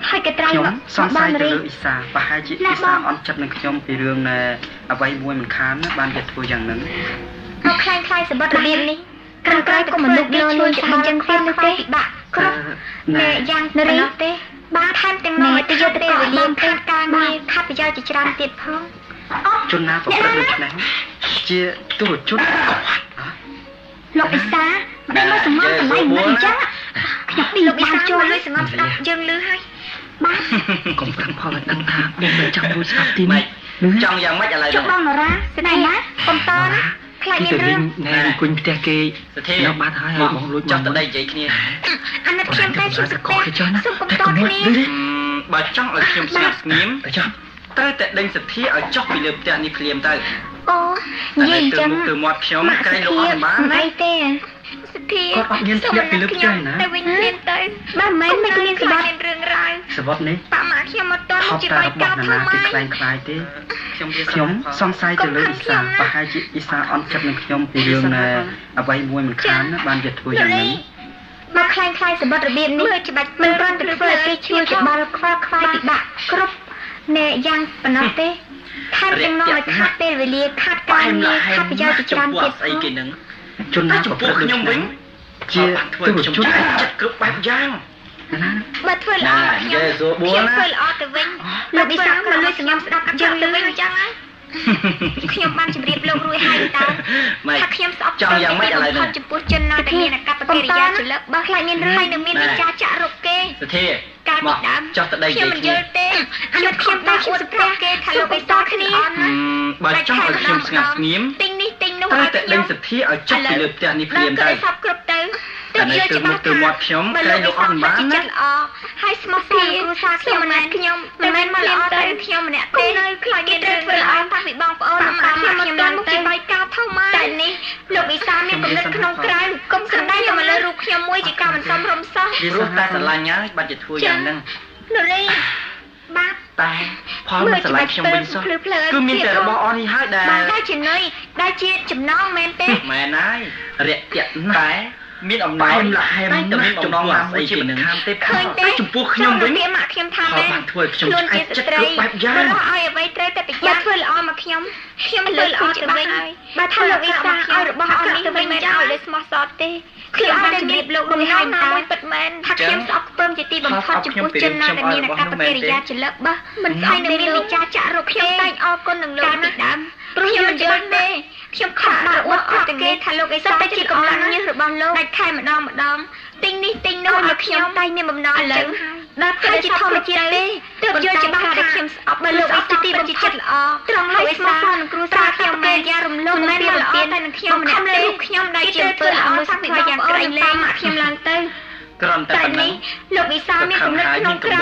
B: ហើយកត្រៃ
E: ខ្ញុំ
B: មក
E: សង្ស័យ
B: បង
E: ទៅ
B: រី
E: លើអ៊ីសាប្រហែលជាអ៊ីសាអន់ចិត្តនឹងខ្ញុំពីរឿងអ្វីមួយមិនខានណាបានវាធ្វើយ៉ាងហ្នឹង
B: មកខ្លាំងសបត់របៀបនេះក្រោយក៏មនុស្សលោលួយស្អីចឹងទៀតទេបាក់គ្រប់ណែយ៉ាងនារីទេបាទថែមទាំងនោះទៅយកទៅវេលាខាត់ការងារខាត់ប្រយោជន៍ជាច្រើនទៀតផងអូ
E: ជនណាប្រព្រឹត្តដូចនេះជាទុរជនកខ្វះ
B: លោកអេសាមិនមកសម្ងល់កន្លែងមិនអញ្ចឹងខ្ញុំពីលោកអេសាចូលលុយសម្ងល់ស្ដាប់យើងលឺហើយបាទ
E: កុំប្រឹងផលដឹងថាបងមិនចង់រួចស្ដាប់ទីនេះ
A: ចង់យ៉ាងម៉េចឥឡូវ
B: ចុះបងនរ៉ាស្ដីណាកុំតណាខ្លាចមានរឿង
E: ណែគុញផ្ទះគេ
A: សធា
E: នៅបាត់ហើយបងលួច
A: ចង់ទៅដីនិយាយគ្នា
B: អាណិតខ្ញុំតែខ្ញុំសុខសុខកុំតគ្នា
A: បើចង់ឲ្យខ្ញុំស្ងាត់ស្ងៀម
E: ចុះ
A: ត្រូវតែដេញសធាឲ្យចុះពីលើផ្ទះនេះភ្លាមទៅ
B: អូនិយាយអញ្ចឹង
A: ទៅមាត់ខ្ញុំក្រែងលោកអត់បាន
B: អីទេសធា
E: គាត់អត់មានធ្លាក់ពីលើផ្ទះណា
B: ទៅវិញមានទៅបាទមិនមែនគ្មានសបាត់មានរឿងរ៉ាវ
E: សបត់នេះ
B: ប៉ាម៉ាក់ខ្ញុំអត់ទាន់
E: ខប់
B: ជា
E: តែ
B: បាយ
E: របស់
B: កោត
E: ណា
B: ធ្វើ
E: ណា
B: ម៉េ
E: គេ
B: ច
E: ខ្លាំងខ្លាយទេ
A: ខ្ញុំវា
E: ខ្ញុំសង្ស័យទៅលើអ៊ីសាប្រហែលជាអ៊ីសាអន់ចិត្តនឹងខ្ញុំពីរឿងអ្វីមួយមិនខានណាបានវាធ្វើយ៉ាងហ្នឹង
B: មកខ្លាំងសបត់របៀបនេះមើលច្បាច់មិនគ្រាន់តែធ្វើឲ្យគេឈឺច្បល់ខ្វល់ខ្វាយពិបាកគ្រប់ណែយ៉ាងប៉ុណ្ណោះទេខំទាំងនោះឲ្យខាត់ពេលវេលាខាត់ការងារខាត់ប្រយោជន៍ជាច្រើនទៀត
A: ស្អីគេនឹង
E: ជនណា
A: ចំ
E: ប្រ
A: ពោះ
E: ព្រឹត្ត
A: ខ្ញុំវិញ
E: ជា
A: ធ្វើ
E: ទុរ
A: ខ្ញុំ
E: ជន
A: ចិត្តគ្រប់បែបយ៉ាង
E: ណា
B: បើធ្វើល្អខ្ញុំធ្វើល្អទៅវិញលោកវិសាមកលួចសម្រាប់ស្ដាប់យើងលឺអញ្ចឹង ខ្ញុំបានជម្រាបលោករួចហើយតើ
D: ម៉េច
B: ថាខ្ញុំស្អប់
D: ចង់យ៉ាងម៉េចឥឡូវនេះ
B: ចំពោះជនណាដែលមានអាកប្បកិរិយាចលឹកបើខ្លាចមានរឿងនៅមានវិចារចាក់រុកគេ
D: សធា
B: កាល
D: ម
B: ពី
D: ក
B: ដើម
D: ចោះទៅដី
B: ខ្ញុំ
D: និ
B: មិន
D: យា
B: យ
D: យ
B: ល់ទេខ្ញុំតែអួតប្រាប់គេថាលោកបិសាគ្នាអត់ណា
D: បើចង់ឲ្យខ្ញុំស្ងាត់ស្ងៀម
B: ទិញនេះទិញនោះ
D: តែដេញសធាឲ្យចុះពីលើផ្ទះនេះភ្លាមទៅ
B: ទៅសពគ្រប់ទៅ
D: តែនៅទៅមុខទៅមាត់ខ្ញុំក្រែងលោកអត់មិនបានណា
B: ចិត្តល្អហើយស្មោះស្ម័គ្រគ្រួសារខ្ញុំមិនមែនខ្ញុំមិនមែនមកល្អតែខ្ញុំម្នាក់ទេនៅខ្លាចគេត្រូវធ្វើល្អតាំងពីបងប្អូនតាមខ្ញុំឡើងទៅបាយកោធំមកតែនេះលោកវិសាមានគំនិតក្នុងក្រៅកុំសំដែងមកលើរូបខ្ញុំមួយជាការមិនសមរម្យសោះ
D: ព្រោះតែស្រឡាញ់ហើយបាត់ជាធ្វើយ៉ាងហ្នឹង
B: លោករីបាទ
D: តែផលមិនស្រឡាញ់ខ្ញុំវិញសោះគឺមានតែរបស់អស់នេះហើយដែល
B: បាទតែជាន័យដែលជាចំណងមែនទេ
D: មែនហើយរាក់ទាក់តែមានអំណរលហែមតែមានចំណងណាមួយជាមិនខានទេ
B: ឃើញទេ
D: តែចំពោះខ្ញុំវិញ
B: វាម៉ាក់ខ្ញុំថា
D: ផល
B: មែន
D: បានធ្វើឲ្យខ្ញុំ
B: ខ្លួន
D: ឆ្អែ
B: ជា
D: ត
B: ស្
D: ចិត្ត
B: ត្រី
D: គ្រប់បែបយ៉ាង
B: បើឲ្យអ្វីត្រូវតែប្រយ័ត្នធ្វើល្អមកខ្ញុំធ្វើល្អទៅវិញបើថាលោកវិសាឲ្យរបស់អស់នេះទៅវិញមិនឲ្យលើស្មោះសរទេខ្ញុំបានជម្រាបលោកបំណងណាមួយពិតមែនថាខ្ញុំស្អប់ខ្ពើមជាទីបំផុតចំពោះជនណាដែលមានអាកប្បកិរិយាចលឹកបោះមិនស្អីនៅមានវិចារចាក់រកខ្ញុំតែងអរគុណនឹងលោកណាដើមព្រោះខ្ញុំមិនយល់ទេខ្ញុំខកដាក់អួតអត់គេថាលោកឯងតែជាកម្លាំងញើសរបស់លោកដាច់ខែម្ដងទិញនេះទិញនោះមកខ្ញុំតែមានបំណងចឹងដល់ពេលជាធម្មជាតិទេទើបយល់ច្បាស់ថាខ្ញុំស្អប់បើលោកឯងទីបំផុតល្អត្រង់ហើយស្មោះសរនឹងគ្រួសារខ្ញុំកិរិយារំលោភមិនល្អតែនឹងខ្ញុំម្នាក់ទេខ្ញុំដែលជាអំពើល្អមួយសាពីយ៉ាងក្រៃលែងមកខ្ញុំឡើងទៅ
D: គ្រាន់តែ
B: តែ
D: ប៉ុណ្ណឹ
B: នេះ
D: ង
B: លោកវិសាមានគំនិតក្នុងក្រៅ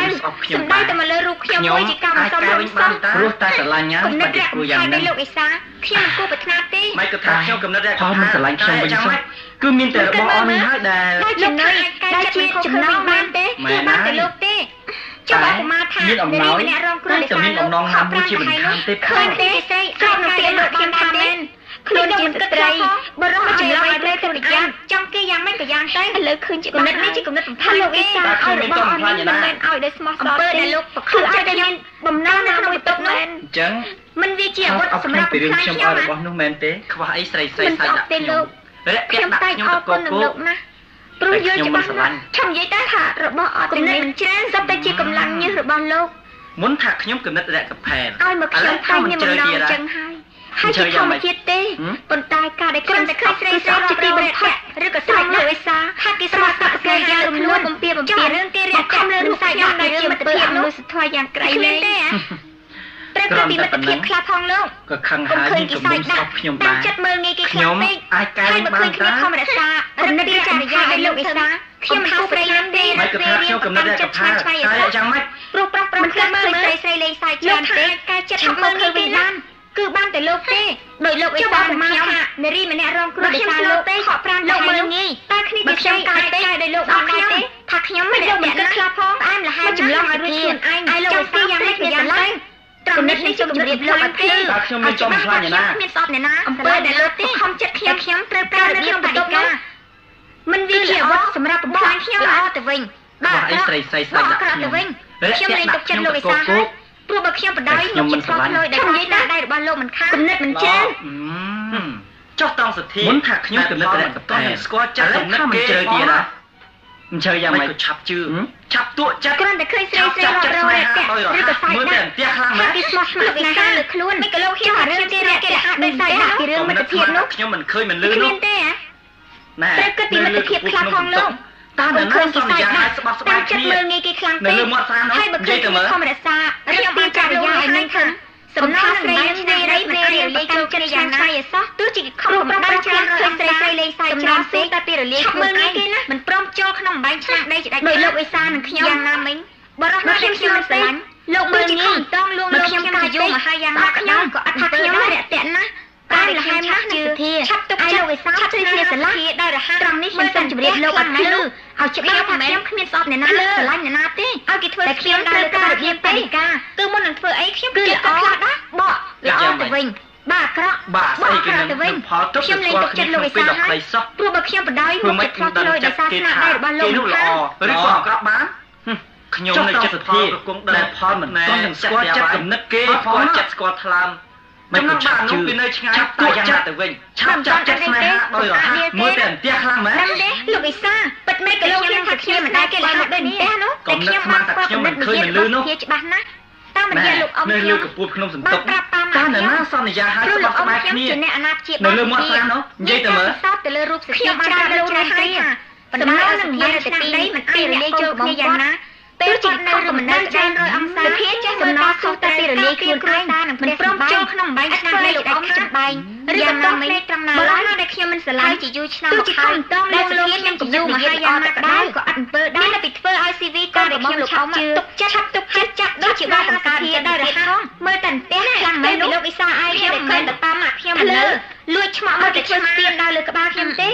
B: សំដៅតែមកលើរូបខ្ញុំមួយជាការមិនសមរម្យសោះ
D: ព្រោះតែស្រឡាញ់ហើយ
B: គំនិ
D: បា
B: ត
D: ត់ជា
B: រក
D: ធ្វើ
B: ខា
D: យ៉ាង
B: យ
D: ហ្នឹង
B: នៃលោកវិសាខ្ញុំមិនគួរប្រាថ្នាទេ
D: មិនក៏ថាខ្ញុំកំណត់តែផលមិនស្រឡាញ់ខ្ញុំវិញសោះគឺមានតែរបស់អស់នេះហើយដែល
B: តែចំណុចដែលជាចំណងបានទេគឺបានតែលោកទេចុះឧបមាថា
D: មានអំណោយ
B: ម្នាក់រងគ្រោះ
D: តែមានអំណងណាមួយជាមិនខានទេ
B: ឃើញទេស្រីស្របនឹងពេលលោកខ្ញុំថាមែនខ្លួនជាស្ត្រីបរិសុទ្ធចម្លងឲ្យត្រូវទៅប្រយ័ត្នចង់គេយ៉ាងម៉េចក៏យ៉ាងទៅឥឡូវឃើញជាគំនិតនេះជាគំនិតបំផុតលោកវិសាឲ្យរបស់អស់នេះមិនមែនឲ្យដោយស្មោះសរទេដែលលោកគឺឲ្យតែមានបំណងនៅក្នុងបន្ទប់នោះ
D: អញ្ចឹង
B: មិនវាជាអាវុធសម្រាប់
D: ពីរឿង
B: បំផ្លាញ
D: ខ្ញុំ
B: ខ្ញុំណាឲ
D: ្យរបស់នោះមែនទេខ្វះអីស្រីស្រី
B: មិន
D: សាច់
B: អ
D: ដាក់
B: ត់ទេ
D: ខ្ញុំ
B: លោក
D: រាក់ទា
B: ខ្ញុំ
D: ក់ដាក់
B: តែង
D: ខ្ញុំ
B: អ
D: ទៅ
B: រ
D: ក
B: គុ
D: ក
B: ណនឹង
D: គោ
B: លោកណាព្រោះយើងច្បាស់ណាស់ខ្ញុំនិយាយតែថារបស់អត់ចំណេះមិនច្រើនសុទ្ធតែជាកម្លាំងញើសរបស់លោក
D: មុនថាខ្ញុំកំណត់រកផែន
B: ឲ្យមកខ្ញុំតែមានបំណងចឹងហើយជាធម្មជាតិទេប៉ុន្តែការដែលខ្ញុំតែឃើញស្រីស្រីជាទីបំផុតឬក៏ស្រេចលើវិសាថាគេស្មាតតែគេយ៉ាងរំលួនបំពៀរឿងគេរៀបចំលើរូបសាយយ៉ាងដែលជាមិត្តភាពនោះសធយ៉ាងក្រៃលែងទេត្រូវតែពីមិត្តភាពខ្លះផងលោក
D: ក៏ខឹងហើយមានកំពុងស្អប់ខ្ញុំដែរ
B: ចិត្តមើលងាយគេខ្
D: ខ្
B: លាំង
D: ខ្ញុំ
B: ពេក
D: អាចកែ
B: ហើយ
D: វិញ
B: មក
D: បា
B: ឃើ
D: ន
B: ញគ្នា
D: តា
B: ខំរក្សារំលឹកពីចរិយាឲ្យលោកវិសាខ្ញុំមិនគូស្រីនឹងទេ
D: មិនក៏ថាខ្ញុំកំណត់រកផែនតែយ៉ាងម៉េច
B: ព្រោះប្រុសប្រុសខ្លះមើលស្រីលេងសាយច្រើនពេកកែចិត្តមើលងាយគេបានគឺបានតែលោកទេដោយលោកវិសាមកខ្ញុំនារីម្នាក់រងគ្រោះដោយសារលោកទេខកប្រាំលោកមើលងាយតែគ្នាជាខ្ញុំកាយពេកដោយលោកបានដែរទេថាខ្ញុំមិនលោកមិនគិតខ្លះផងផ្អែមលះហើយចម្លងឲ្យរួចខ្លួនឯងឲ្យលោកវិសាយ៉ាងម៉េចក៏យ៉ាងទៅត្រង់នេះនេះជាគម្រាមលោកឲ្យភ្លឺ
D: តែខ្ញុំមានចំខ្លាញ់ណា
B: មានស្អប់អ្នកណាអំពើដែលលោកទេខំចិត្តខ្ញុំត្រូវការនៅក្នុងបន្ទប់នោះមិនវាជាអាវុធសម្រាប់បំផ្លាញខ្ញុំល្អទៅវិញ
D: បាទអីស្រីស្រីសាច់ដាក់ខ្ញុំ
B: ខ្ញុំលែងទុកចិត្តលោកវិសាហើយព្រោះបើខ្ញុំបដ ாய் មកចិត្តផ្លោយដែលនិយាយថាដៃរបស់លោកមិនខានគំនិតមិនច្រើន
D: ចុះត្រង់សទ្ធាមុនថាខ្ញុំកំណត់រកផែនស្គាល់ចិត្តកំណត់គេជ្រៅទៀតណាអញ្ជើញយ៉ាងម៉េចឆាប់ជឿឆាប់ទួចិត្ត
B: គ្រាន់តែឃើញស្រីស្រីរត់រកតែឬក៏សាច់
D: មើលតែ
B: ដាក់
D: ផ្ទះខ្លាំងណាស់
B: ពីស្មោះស្ម័គ្រវិសាលើខ្លួនមិនក៏លោកហ៊ានថារឿងគេរកគេហាក់ដោយសាច់ដាក់ពីរឿងមិត្តភាពនោះ
D: ខ្ញុំមិនឃើញមិនលឺ
B: គ្
D: នោះ
B: មានទេ
D: ណែ
B: ត្រូវគិតពីមិត្តភាពខ្លះផងលោក
D: តានៅនៅសន្យាឲ្យស្បត់ស្បាយ
B: ចិត្ត
D: គ្នា
B: មើលងាយគេខ្លាំង
D: នៅ
B: ពេក
D: លើមាត់ស្រានោះ
B: ហើយបើ
D: និ
B: ឃើ
D: យាយ
B: ញ
D: ទៅមើល
B: ខំរក្សាខ្ញុំបានចរិយាឲ្យនឹងថាសំណងស្រីនឹងស្រីរីមិនអាចលេងចូលចិត្តយ៉ាងណាសោះទោះជាខំបំបានច្រើនឃើញស្រីស្រីលេងសាយច្រើនពេកតែពីរលាយខ្លួនឯងមិនព្រមចូលក្នុងអំបែងឆ្នាំដីជាដាច់ដោយលោកវិសានឹងខ្ញុំយ៉ាងណាមិញបរោះនោះខ្ញុំមិនស្រឡាញ់លោកមើលងាយតងលួងលោកខ្ញុំកាយមកហើយយ៉ាងណាក៏ដោយក៏អត់ថាខ្ញុំរាក់ទាក់ណាស់តែលះណាស់ជឿឆាប់ទុកចិត្តវិសាឆាប់ស្រីគ្នាស្រឡាញ់ដោយរហ័សត្រង់នេះខ្ញុំសូមជម្រាបលោកអត់ណាស់លឺឲ្យច្បាស់ថាខ្ញុំគ្មានស្អប់អ្នកណាស្រឡាញ់អ្នកណាទេឲ្យគេធ្វើតែខ្ញុំត្រូវការរបៀបបរិការគឺមុននឹងធ្វើអីខ្ញុំគិតទៅខ្លះដែរបកល្អទៅវិញបាទអាក្រក់
D: បាទស្អីគេនឹងផលទុក
B: ខ្ញុំលេងទុកចិត្តលោកវិសាហើយព្រោះបើខ្ញុំបដ ாய் មកចិត្តផ្លោះផ្លោយដោយសារស្នាដៃរបស់លោក
D: នោះល្អឬក៏អាក្រក់បានខ្ញុំនៅចិត្តសទ្ធាដែលផលមិនទាន់នឹងស្គាល់ចិត្តគំនិតគេស្គាល់ចិត្តស្គាល់ថ្លើមមិនក៏ឆាប់ជឿពីនៅឆ្ងាយតែយ៉ាងណាទៅវិញឆាប់ចាប់ចិត្តស្នេហាដោយរហ័សមើលតែផ្ទះខ្លាំងមែន
B: ដឹងទេលោកវិសាពិតមែនក៏លោកខ្ញុំថាខ្ញុំមិនដែលគេលះដូចនេះនោះតែខ្ញុំបានស្គាល់គំនិតនិយាយរបស់ជាច្បាស់ណាស់តាមរយៈលោកអ៊ំ
D: នៅ
B: ខ្ញុំ
D: លើកពួតក្នុងសន្ទុក
B: ប្រាប់តាម
C: ខ្ញុំ
D: ណាសន្យាឲ្យ
C: ព្រោះ
D: ស្
C: លោក
D: ប
C: អ៊ំ
D: ស្បាយ
C: ខ្ញុំ
D: គ្នា
C: ជាអ្នកអាណាព្យា
D: នៅ
C: បាល
D: លើមាត់ស្រានោះនិយាយទៅមើល
C: សតទៅលើរូបសុខ្ញុំបានប្រាប់លោកហើយថាបណ្ដាឲ្យសម្រាប់ទីនេះមិនអាចរលាយចូលគ្នាយ៉ាងណាពេលគាត់នៅរំនៅចានរយអង្គសាភាចេះសំណខុសតែពីរលាយខ្លួនឯងមិនព្រមចូលក្នុងបែងឆ្នាំនេះលោកអ៊ំចំបែងឬក៏តាមនេះត្រង់ណាឡើយដែលខ្ញុំមិនស្រឡាញ់ជាយូរឆ្នាំមកហើយដែលលោកខ្ញុំជាយូរមកហើយយ៉ាងណាក៏ដោយក៏អត់អំពើដែរតែពីធ្វើឲ្យ CV ក៏ដែលខ្ញុំលោកអ៊ំទុកចិត្តចាក់ដូចជាបានបង្កើតជាដែររហ័សមើលតែផ្ទះខ្លាំងមែនលោកអ៊ីសាអីខ្ញុំមិនទៅតាមខ្ញុំមិនលើលួចឆ្មក់មកតែធ្វើស្ពានដល់លើក្បាលខ្ញុំទេ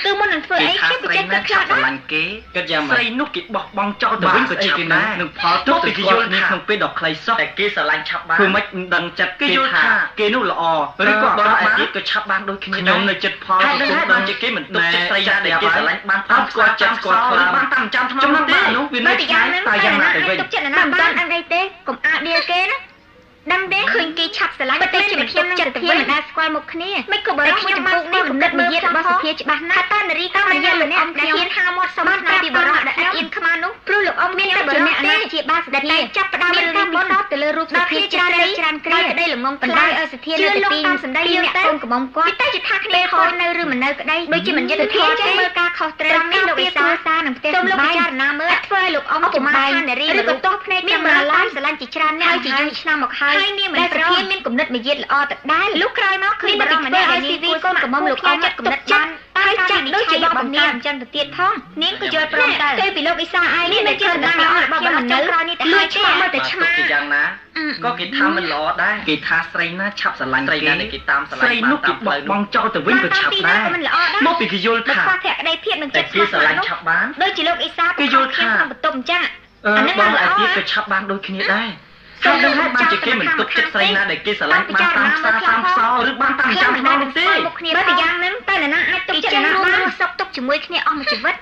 C: គឺមុននឹងធ្វើអីខ្ញុំក៏ចេះតែខ្លាច
D: ស្រឡាញ់គេគិតយ៉ាងម៉េចស្រីនោះគេបោះបង់ចោលទៅវិញក៏ឆាប់ដែរនឹងផលទុកពីគេយល់គ្នាក្នុងពេលដ៏ខ្លីសោះតែគេស្រឡាញ់ឆាប់បានព្រោះមិនដឹងចិត្តគេថាគេនោះល្អឬក៏បរិបទក៏ឆាប់បានដូចគ្នាខ្ញុំនៅចិត្តផលក៏គុំដល់ជាគេមិនទុកចិត្តស្រីណាដែលគេស្រឡាញ់បានផលស្គាល់ចិត្តស្គាល់ខ្លាំងបានតាមចាំថ្មនោះទេនោះវានៅឆ្ងាយតែយ៉ាងណាទៅវិញទុកចិត្តណាបានអីទេកុំអាដៀលគេណាដឹងទេឃើញគេឆាប់ស្រឡាញ់តែជាមិនខ្ញុំចិត្តទៅមិនដែលស្គាល់មុខគ្នាមិនក៏បរិបទខ្ញុំពុកនេះគំនិតមួយទៀតរបស់សុភាច្បាស់ណាស់តានារីតាមិនយ៉ាងម្នាក់ដែលហ៊ានហៅមាត់សមស្នាពីបរិបទដែលអៀនខ្មានោះព្រោះលោកអ៊ំមានតែបរិបទណាជាបាសដែលចាប់ផ្ដើមរឿងនេះមុនទៅលើរូបសុភាច្រើនគ្រាក្តីល្ងងបណ្ដោយឲ្យសុភានៅទីតាមសម្ដីអ្នកកូនកំមុំគាត់តែជាថាគ្នាខូចនៅឬមិននៅក្តីដូចជាមិនយល់ធម៌ទេមើលការខុសត្រូវនេះលោកវិសាសានឹងផ្ទះសម្បែងពិចារណាមើលធ្វើឲ្យលោកអ៊ំចំបាយនារីឬក៏តោះភ្នែកមានម្លាយស្រឡាញ់ជាច្រើនអ្នកហើយជាយូរឆ្នាំមកហើយនាងមិនប្រធានមានគំនិតមួយទៀតល្អទៅដែរលុះក្រោយមកឃើញបរិមម្នាក់ឲ្យ CV កូនកំមុំលោកអ៊ំចិត្តគំនិតបានតែចាក់ដូចជាបបនាងអញ្ចឹងទៅទៀតផងនាងក៏យល់ព្រមដែរទៅពីលោកអ៊ីសាអីនេះមិនជាសំណាងល្អរបស់បរិមនៅក្រោយនេះតែហើយឆ្មាមើលតែឆ្មាយ៉ាងណាក៏គេថាមិនល្អដែរគេថាស្រីណាឆាប់ស្រឡាញ់ស្រីណាដែលគេតាមស្រឡាញ់ស្រីនោះគេបោះបង់ចោលទៅវិញក៏ឆាប់ដែរមកពីគេយល់ថាខ្វះភក្តីភាពនឹងចិត្តស្មោះស្ម័គ្រឆាប់បានដូចជាលោកអ៊ីសាគេយល់ថាបន្ទប់អញ្ចឹងអានឹងបងអាទៀតក៏ឆាប់បានដូចគ្នាដែរហើយនឹងហើយបានជាគេមិនទុកចិត្តស្រីណាដែលគេស្រឡាញ់បានតាមផ្សារតាមផ្សោឬបានតាមចាំខ្នងនោះទេបើតែយ៉ាងហ្នឹងតែនរណាអាចទុកចិត្តណាបានសុខទុកជាមួយគ្នាអស់មួយជីវិត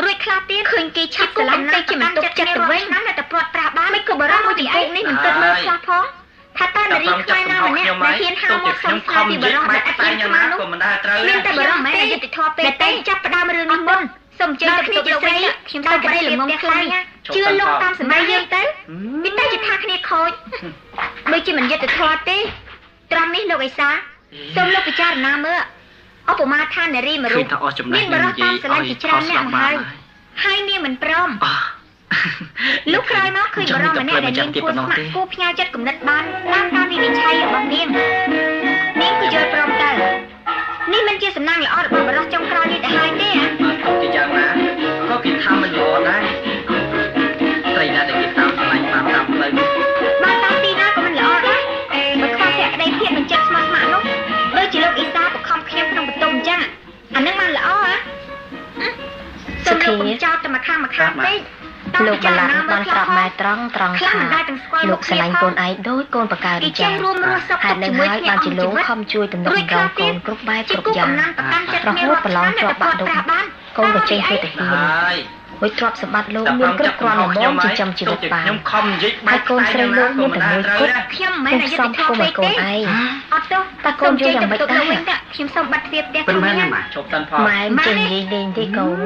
D: រួចខ្លះទៀតឃើញគេឆាប់ស្រឡាញ់តែជាមិនទុកចិត្តទៅវិញណាតែព្រាត់ប្រាសបានមិនក៏បរិបមួយទីឯងនេះមិនទឹកមើលខ្លះផងថាតើនារីខ្មែរណាម្នាក់ដែលហ៊ានហៅមកសុំស្នាពីបរិបបែបតែយ៉ាងណាក៏មិនដែរត្រូវមានតែបរិបមិនយុត្តិធម៌ពេកតែចាប់ផ្ដើមរឿងនេះមុនសូមជឿទៅពីលោកស្រីខ្ញុំតែក្តីល្ងងខ្លាំងជឿលោកតាមសម័យយើងទៅវាតែជាថាគ្នាខូចដូចជាមិនយុត្តិធម៌ទេត្រង់នេះលោកអេសាសូមលោកពិចារណាមើលឧបមាថានារីមួយរូបមានបរិបតាមស្រឡាញ់ជាច្រើនអ្នកមកហើយនាងមិនព្រមលោកក្រោយមកឃើញបរិបម្នាក់ដែលនាងគួរស្ម័គ្រគួរផ្ញើចិត្តគំនិតបានតាមការវិនិច្ឆ័យរបស់នាងក៏យល់ព្រមទៅនេះមិនជាសំណាងល្អរបស់បរិបចុងក្រោយនេះទៅហើយទេគេយ៉ាងណាក៏គេថាមិនល្អដែរស្រីណាដែលគេតាមឆ្លាញ់បានតាមផ្លូវបានតាមទីណាក៏មិនល្អដែរបើខ្វះភក្តីភាពមិនចិត្តស្មោះស្ម័គ្រនោះដូចជាលោកអ៊ីសាបខំខ្ញុំក្នុងបន្ទប់អញ្ចឹងអានឹងបានល្អហ៎សុខភាពចោតតែមកខាងពេកលោកបលាក់បានប្រាប់ម៉ែត្រង់ថាលោកស្រឡាញ់កូនឯងដោយកូនបកើអញ្ចឹងហើយនឹងហើយបានជាលោកខំជួយទំនុកម្ដងកូនគ្រប់បែបគ្រប់យ៉ាងរហូតប្រឡងជាប់បាក់ដុំកូនក៏ចេញទៅហ៊ានហើយទ្រព្យសម្បត្តិលោកមានគ្រប់គ្រាន់ល្មមចិញ្ចឹមជីវិតបានខ្ញុំខំនិយាយបាយកូនស្រីលោកមានតែមួយគត់ខ្ញុំមិនមែនយុត្តិធម៌ពេកទេអត់ទោះតែកូនយល់យ៉ាងម៉េចដែរខ្ញុំសូមបាត់ទ្វារផ្ទះខ្លួនម៉ែជប់តាន់ផងម៉ែចេញនិយាយលេងទេកូន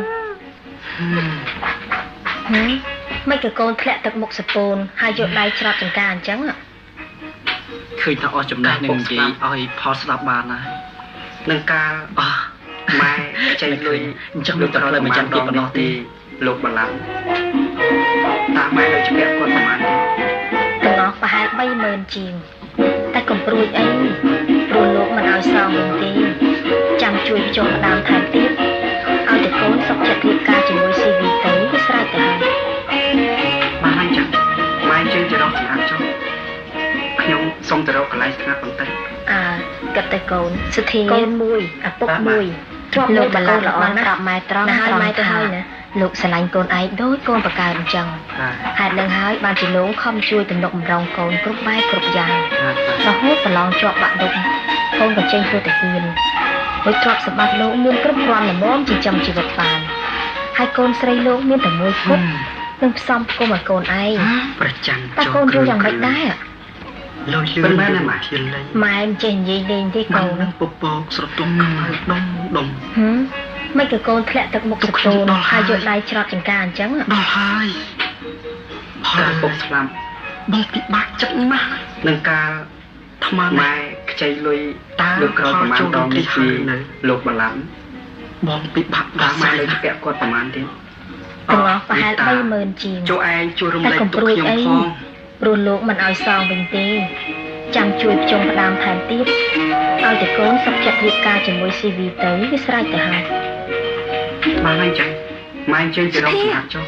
D: មិនក៏កូនធ្លាក់ទឹកមុខសពូនហើយយកដៃច្រត់ចង្ការអញ្ចឹងឃើញថាអស់ចំណេះនឹងនិយាយឲ្យផលស្ដាប់បានណានឹងការម៉ែចេញលុយអញ្ចឹងលោកទៅផ្លូវមួយចាំទៀតប៉ុណ្ណោះទេលោកបលាក់តាម៉ែនៅច្បាស់គាត់ប្រហែលទេទាំងអស់ប្រហែល 30000 ជាងតែកុំព្រួយអីព្រោះលោកមិនឲ្យសងវិញទេចាំជួយចុះដើមថែមទៀតឲ្យតែកូនសុខចិត្តរៀបការជាមួយ CV ទៅវាស្រេចទៅហើយបានអញ្ចឹងម៉ែជើងទៅរកសម្រាប់ចុះខ្ញុំសុំទៅរកកន្លែងស្ងាត់បន្តិចគិតទៅកូនសុធាកូនមួយឪពុកមួយធ្លាប់លោកបលាក់ល្អណាស់ប្រាប់ម៉ែត្រង់ហើយម៉ែទៅហើយណាលោកស្រឡាញ់កូនឯងដោយកូនបកើអញ្ចឹងហេតុនឹងហើយបានជាលោកខំជួយទំនុកម្ដងកូនគ្រប់បែបគ្រប់យ៉ាងរហូតប្រឡងជាប់បាក់ដុំកូនក៏ចេញទៅហ៊ានហើយទ្រព្យសម្បត្តិលោកមានគ្រប់គ្រាន់ល្មមចិញ្ចឹមជីវិតបានហើយកូនស្រីលោកមានតែមួយគត់នឹងផ្សំផ្គុំឲ្យកូនឯងប្រចាំតែកូនយល់យ៉ាងម៉េចដែរលុយលឿនមែនណាម៉ែហ៊ានលេងម៉ែមិនចេះនិយាយលេងទេកូននឹងពពកស្រទន់ខ្មៅដុំមិនក៏កូនធ្លាក់ទឹកមុខសពូនហើយយកដៃច្រត់ចង្ការអញ្ចឹងដល់ហើយហើយពុកស្លាប់បងពិបាកចិត្តណាស់នឹងការ
E: ថ្មម៉ែខ្ចីលុយតើលោកក្រោយប្រមាណដងនេះពីលោកបឡាំបងពិបាកដល់ម៉ែលើពាក់គាត់ប្រមាណទៀត
B: ទាំងអស់ប្រហែល 30000 ជាង
E: ចូលឯងជួយរំលែកទុកខ្ញុំផង
B: ព្រោះលោកមិនឲ្យសងវិញទេចាំជួយភ្ជុំផ្ដាំថែមទៀតឲ្យតែកូនសុខចិត្តរៀបការជាមួយ CV ទៅវាស្រេចទៅហើយ
E: បានអញ្ចឹងម៉ែអញ្ចឹងទៅរកស្នាប់ចុះ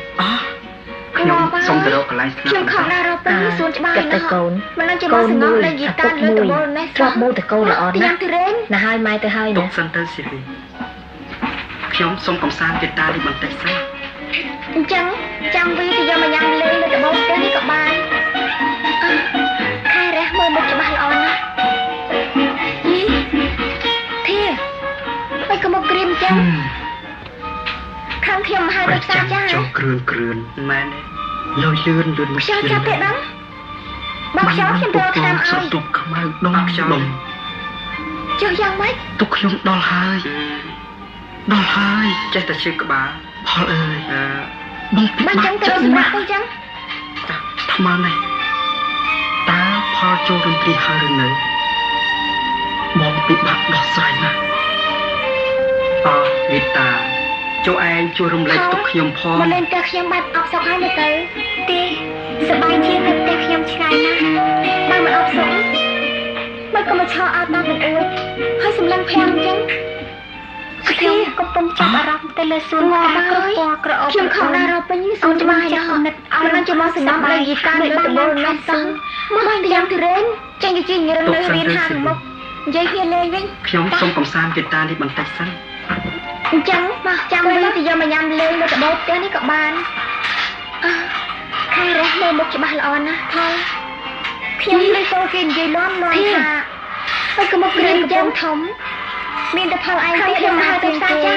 E: ខ្ញុំសុំទៅរកកន្លែងស្នាប់
F: ខ្ញុំខំដល់រកពេលសួនច្បារ
B: គិតទៅកូន
F: មិននឹងជាមកសំណងលេងយីតាលើតបលនេះ
B: ជាប់មូលតកូនល្អណាស់
F: ទីយ៉ាងទីរេន
B: ណាហើយម៉ែទៅហើយ
E: ទុ
B: ណា
E: កសិនទៅស៊ីវីខ្ញុំសុំកំសាន្តទៀតតានេះបន្តិចសិន
F: អញ្ចឹងចាំវីទៅយកមកញ៉ាំលេងលើតបផ្ទះនេះក៏បានខែរះមើលមុខច្បាស់ល្អណាស់យីធាមិនក៏មកក្រៀមចឹងខាងខ្ញុំហៅរកសាចា
E: ចុះគ្រឿនម៉ែនេះលយលឿន
F: ខ្យល់ចាប់ទេដឹងបើខ្យល់ខ្ញុំទៅតាមឲ្យ
E: ទុកខ្មៅដុំខ្យល់
F: ចុះយ៉ាងម៉េច
E: ទុកខ្ញុំដល់ហើយចេះតែឈឺក្បាលផលអើយបងពិបា
F: បា
E: ក
F: ញ់ចឹងទៅសម្រាប់ទៅចឹង
E: ថ្មនេះតើផលចូលរំព្រីហើយឬនៅបងពិបាកដោះស្រាយណាស់អវិតាចូលឯងជួយរំលែកទុកខ្ញុំផង
F: មកលេងតែខ្ញុំបាត់អបសុកហើយទៅទេសบายជាងនៅតែខ្ញុំឆ្ងាយណាស់បើមិនអបសុកមិនក៏មកឆោអត់ដល់មិនអួតហើយសម្លឹងភាំងអញ្ចឹងខ្ញុំកំពុងចាប់អារម្មណ៍ទៅលើសួនកាគ្រប់ពណ៌ក្រអូបខ្ញុំខំដល់រកពេញសួនច្បារចាស់និតឲ្យនឹងជាមកសំណំលេងយីតាលើតបលណាស់សោះមកទីយ៉ាងទីរេនចេញទៅជាងរឿងនៅរៀនហាងមុខនិយាយគ្នាលេងវិញ
E: ខ្ញុំសុំកំសាន្តពីតានេះបន្តិចសិន
F: អញ្ចឹងមកចាំវិញទៅយកមកញ៉ាំលេងលើតបផ្ទះនេះក៏បានខែរះមើលមុខច្បាស់ល្អណាស់ផលខ្ញុំលើកូនគេនិយាយលន់ថាហើយក៏មកក្រៀមយ៉ាងធំមានតែផលឯងទេខ្ញុំហៅទៅសាចា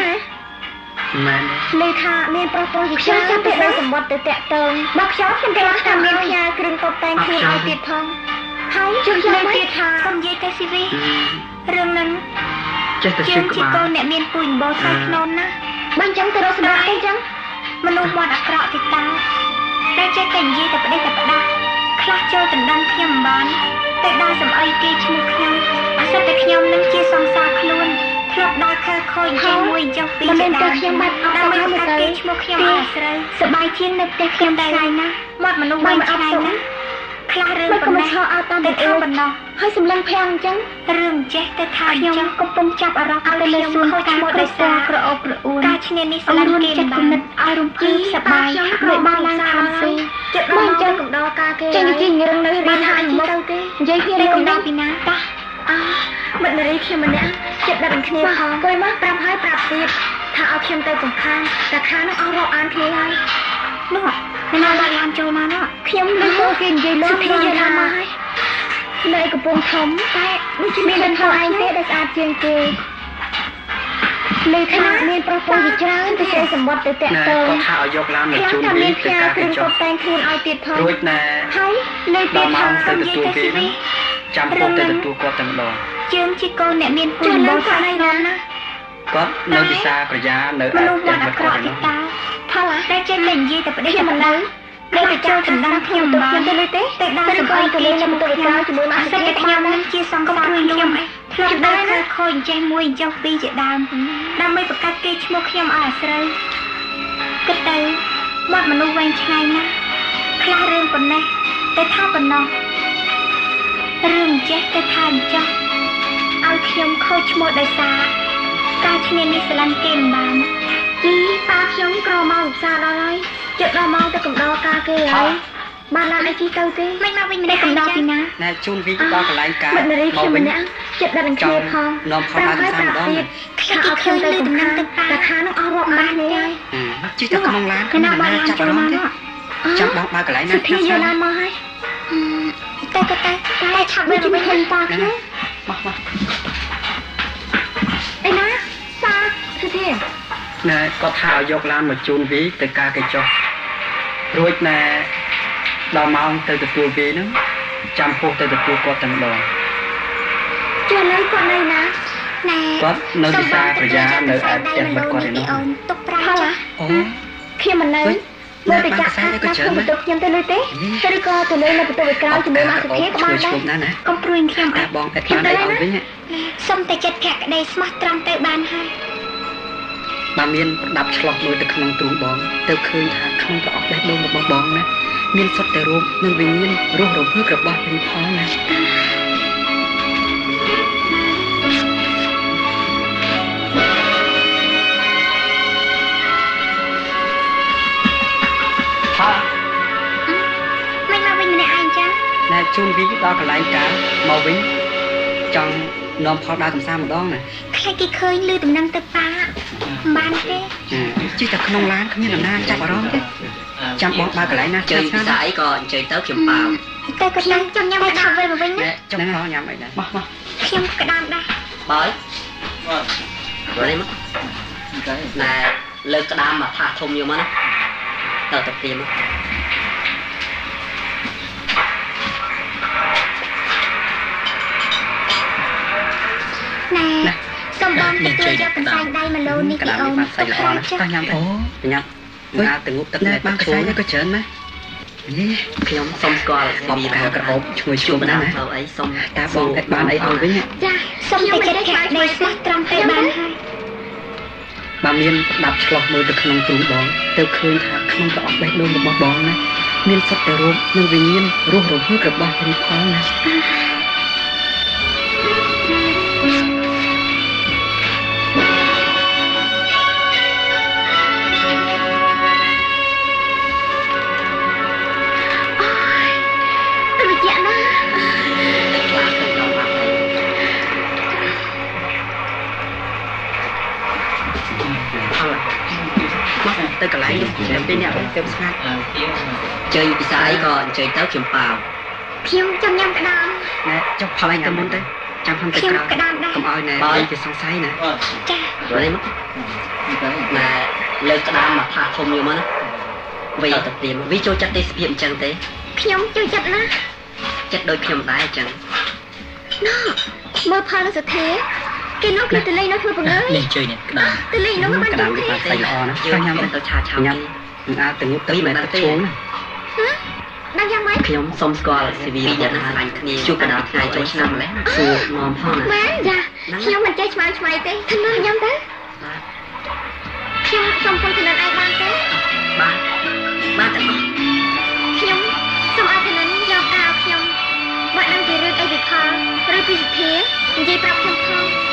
E: មែន
F: លើថាមានប្រុសប្រុសជាច្រើនចាប់ពីដល់សម្បត្តិទៅតាក់ទងបើខ្យល់ខ្ញុំគាត់ថាមានផ្ញើគ្រឿងតុបតែងខ្លួនឲ្យទៀតផងហើយជួយលើទៀតថាខ្ញុំនិយាយទៅស៊ីវីរឿងហ្នឹង
E: ចេះតែឈឺក្បាល
F: កូនអ្នកមានពូជបោស្រ័យខ្នងណាបើអញ្ចឹងទៅរកសម្រាប់អីចឹងមនុស្សមាត់អាក្រក់តិចតើតែចេះតែនិយាយតែប្តេជ្ញាតែផ្ដាស់ខ្លះចូលដណ្ដឹងខ្ញុំមិនបានតែដើរសំអីគេឈ្មោះខ្ញុំអាសិតតែខ្ញុំនឹងជាសង្សារខ្លួនធ្លាប់ដើរខើខូចជាមួយចុះពីដើមខ្ញុំបាត់អត់ដល់មកគេឈ្មោះខ្ញុំអាស្រូវសบายជាងនៅផ្ទះខ្ញុំដែរណាមាត់មនុស្សមិនឆ្ងាយណាខ្លះរឿងប៉ុណ្ណេះឆោអត់តាមតែប៉ុណ្ណោះហើយសម្លឹងភាំងអញ្ចឹងរឿងចេះតែថាខ្ញុំកំពុងចាប់អារម្មណ៍ទៅលើសួនកាគ្រប់ពណ៌ក្រអូបក្រអួនការឈ្នានេះស្លាប់គេមិនបានឲ្យរំភើបសប្បាយដូចបានឡើងខាងស៊ីចិត្តមកអញ្ចឹងកំដរការគេចេញជារឿងនៅរៀនហាញមកទៅទេនិយាយគ្នាលេងកំដរពីណាតាមិត្តនារីខ្ញុំម្នាក់ចិត្តដាក់នឹងគ្នាផងគួយមកប្រាប់ហើយប្រាប់ទៀតថាឲ្យខ្ញុំទៅកំខាងតែខាងនោះអស់រកអានគ្នាហើយនោះមិនណាបានឡានចូលមកនោះខ្ញុំលើគេនិយាយលើគ្នាយកឡានមកហើយនៅកំពង់ធំតែដូចជាមានតែខ្លួនឯងទេដែលស្អាតជាងគេលើថាមានប្រុសប្រុសជាច្រើនទៅចេះសម្បត្តិទៅតាក់ទង
E: គាត់ថាឲ្យយកឡានមកជូនវិញទៅការគេចុះ
F: តែងខ្លួនឲ្យទៀតផង
E: រួចណា
F: ហើយលើទៀតថា
E: ទៅទទួលគេចាំពុកទៅទទួលគាត់តែម្ដង
F: ជើងជាកូនអ្នកមានពូជបោស្រ័យណាស់
E: គាត់នៅវិសាប្រយ៉ានៅឯ
F: មនុស្ស
E: ផ្ទះ
F: មកអា
E: គាត់
F: ក្រក់
E: ឯ
F: តិច
E: នោះ
F: តើផលតែចេះតែនិយាយតែប្តេជ្ញាមិននៅគេទៅចូលដណ្ដឹងខ្ញុំទៅខ្ញុំទៅលើទេតែដើរសម្អីទៅលេងនៅទៅវិការជាមួយមកសិតតែខ្ញុំនឹងជាសង្សារខ្ញុំធ្លាប់ដើរខូចចេះមួយចុះពីរជាដើមដើម្បីបង្កាត់គេឈ្មោះខ្ញុំឲ្យអាស្រូវគិតទៅបាត់មនុស្សវែងឆ្ងាយណាស់ខ្លះរឿងប៉ុណ្ណេះតែថាប៉ុណ្ណោះរឿងចេះតែថាអញ្ចឹងឲ្យខ្ញុំខូចឈ្មោះដោយសារការឈ្នានេះស្រឡាញ់គេមិនបានជីប៉ាខ្ញុំក្រមកឧស្សាហ៍ដល់ហើយជិតដល់មកទៅកំដរការគេហើយបានឡានអីជីទៅទេមិនមកវិញមិនកំដរពីណា
E: ណែជូនវិញដល់កន្លែងការ
F: មិត្តនារីខ្ញុំម្នាក់ចិត្តដល់នឹងគ្នាផង
E: នាំផលឲ្យទៅម្ដង
F: ខ្ញុំឲ្យខ្ញុំទៅតំណែងទឹកតាខានោះអស់រាប់បានទេហើយ
E: ជិះទៅក្នុងឡាន
F: គណៈបានឡានចូលមកនោះ
E: ចាំបងបើកន្លែងណា
F: សុភីយកឡានមកហើយតែឆាប់ដូចមិនឃើញតាខ្ញុំ
E: មក
F: អីណាសាសុភី
E: ណែគាត់ថាឲ្យយកឡានមកជូនវីទៅការគេចុះរួចណែដល់ម៉ោងទៅទទួលវីហ្នឹងចាំពុះទៅទទួលគាត់តែម្ដង
F: ជួយលើគាត់នៅណា
B: ណែ
E: គាត់នៅវិសាប្រយ៉ានៅឯផ្ទះមិត្តគាត់ឯនោះ
B: អូនទុកប្រាក់
F: ផល
B: ចា
E: អូ
F: ខ្ញុំមិននៅ មើលទៅចាក់ខាងខ្លះខ្ញុំបន្ទប់ខ្ញុំទៅលើទេឬក៏ទៅលើនៅបន្ទប់ក្រោយជាមួយមកសុភាក៏បានដែរកុំព្រួយខ្ញុំអត់
A: បងតែបានឲ្យវិញ
F: សុំតែចិត្តភក្តីស្មោះត្រង់ទៅបានហើយ
A: បើមានប្រដាប់ឆ្លោះមើលទៅក្នុងទ្រូងបងទៅឃើញថាក្នុងប្រអប់បេះដូងរបស់បងណាមានសុទ្ធតែរូបនិងវិញ្ញាណរស់រវើករបស់ព្រះផងណា
F: មិនមកវិញម្នាក់ឯងចឹង
A: ណែជូនវិញដល់កន្លែងការមកវិញចង់នាំផលដើរកំសាន្តម្ដងណា
F: ខ្លាចគេឃើញលឺដំណឹងទៅប៉ាបានទេ
A: ជិះតែក្នុងឡានគ្មាននរណាចាប់អារម្មណ៍ទេចាំបងបើកន្លែងណាជើងស្អាតអីក៏អញ្ជើញទៅខ្ញុំប៉ាវ
F: តែគាត់ឡើងចង់ញ៉ាំឲ្យដល់វិញមកវិញណា
A: ចង់ផងញ៉ាំអីដែរមក
F: ខ្ញុំក្តាមដែរ
A: បើបើនេះមកណែលើក្តាមមកថាធំយកមកណាដល់ទៅព្រាមមក
F: ណែសូមបងទទួលយកកន្សែងដៃ1 ឡូនេះពីអូន
A: សាច់ល្អណាស់តោះញ៉ាំអូញ៉ាំណាទៅងប់ទឹកបានកន្សែងក៏ច្រើនណាស់ខ្ញុំសុំស្គាល់បបកៅក្រអូបឈ្ងុយជួបណាស់ណាអីសុំតាបងបានអីឲ្យវិញ
F: ចាសូមតែចិត្តភក្តីស្មោះត្រង់ទៅបានហើយ
A: បើមានប្រដាប់ឆ្លោះមើលទៅក្នុងទ្រូងបងទៅឃើញថាក្នុងប្រអប់បេះដូងរបស់បងណាមានសុទ្ធតែរូបនិងវិញ្ញាណរស់រវើករបស់ព្រះផងណា ទៅកន្លែងខ្ញុំពីអ្នកទៅស្ងាត់ជើញពិសាអីក៏អញ្ជើញទៅខ្ញុំប៉ាវ
F: ខ្ញុំចង់ញ៉ាំក្តាម
A: ណែចុះផលឯងទៅមុនទៅចាំខ្ញុំទៅក្រោយកុំឲ្យណែបើគេសង្ស័យណា
F: ចា
A: ព្រោះនេះមកណែលើក្តាមមកថាធំយកមកណាវិញទៅព្រាមវាចូលចិត្តទេសភាពអញ្ចឹងទេ
F: ខ្ញុំចូលចិត្តណាស់
A: ចិត្តដូចខ្ញុំដែរអញ្ចឹង
F: ណ៎មើលផលសុធាគេនោះគេទៅលេងនៅធ្វើបង្ើយ
D: នេះជួយនេះក្តាម
F: ទៅលេងនោះមិនបាន
A: ក្តា
F: យូ
A: ម
F: រ
A: វា
F: ទេ
A: សាច់ល្អណាស់ខ្ញុំញ៉ាំទៅឆាឆាញ៉ាំមិនអាចទៅងប់ទឹកមិនទៅឈោងណា
F: ដល់យ៉ាងម៉េច
A: ខ្ញុំសុំស្គាល់ស៊ីវីយ៉ាងណាឡាញ់គ្នាជួបកណ្ដាលថ្ងៃចូលឆ្នាំម្លេះសួរនាំផងណា
F: មែនចាខ្ញុំមិនចេះឆ្មើឆ្មៃទេធ្វើនឹងញ៉ាំទៅខ្ញុំសុំពុំធ្វើនឹងឯងបានទេ
A: បាទទាំងអស់
F: ខ្ញុំសូមឲ្យទៅនឹងយកកៅខ្ញុំបើដឹងពីរឿងអីវិផលឬពីសុធានិយាយប្រាប់ខ្ញុំផង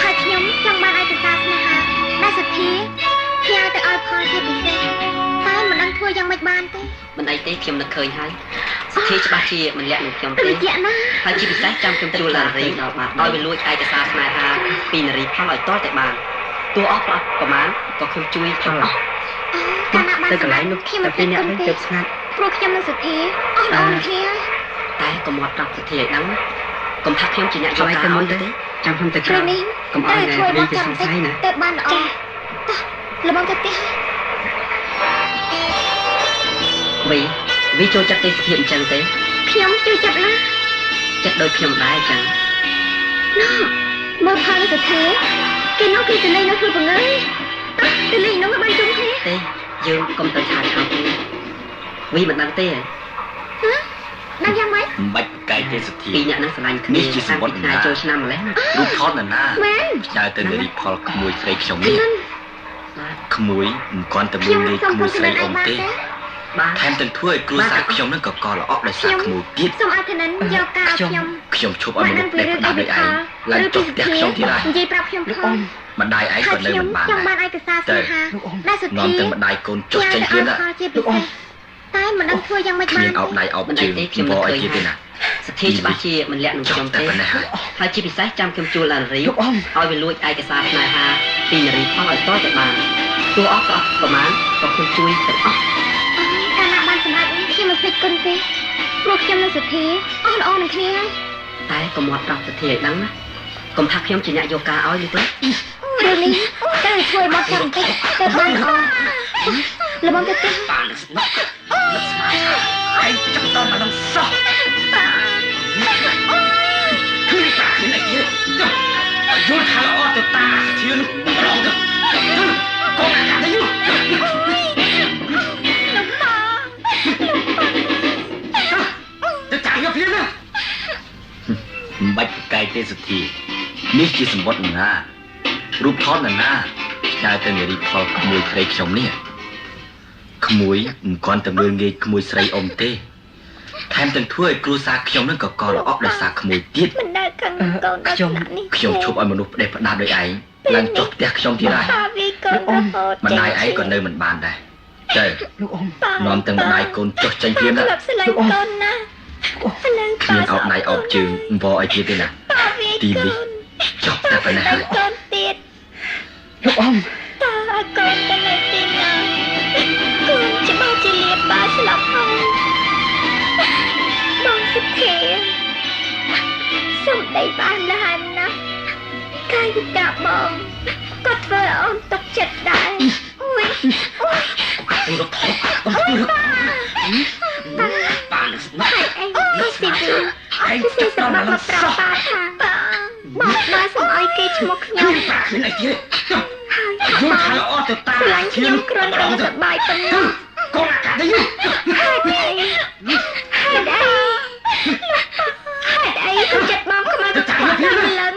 F: ហើយខ្ញុំចង់បានឯកសារស្នេហាដែលសុធាផ្ញើទៅឲ្យផលជាពិសេសតែមិនដឹងធ្វើយ៉ាងម៉េចបានទេ
A: មិនអីទេខ្ញុំនឹកឃើញហើយសុធីច្បាស់ជាមិនលាក់នឹងខ្ញុំទេ
F: ត្រជាក់ណាស់
A: ហើយជាពិសេសចាំខ្ញុំជួលឡារីដល់បាត់ឲ្យវាលួចឯកសារស្នេហាពីនារីផលឲ្យតតែបានទោះអស់ប្រមាណក៏ខ្ញុំជួយផងអស់
F: កាលណាបាន
A: ទៅកន្លែងនោះ
F: ខ្ញុំ
A: តែ
F: មិន
A: ពី
F: ទេ
A: អ្នកនេះទៅស្ងាត់
F: ព្រោះខ្ញុំនឹងសុធាអស់ល្អនឹងគ្នាហើយ
A: តែកុំមកប្រាប់សុធីឲ្យដឹងណាកុំថាខ្ញុំជាអ្នកយកការឲ្យទេចាំខ្ញុំទៅក្រៅ
F: ព្រោះនេះ
A: កុំឲ្យអ្នកវាគេសង្ស័យណា
F: ទៅបានល្អតោះល្បងទៅផ្ទះ
A: វីចូលចិត្តទេសភាពអញ្ចឹងទេ
F: ខ្ញុំជួយចិត្តណាស់
A: ចិត្តដូចខ្ញុំដែរអញ្ចឹង
F: ណ៎មើលផលសុធាគេនោះគេទៅលេងនៅធ្វើបង្ើយទៅលេងនោះបានជុំគ្នា
A: ទេយើងកុំទៅឆាឆោតវីមិនដឹងទេ
F: ដល់យ៉ាងម៉េច
D: មិនបាច់ប្រកែកទេសុធា
A: ពីអ្នកនឹងស្រឡាញ់គ្នាតាំងពីថ្ងៃចូលឆ្នាំម្លេះ
D: រូបថតនរណា
F: មែន
D: ផ្ញើទៅនារីផលក្មួយស្រីខ្ញុំ
F: ឃើ
D: នេះ
F: ញ
D: ក្មួយមិនគ្រាន់តែ
F: ខ
D: មើ
F: ខ្ញុំ
D: លលេខ
F: សូម
D: ក្មួយ
F: ពុំ
D: ស្រី
F: ទៅ
D: អ៊ំ
F: បាន
D: ទេ
F: ទេ
A: បាទ
D: ថែមទាំងធ្វើឲ្យគ្រួសារខ្ញុំនឹងក៏កល្អក់ដោយសារក្មួយទៀត
F: សូមឲ្យទៅនឹងយកកៅខ្ញុំ
D: ខ្ញុំឈប់ឲ្យមនុស្សផ្លេចផ្ដាស់ដូចឯងឡើងចុះផ្ទះខ្ញុំទៀតហើយ
F: និយាយប្រាប់ខ្ញុំផង
D: ម្ដាយឯងក៏នៅមិនបាន
F: ចង់បាន
D: ដែរ
F: ឯកសារស្នេហាដែលសុធា
D: នាំទាំងម្ដាយកូនចុះចេញទៀតណា
F: ជាពិសេសតែមិនដឹងធ្វើយ៉ាងម៉េច
D: គ្
F: បាន
D: មានអោបដៃអោបជើងខ្ញុំបោឲ្យទៀតទេណា
A: សទ្ធាច្បាស់ជាមិនលាក់នឹងខ្ញុំទេហើយជាពិសេសចាំខ្ញុំជួលឡារីឲ្យវាលួចឯកសារស្នេហាពីនារីផលឲ្យតតែបានទោះអស់ក៏ប្រហែលក៏ខ្ញុំជួយទាំងអស់
F: កាលណាបានសម្រាប់នេះខ្ញុំមិនភ្លេចគុណទេព្រោះខ្ញុំនឹងសុធាអស់ល្អនឹងគ្នាហើយ
A: តែកុំមកប្រាប់សទ្ធាឲ្យដឹងណាកុំថាខ្ញុំជាអ្នកយកការឲ្យឬទេ
F: រឿងនេះតែធ្វើមកចាំបន្តិចទៅបានល្អល្បងទៅផ្ទះ
A: បានស្នុកនឹកស្មារតីហើយចង់តមកដល់សោះគឺតានេះអីយល់ថាល្អទៅតាសទ្ធានឹងប្រងទៅកុំអាកាទៅយូ
F: លោក
E: ព្រាមណា
D: មិនបាច់ប្រកែកទេសុធីនេះជាសម្បត្តិណារូបថតណាឆ្លើយទៅនារីផលក្មួយស្រីខ្ញុំនេះក្មួយមិនគ្រាន់តែមើលងាយក្មួយស្រីអ៊ំទេថែមទាំងធ្វើឲ្យគ្រួសារខ្ញុំនឹងក៏កល្អក់ដោយសារក្មួយទៀត
F: មិនដែលខឹងកូនដល់ថ្នាក់នេះ
D: ខ្ញុំឈប់ឲ្យមនុស្សផ្ដេសផ្ដាសដោយឯងឡើងចុះផ្ទះខ្ញុំទៀតហើយ
F: តាវាកូនរហូត
D: ម្ដាយឯងក៏នៅមិនបានដែរទៅ
E: លោកអ៊ំ
D: នាំទាំងម្ដាយកូនចុះចេញព្រាមណា
F: ក្លាប់ស្រឡាញ់កូនណាឥឡូវ
D: គ្មានអោបដៃអោបជើងអង្វរអីទៀតទេណា
F: តាវា
D: ទីនេះចុះតែប៉ុណ្ណេះហើយក
F: ូនទៀត
E: លោកអ៊ំ
F: តាឲ្យកូនទៅនៅទីណាកូនច្បាស់ជាលៀបបាស្លាប់ហើយបងសុធាសំដីបានលះណាស់កាយវិការបងក៏ធ្វើឲ្យអូនទុកចិត្តដែរអូយអូយ
E: រត់ថតអត់រត់បានស្មា
F: ហើយអីក៏ស៊ីវីហើយស៊ីសម្រាប់មកប្រាប់ប៉ាថាបងបានសុំឲ្យគេឈ្មោះខ្ញុំ
E: ប្រាក់មានអីទៀត
F: ហើយ
E: យល់ថាល្អទៅតាម
F: ស្រឡាញ់ខ្ញុំគ្រាន់តែសប្បាយប៉ុណ្ណោះ
E: កូនអាកានេះ
F: ហេតុអីហេតុអីហេតុអីក៏ចិត្តបងខ្មៅទៅខ្វល់ដល់លឹង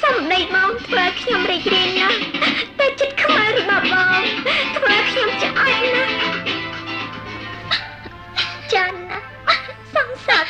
F: សំដីបងធ្វើឲ្យខ្ញុំរីករាយណាស់តែចិត្តខ្មៅរបស់បងធ្វើឲ្យខ្ញុំឆ្អែតណាស់ចានណាសង្សារ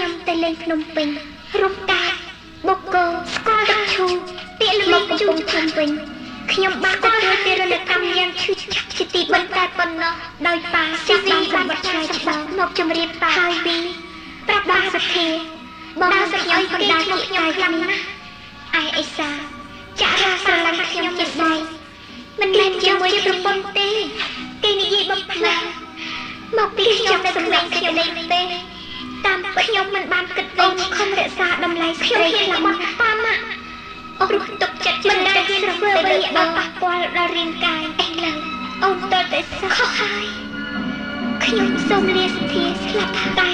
F: ខ្ញុំទៅលេងភ្នំពេញរុំកាបូកូស្គាល់ទឹកឈូពាក្យល្បិចជូនខ្ញុំវិញខ្ញុំបានទទួលទារុណកម្មយ៉ាងឈឺចាប់ជាទីបន្ទាល់ប៉ុណ្ណោះដោយប៉ាស៊ីវីបានបច្ចេកច្បាស់មកជម្រាបប៉ាហើយវីប្រាប់បានសទ្ធាបងខ្ញុំបណ្ដាលខ្ញុំខ្លាំងណាស់ឯអេសាចាក់រាស្រឡាញ់ខ្ញុំជាស្ដីមិនមែនជាមួយប្រពន្ធទេគេនិយាយបំផ្លាញមកពីខ្ញុំនៅសម្លេងខ្ញុំលេងទេតាមខ្ញុំមិនបានគិតវិញខំរក្សាតម្លៃស្រីខ្លាំងមកតាមអូនទុកចិត្តមិនដែលហ៊ានធ្វើអ្វីដែលប៉ះពាល់ដល់រាងកាយអីឡើយអូនតើតែខុសហើយខ្ញុំសូមលាសទ្ធាស្លាប់តែ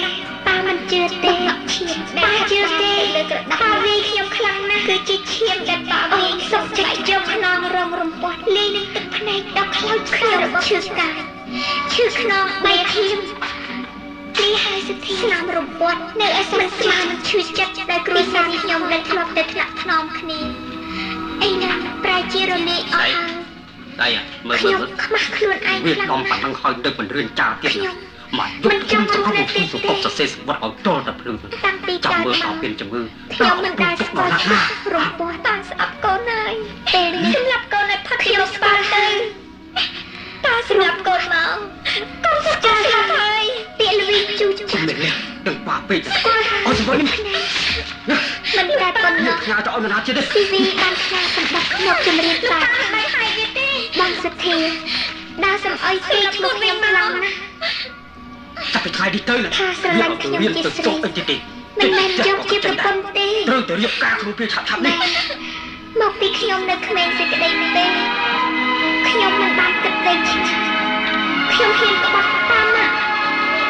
F: ប៉ាមិនជឿទេឈាមប៉ាជឿទេលើក្រដាស់ប៉ាវាយខ្ញុំខ្លាំងណាស់គឺជាឈាមដែលប៉ាវាយសុកចិត្តយកខ្នងរងរំពាស់លេងនឹងទឹកភ្នែកដល់ខ្លោចខ្លាំងរបស់ឈឺស្កាយឈឺខ្នងបែកខ្ញុំពីហើយសទ្ធាស្នាមរំពាត់នៅឯស្មានស្មានឈឺចិត្តដែលគ្រួសារខ្ញុំដែលធ្លាប់តែថ្នាក់ថ្នមគ្នាអីណាប្រែជារលាយអស់ហើយ
E: ដៃមើល
F: ខ្ញុំខ្មាស់ខ្លួនឯង
E: វា
F: ខ្លាំង
E: ដំប៉ណ្ណឹងហើយទៅបញ្រឿនចាទៀតមកយកខ្ញុំទៅឲ្យពីសុខសរសេរសវត្តឲ្យតលតែភ្លឺ
F: តាំងពី
E: ចាំ
F: កាល
E: មើល
F: ណា
E: ដល់ពេលជំងឺ
F: ខ្ញុំមិនដែលស្គាល់ច្បាស់រំពោះតាំងស្អប់កូនហើយពេលនេះសម្រាប់កូនឲ្យផឹកខ្ញុំស្គាល់ទៅតើសម្រាប់កូនមកកូនស្គាល់ហើយពាក្យល្វីជូជូ
E: ខ្ញុំមិនដឹងបាពេកអត់សម្បត្តិ
F: មិនតែប៉ុណ្ណោះ
E: ខ្ញាទៅឲ្យមិនហាត់ទៀតទេ
F: ពីវីបានខ្លាសម្បត្តិខ្ញុំជំរាបតាមិនហើយទេបងសទ្ធាដើរសំអុយពីឈ្មោះខ្ញុំខ្លាំងណាស់
E: ចាប់ពីថ្ងៃនេះទៅថាស្រឡាញ់ខ្ញុំជាស្រី
F: មិនមែនយកជាប្រពន្ធទេ
E: ត្រូវតែរៀបការក្នុងពេលឆាប់ៗនេះ
F: មកពីខ្ញុំនៅក្មេងសេចក្តីទេខ្ញុំមិនបានគិតទេខ្ញុំហ៊ានក្បត់តាមណា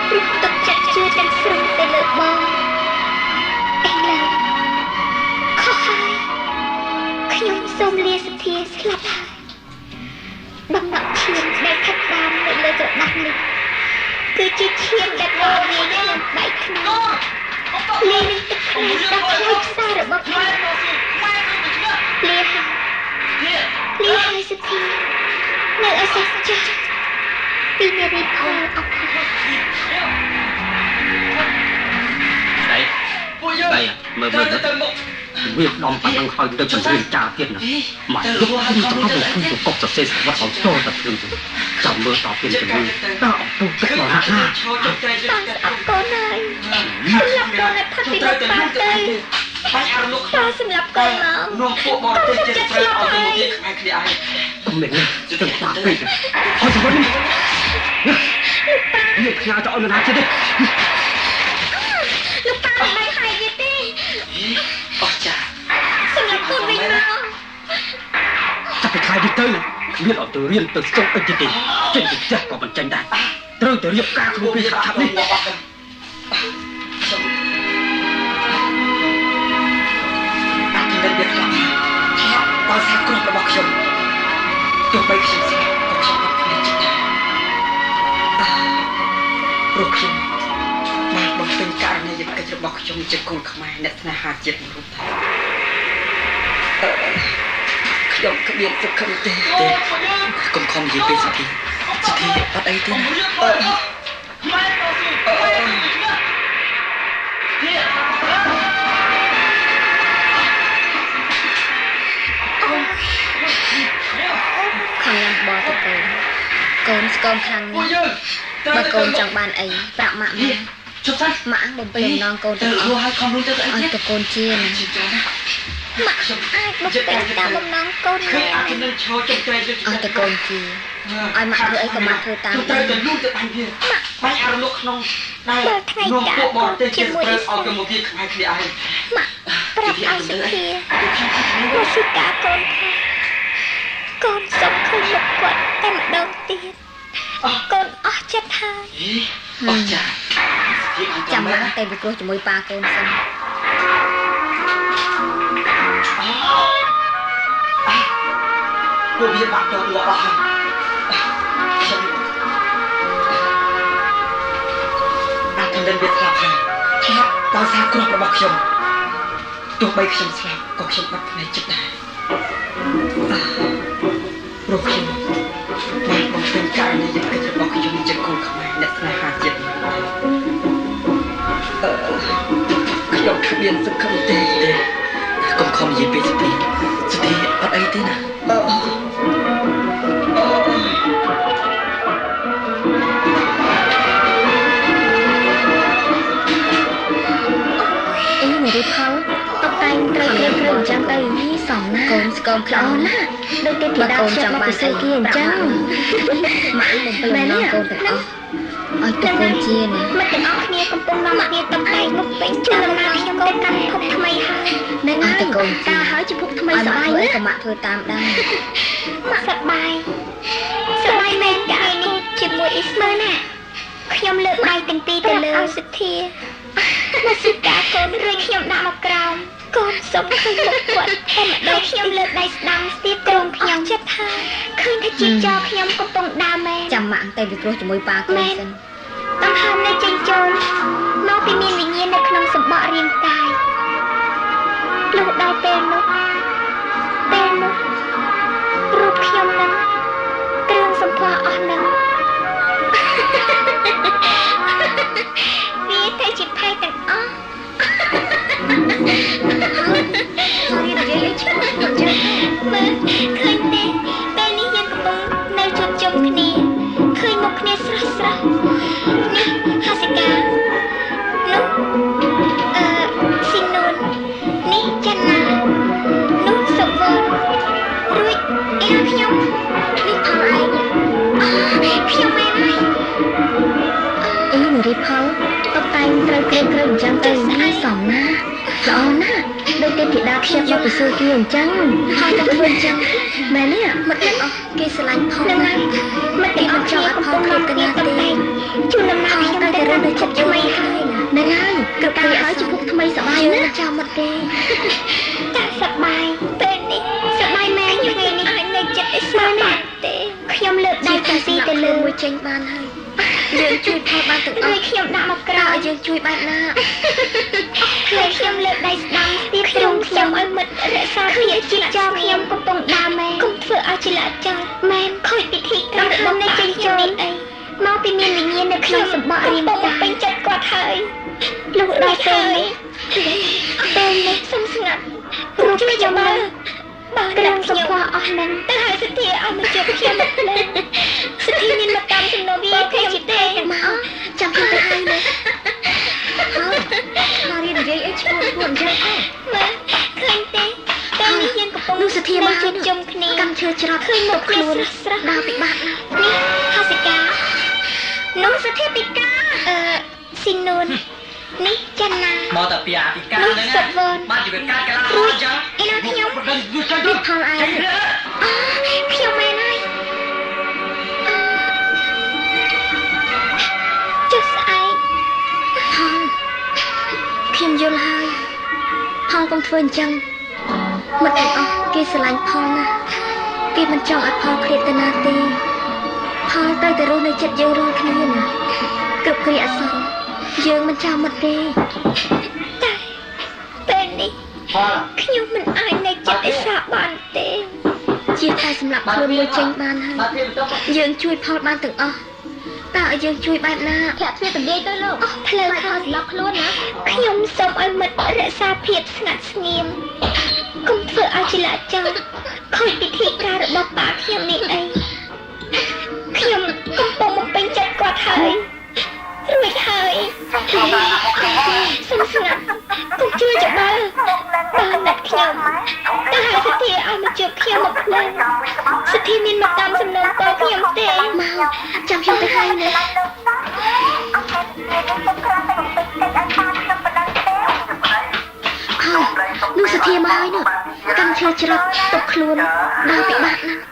F: ព្រោះទុកចិត្តជឿទាំងស្រុងទៅលើបងអីឡើយខុសហើយខ្ញុំសូមលាសទ្ធាស្លាប់ហើយបំណក់ឈាមដែលខិតតាមនៅលើក្រដាស់នេះគឺជាឈាមដែលពោវាយនឹងបែកក្នុងលេងទឹកភ្នែកដល់ខ្លោចខ្សែរបស់ខ្ញុំលាហើយសទ្ធានៅអសេសចាស់ពីនារីផលអត់
E: ដៃពួកយើងដៃមើលទៅវាដំប៉ណ្ណឹងហើយទៅបញ្រឿនចាទៀតណាមកយកខ្ញុំទៅឲ្យពីសុខសរសេរសវត្តឲ្យតលតែភ្លឺចាំមើលដល់ពេលជំងឺតើអពុះទឹកដល់ណា
F: តាំងអត់កូនហើយសម្រាប់កូនឲ្យផឹកពីទឹកប៉ាទៅ
A: បាញ់អរលោក
F: តើសម្រាប់កូនមក
A: នាំពួកបរទេសចិត្តត្រូវឲ្យទៅមកទៀតខ្មែរគ្នាឯង
E: មិនមែនទៅបាពេកអត់សម្បត្តិនេះខ្ញាទៅឲ្យមិនហាត់ទៀតទេ
F: លោកប៉ាមិនបានហើយទេ
A: អស់ចា
F: សម្រាប់កូនវិញមក
E: ចាប់ពីថ្ងៃនេះទៅមានអត់ទៅរៀនទៅសុខអីទៀតទេចេញទៅចេះក៏មិនចាញ់ដែរត្រូវតែរៀបការក្នុងពេលឆាប់ៗនេះ
A: ដែលវាខ្លាំងថាបើសាគ្រោះរបស់ខ្ញុំទោះបីខ្ញុំស្លាប់ក៏ខ្ញុំអត់ភ្លេចចិត្តដែរព្រោះខ្ញុំបានបំពេញករណីយកិច្ចរបស់ខ្ញុំជាកូនខ្មែរអ្នកស្នេហាជាតិមួយរូបដែរខ្ញុំគ្មានសុខឹមទេកុំខំនិយាយពេកសទ្ធាអត់អីទេណា
C: ខាងញ៉ាំបបទៅកូនស្គមខាងនេះបើកូនចង់បានអីប្រាក់ម៉ាក់មក
A: ជប់សិន
C: ម៉ាក់បំពេញនងកូនទៅអស់
A: ឲ្យខំរួចទៅអីទៀត
C: ទៅកូនជាណា
F: ម៉ាក់អាចបំពេញតាមបំណងកូន
A: ឃើញអាខ្ញុំនឹងឈរចុកត្រែទៅ
C: អស់ទៅកូនជាឲ្យម៉ាក់ធ្វើអីក៏ម៉ាក់ធ្វើតាម
A: ត្រូវតែលូតទៅបាញ់វាបាញ់អរលោកក្នុងដែលនាំពួកបរទេសជាមួយឲ្យទៅមកទៀតខ្មែរគ្នាឯង
F: ម៉ាក់ប្រាប់ឲ្យសទ្ធាមកសិកាកូនថាកូនសុំឃើញមុខគាត់តែម្ដងទៀតកូនអស់ចិត្តហើយ
A: អស់ចា
C: ចាំម៉ាក់ទៅពិគ្រោះជាមួយប៉ាកូនសិន
A: ពួកវាបាក់ទៅអស់ហើយខ្ញុំអាទិនវាស្លាប់ហើយថាដោយសារគ្រោះរបស់ខ្ញុំទោះបីខ្ញុំស្លាប់ក៏ខ្ញុំបាត់ភ្នែកចិត្តដែរព្រោះខ្ញុំបានបំពេញករណីយកិច្ចរបស់ខ្ញុំជាកូនខ្មែរអ្នកស្នេហាជាតិ មានសង្ឃឹមទេកុំខំនិយាយពេកស្ទីអត់អីទេណា
B: រីផលតបតែងត្រូវគ្រឿងចាំទៅនេះសំណាកូនស្គមខ្លាំងណាស់ដូចគេធីតាខ្ញុំមកពិសេសគេអញ្ចឹងម៉ាក់បំពេញនំកូនទាំងអស់ឲ្យទៅកូនជានេះមកទាំងអស់គ្នាកំពុងនាំគ្នាតបតែងមកពេញជួយដំណើរខ្ញុំទៅកាន់ភពថ្មីហើយនឹងហើយកូនការហើយជាភពថ្មីសប្បាយណាស់ក៏ម៉ាក់ធ្វើតាមដែរម៉ាក់សប្បាយមែនកាយនេះជាមួយអ៊ីស្មើណាខ្ញុំលើកដៃទាំងពីរទៅលើសិទ្ធាមកសិកាកូនរួចខ្ញុំដាក់មកក្រោមកូនសុំឃើញមុខគាត់តែម្ដងខ្ញុំលើកដៃស្ដាំស្ទាបត្រង់ខ្ញុំចិត្តថាឃើញថាជីវចរខ្ញុំកំពុងដើរមែនចាំម៉ាក់ទៅពិគ្រោះជាមួយប៉ាកូនសិនដង្ហើមនៅចេញចូលមកពីមានវិញ្ញាណនៅក្នុងសម្បករាងកាយលុះដល់ពេលនោះរូបខ្ញុំនឹងគ្រឿងសម្ភារអស់នឹងវាទៅជាផែទាំងអស់ហើយនិយាយឈ្មោះគាត់ចឹងមើលឃើញទេពេលនេះយើងកំពុងនៅជួបជុំគ្នាឃើញមុខគ្នាស្រស់នេះហាសិកានោះស៊ីនូននេះចាន់ណានោះសុវនរួចអីខ្ញុំនេះផងឯងខ្ញុំមែនហើយអីរីផលតបតែងត្រូវគ្រឿងអញ្ចឹងទៅនេះសំណាល្អណាស់ដូចទេធីតាខ្ញុំមកពិសោធន៍គេអញ្ចឹងហើយតែធ្វើអញ្ចឹងមែនទេមិត្តទាំងអស់គេស្រឡាញ់ផងណាស់មិត្តទាំងអស់ចង់អត់ផងគ្នាទៅណាទេជួនដំណើរខ្ញុំទៅរកទៅចិត្តថ្មីហើយហ្នឹងហើយគ្រប់ពេលហើយជាភពថ្មីសប្បាយណាស់ចាំមិត្តទេតាសប្បាយពេលនេះសប្បាយមែនខ្ញុំនេះអាចនៅចិត្តអីស្មើណាស់ទេខ្ញុំលើកដៃតាស៊ីទៅលើមួយចេញបានហើយយើងជួយផលបានទាំងអស់ខ្ញុំដាក់មកក្រៅឲ្យយើងជួយបែបណាហើយខ្ញុំលើកដៃស្ដាំស្ទាបត្រង់ខ្ញុំឲ្យមិត្តរក្សាភាពជីវចរខ្ញុំកំពុងដើរមែនកុំធ្វើឲ្យច្រឡំចោលមែនខូចពិធីកម្មរបស់នៃចេញចូលអីមកពីមានវិញ្ញាណនៅក្នុងសម្បករាងកាយពេញចិត្តគាត់ហើយលុះដល់ពេលនេះសុំស្ងាត់រូបខ្ញុំមើលបើគ្រឿងសម្ភារអស់នឹងទៅឲ្យសិទ្ធាឲ្យមកជួបខ្ញុំមកភ្លេងសិទ្ធាមានមកតាមសំណុំវាខ្ញុំទេមកចាំខ្ញុំទៅហើយណាហើយរៀននិយាយអីឈ្មោះខ្លួនអញ្ចឹងមើលឃើញទេពេលនេះយើងកំពុងនោះសិទ្ធាមកជួបជុំគ្នាកាន់ឈើច្រត់ឃើញមុខខ្លួនស្រស់ដល់ពិបាកណាស់នេះហាសិកានោះសិទ្ធាពិការស៊ីនូននេះចាន់ណា
A: មកតែពីអាពិការហ្នឹងបាទជីវិតកាយកន្លះអស់ចឹង
B: អីណាខ្ញុំនេះផលឯងខ្ញុំមែនហើយចុះស្អែកផលខ្ញុំយល់ហើយផលកុំធ្វើអញ្ចឹងមិត្តទាំងអស់គេស្រឡាញ់ផលណាស់គេមិនចង់ឲ្យផលឃ្លាតទៅណាទេផលទៅតែរស់នៅចិត្តយើងរាល់គ្នាណាគ្រប់គ្រាអសន្នយើងមិនចាំមិត្តទេតែពេលនេះខ្ញុំមិនអាចនៅចិត្តអិសាបានទេជាតែសម្រាប់ខ្លួនមួយចេញបានហើយយើងជួយផលបានទាំងអស់តើឲ្យយើងជួយបែបណាធាក់ទ្វារទន្លាយទៅលោកផ្លូវខោសម្រាប់ខ្លួនណាខ្ញុំសូមឲ្យមិត្តរក្សាភាពស្ងាត់ស្ងៀមកុំធ្វើឲ្យច្រឡំចោលខូចពិធីការរបស់ប៉ាខ្ញុំនេះអីខ្ញុំកំពុងបំពេញចិត្តគាត់ហើយរួចហើយសុំស្ងាត់កុំជួយច្បល់បើណាត់ខ្ញុំទៅឲ្យសិទ្ធាឲ្យមកជួបខ្ញុំមកភ្លេងសិទ្ធាមានមកតាមសំណុំតើខ្ញុំទេមកចាំខ្ញុំទៅហើយណានោះសិទ្ធាមកហើយនោះកាន់ឈើច្រត់ទុកខ្លួនដល់ពិបាកណាស់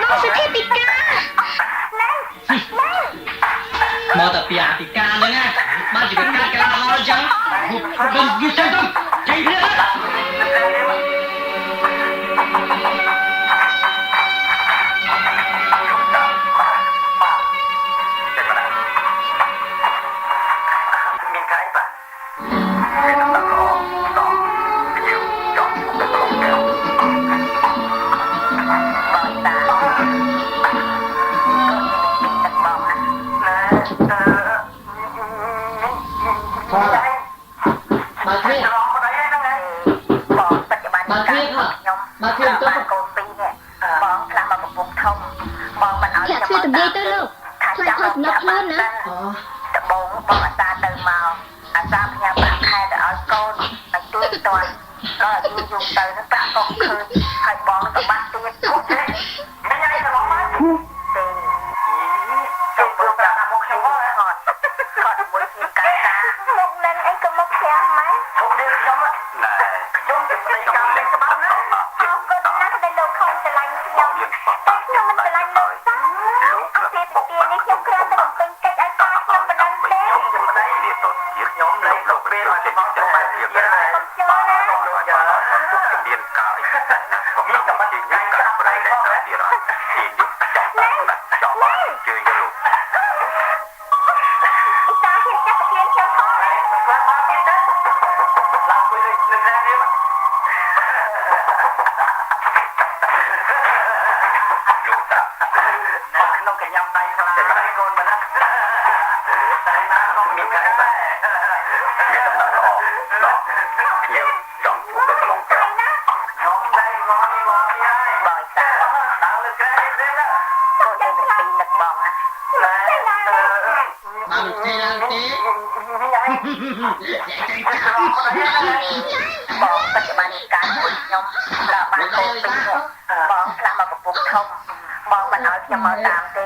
B: នោះសិទ្ធាពិការ
A: មកតែពីអាពិការហ្នឹងណាបាទជីវិតកាយកន្លះអស់ចឹងមិនយូរចឹងទៅចេញទៅ
F: បើធៀបខ្ញុំបើធៀបទៅកូនពីរនេះបងខ្លះមកកំពុងធំបងមិនឲ្យខ្ញុំធ្វើទំនាយទៅលោកថាចាំដល់ខ្ញុំខ្លួនណាដបងបងអាសាទៅមកអាសាផ្ញើប្រាក់ខែទៅឲ្យកូនឲ្យទួយតាន់ដល់យូរយូរទៅនឹងប្រាក់កូនឃើញហើយបងទៅបាត់ទៀតមិនឲ្យទៅមកទេខ្ញុំព្រោះប្រាក់មកខ្ញុំហត់មួយជាកាសាមកនឹងអីក៏មកផ្ទះម៉ែមកនេះខ្ញុំណែខ្ញុំទៅស្ដីការលេងច្បាប់ណាអរគុណណាស់ដែលលោកខំឆ្លាញ់ខ្ញុំខ្ញុំមិនឆ្លាញ់លោកសោះអាពាហ៍ពិពាហ៍នេះខ្ញុំគ្រាន់តែបំពេញកិច្ចឲ្យតាខ្ញុំប៉ុណ្ណឹងទេខ្ញុំមិនដឹងវាទៅជាខ្ញុំលេងលោកពេលឲ្យមកទៅបែបទៀតណាខ្ញុំចូលណាលោកយ៉ាជំនាញកាយមានតែមកជាញ៉ាំកាត់ប្រៃដែរទៀតទីនេះចង់បានជឿយល់តាហ៊ានចាប់ប្រធានខ្ញុំផងខ្ញុំមកទៀតទៅឡើងคุยនឹងរ៉ានេះលោកតាមកក្នុងកញ្ញាំដៃខ្លាំងតែកូនមិនណាតែណាខ្ញុំមានកាយបែមានដំណើរល្អដល់ខ្ញុំចង់ជួបដល់កន្លងទៅខ្ញុំដៃងងនេះមកពីហើយបងតាដល់លើក្រែនេះទេណាកូនយើងទាំងពីរនឹកបងណាបានទេឡើងទេបងបច្ចុប្បន្នការខ្ញុំដើរបានកូនពីរបងខ្លះមកកំពុងធំបងមិនឲ្យខ្ញុំមកតាមទេ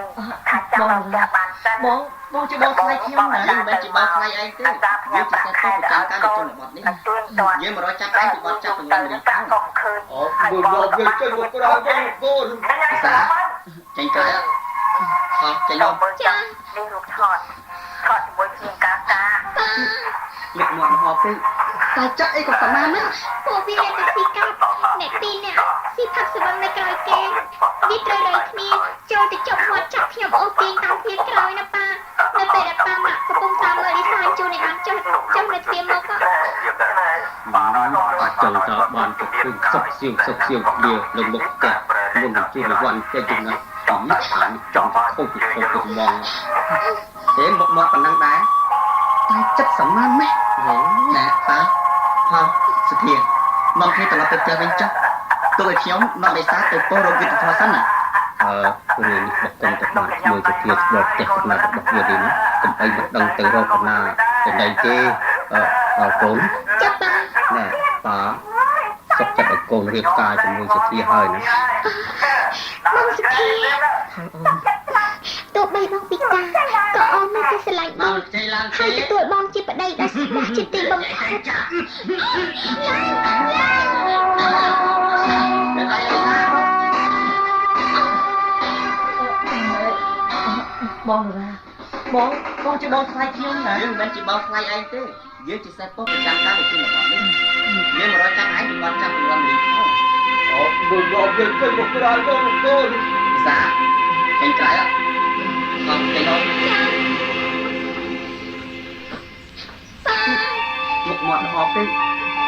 F: ថាចាំមកផ្ទះបានសិនបងជាបងថ្លៃខ្ញុំណាមិនជាបងថ្លៃឯងទេតាផ្ញើប្រាក់ខែទៅឲ្យកូននេះទួយតាន់យើងមករកចាប់ឯងពីបត់ចាប់ពង្រឹងនេះកុំឃើញអូបងយកជួយមកក្រោយបងកូនសាចេញក្រោយអត់ចេញមកចានេះរូបថតជាមួយជាងកាកាលឹកមាត់ហោពេកតែចាក់អីក៏ប្រមាណណា
B: ពួកវាអ្នកទៅស៊ីកាប់អ្នកពីរអ្នកស៊ីផឹកស្វឹងនៅក្រោយគេវាត្រូវរៃគ្នាចូលទៅចុកមាត់ចាប់ខ្ញុំអូសទាញតាមភៀសក្រោយណាប៉ានៅពេលដែលប៉ាម៉ាក់កំពុងតាមមើលឌីសាញជួននេះបានចុះនៅទ្វារមកក៏
E: អាចចង់តបានទៅគឺសុខសៀងគ្នានៅមុខផ្ទះមុនជារង្វាន់ចេះជំនាញពីឋានចង់ទៅខុសពីខុសមកទេមកប៉ុណ្ណឹងដែរតែចិត្តសម្មានម៉េះណែប៉ាផលសុធានាំគ្នាត្រឡប់ទៅផ្ទះវិញចុះទោះឲ្យខ្ញុំនាំឯសាទៅពោរោគវិទ្យាធម៌សិនណារឿងនេះបកកុំទៅបានមួយទៅទៀតស្បផ្ទះកំណត់របស់វានេះកុំអីមិនដឹងទៅរកកណាទៅណីទេកូន
B: ចាប់ប៉ា
E: ណែប៉ាសុខចិត្តឲ្យកូនរៀបការជាមួយសុធាហើយណា
B: បងសុធាទោះបីបងពិការក៏អូននៅតែស្រឡាញ់បងហើយទទួលបងជាប្តីដែលស្មោះជាទីបំផុត
F: បងរ៉ាបងជាបងថ្លៃខ្ញុំណា
E: យើងមិនជាបងថ្លៃឯងទេយើងជាសេពប៉ុស្តិ៍ប្រចាំការនៅទីរបស់នេះយើងមករកចាប់ឯងពីបាត់ចាប់ពីរំលីអូបងយើងជួយមកក្រោយបងកូនវិសាចេញក្រៅបងចេញអត់មុខមាត់ហោពេក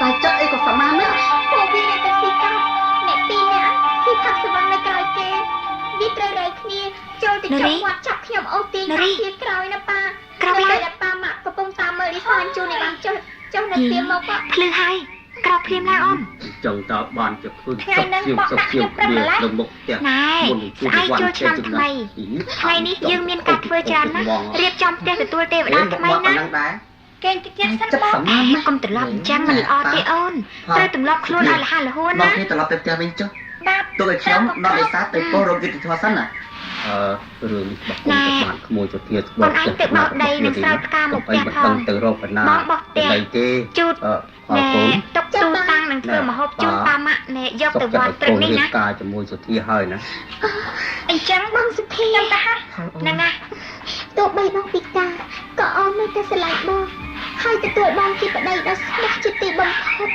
E: តែចិត្តអីក៏ប្រមាណណា
B: ពួកវាអ្នកទៅស៊ីកាប់អ្នកពីរអ្នកស៊ីផឹកស្វឹងនៅក្រោយគេវាត្រូវរៃគ្នាចូលទៅចុកមាត់ចាប់ខ្ញុំអូសទាញតាមភៀសក្រោយណាប៉ាក្រោយតែប៉ាម៉ាក់កំពុងតាមមើលឌីសាញជួននេះបានចុះនៅទ្វារមកក៏ភ្លឺហើយក្រោកភ្លាមឡើងអូន
E: ចង់តើបានจะឃើញសុខគ្នានៅមុខផ្ទះ
B: មុនជួបវ៉ាន់ចេះចំណាយថ្ងៃនេះយើងមានការធ្វើច្រើនណាស់រៀបចំផ្ទះទទួលទេវតាថ្មីណាគេតិចសិនបងកុំត្រឡប់អញ្ចឹងមិនល្អទេអូនត្រូវទម្លាប់ខ្លួនឲ្យរហ័សរហួនណា
E: មកគ្នាត្រឡប់ទៅផ្ទះវិញចុះទោះឲ្យខ្ញុំនាំឯសាទៅពោរោគវិទ្យាធម៌សិនណារឿងនេះបកគុំទៅបានក្មួយសុធាស្ប
B: បងឯងទៅបោកដីនឹងស្រោចផ្កាមកផ្ទះផង
E: ទៅរកបណ្ណា
B: បងបោះផ្ទះជូតណែតុកទូតាំងនឹងធ្វើម្ហូបជូនប៉ាម៉ាក់ណែយកទៅវត្តព្រឹកនេះណា
E: ការជាមួយសុធាហើយណា
B: អញ្ចឹងបងសុធាខ្ញុំទៅហ្នឹងណាទោះបីបងពិការក៏អូននៅតែស្រឡាញ់បងហើយទទួលបងជាប្តីដ៏ស្មោះជាទីបំផុត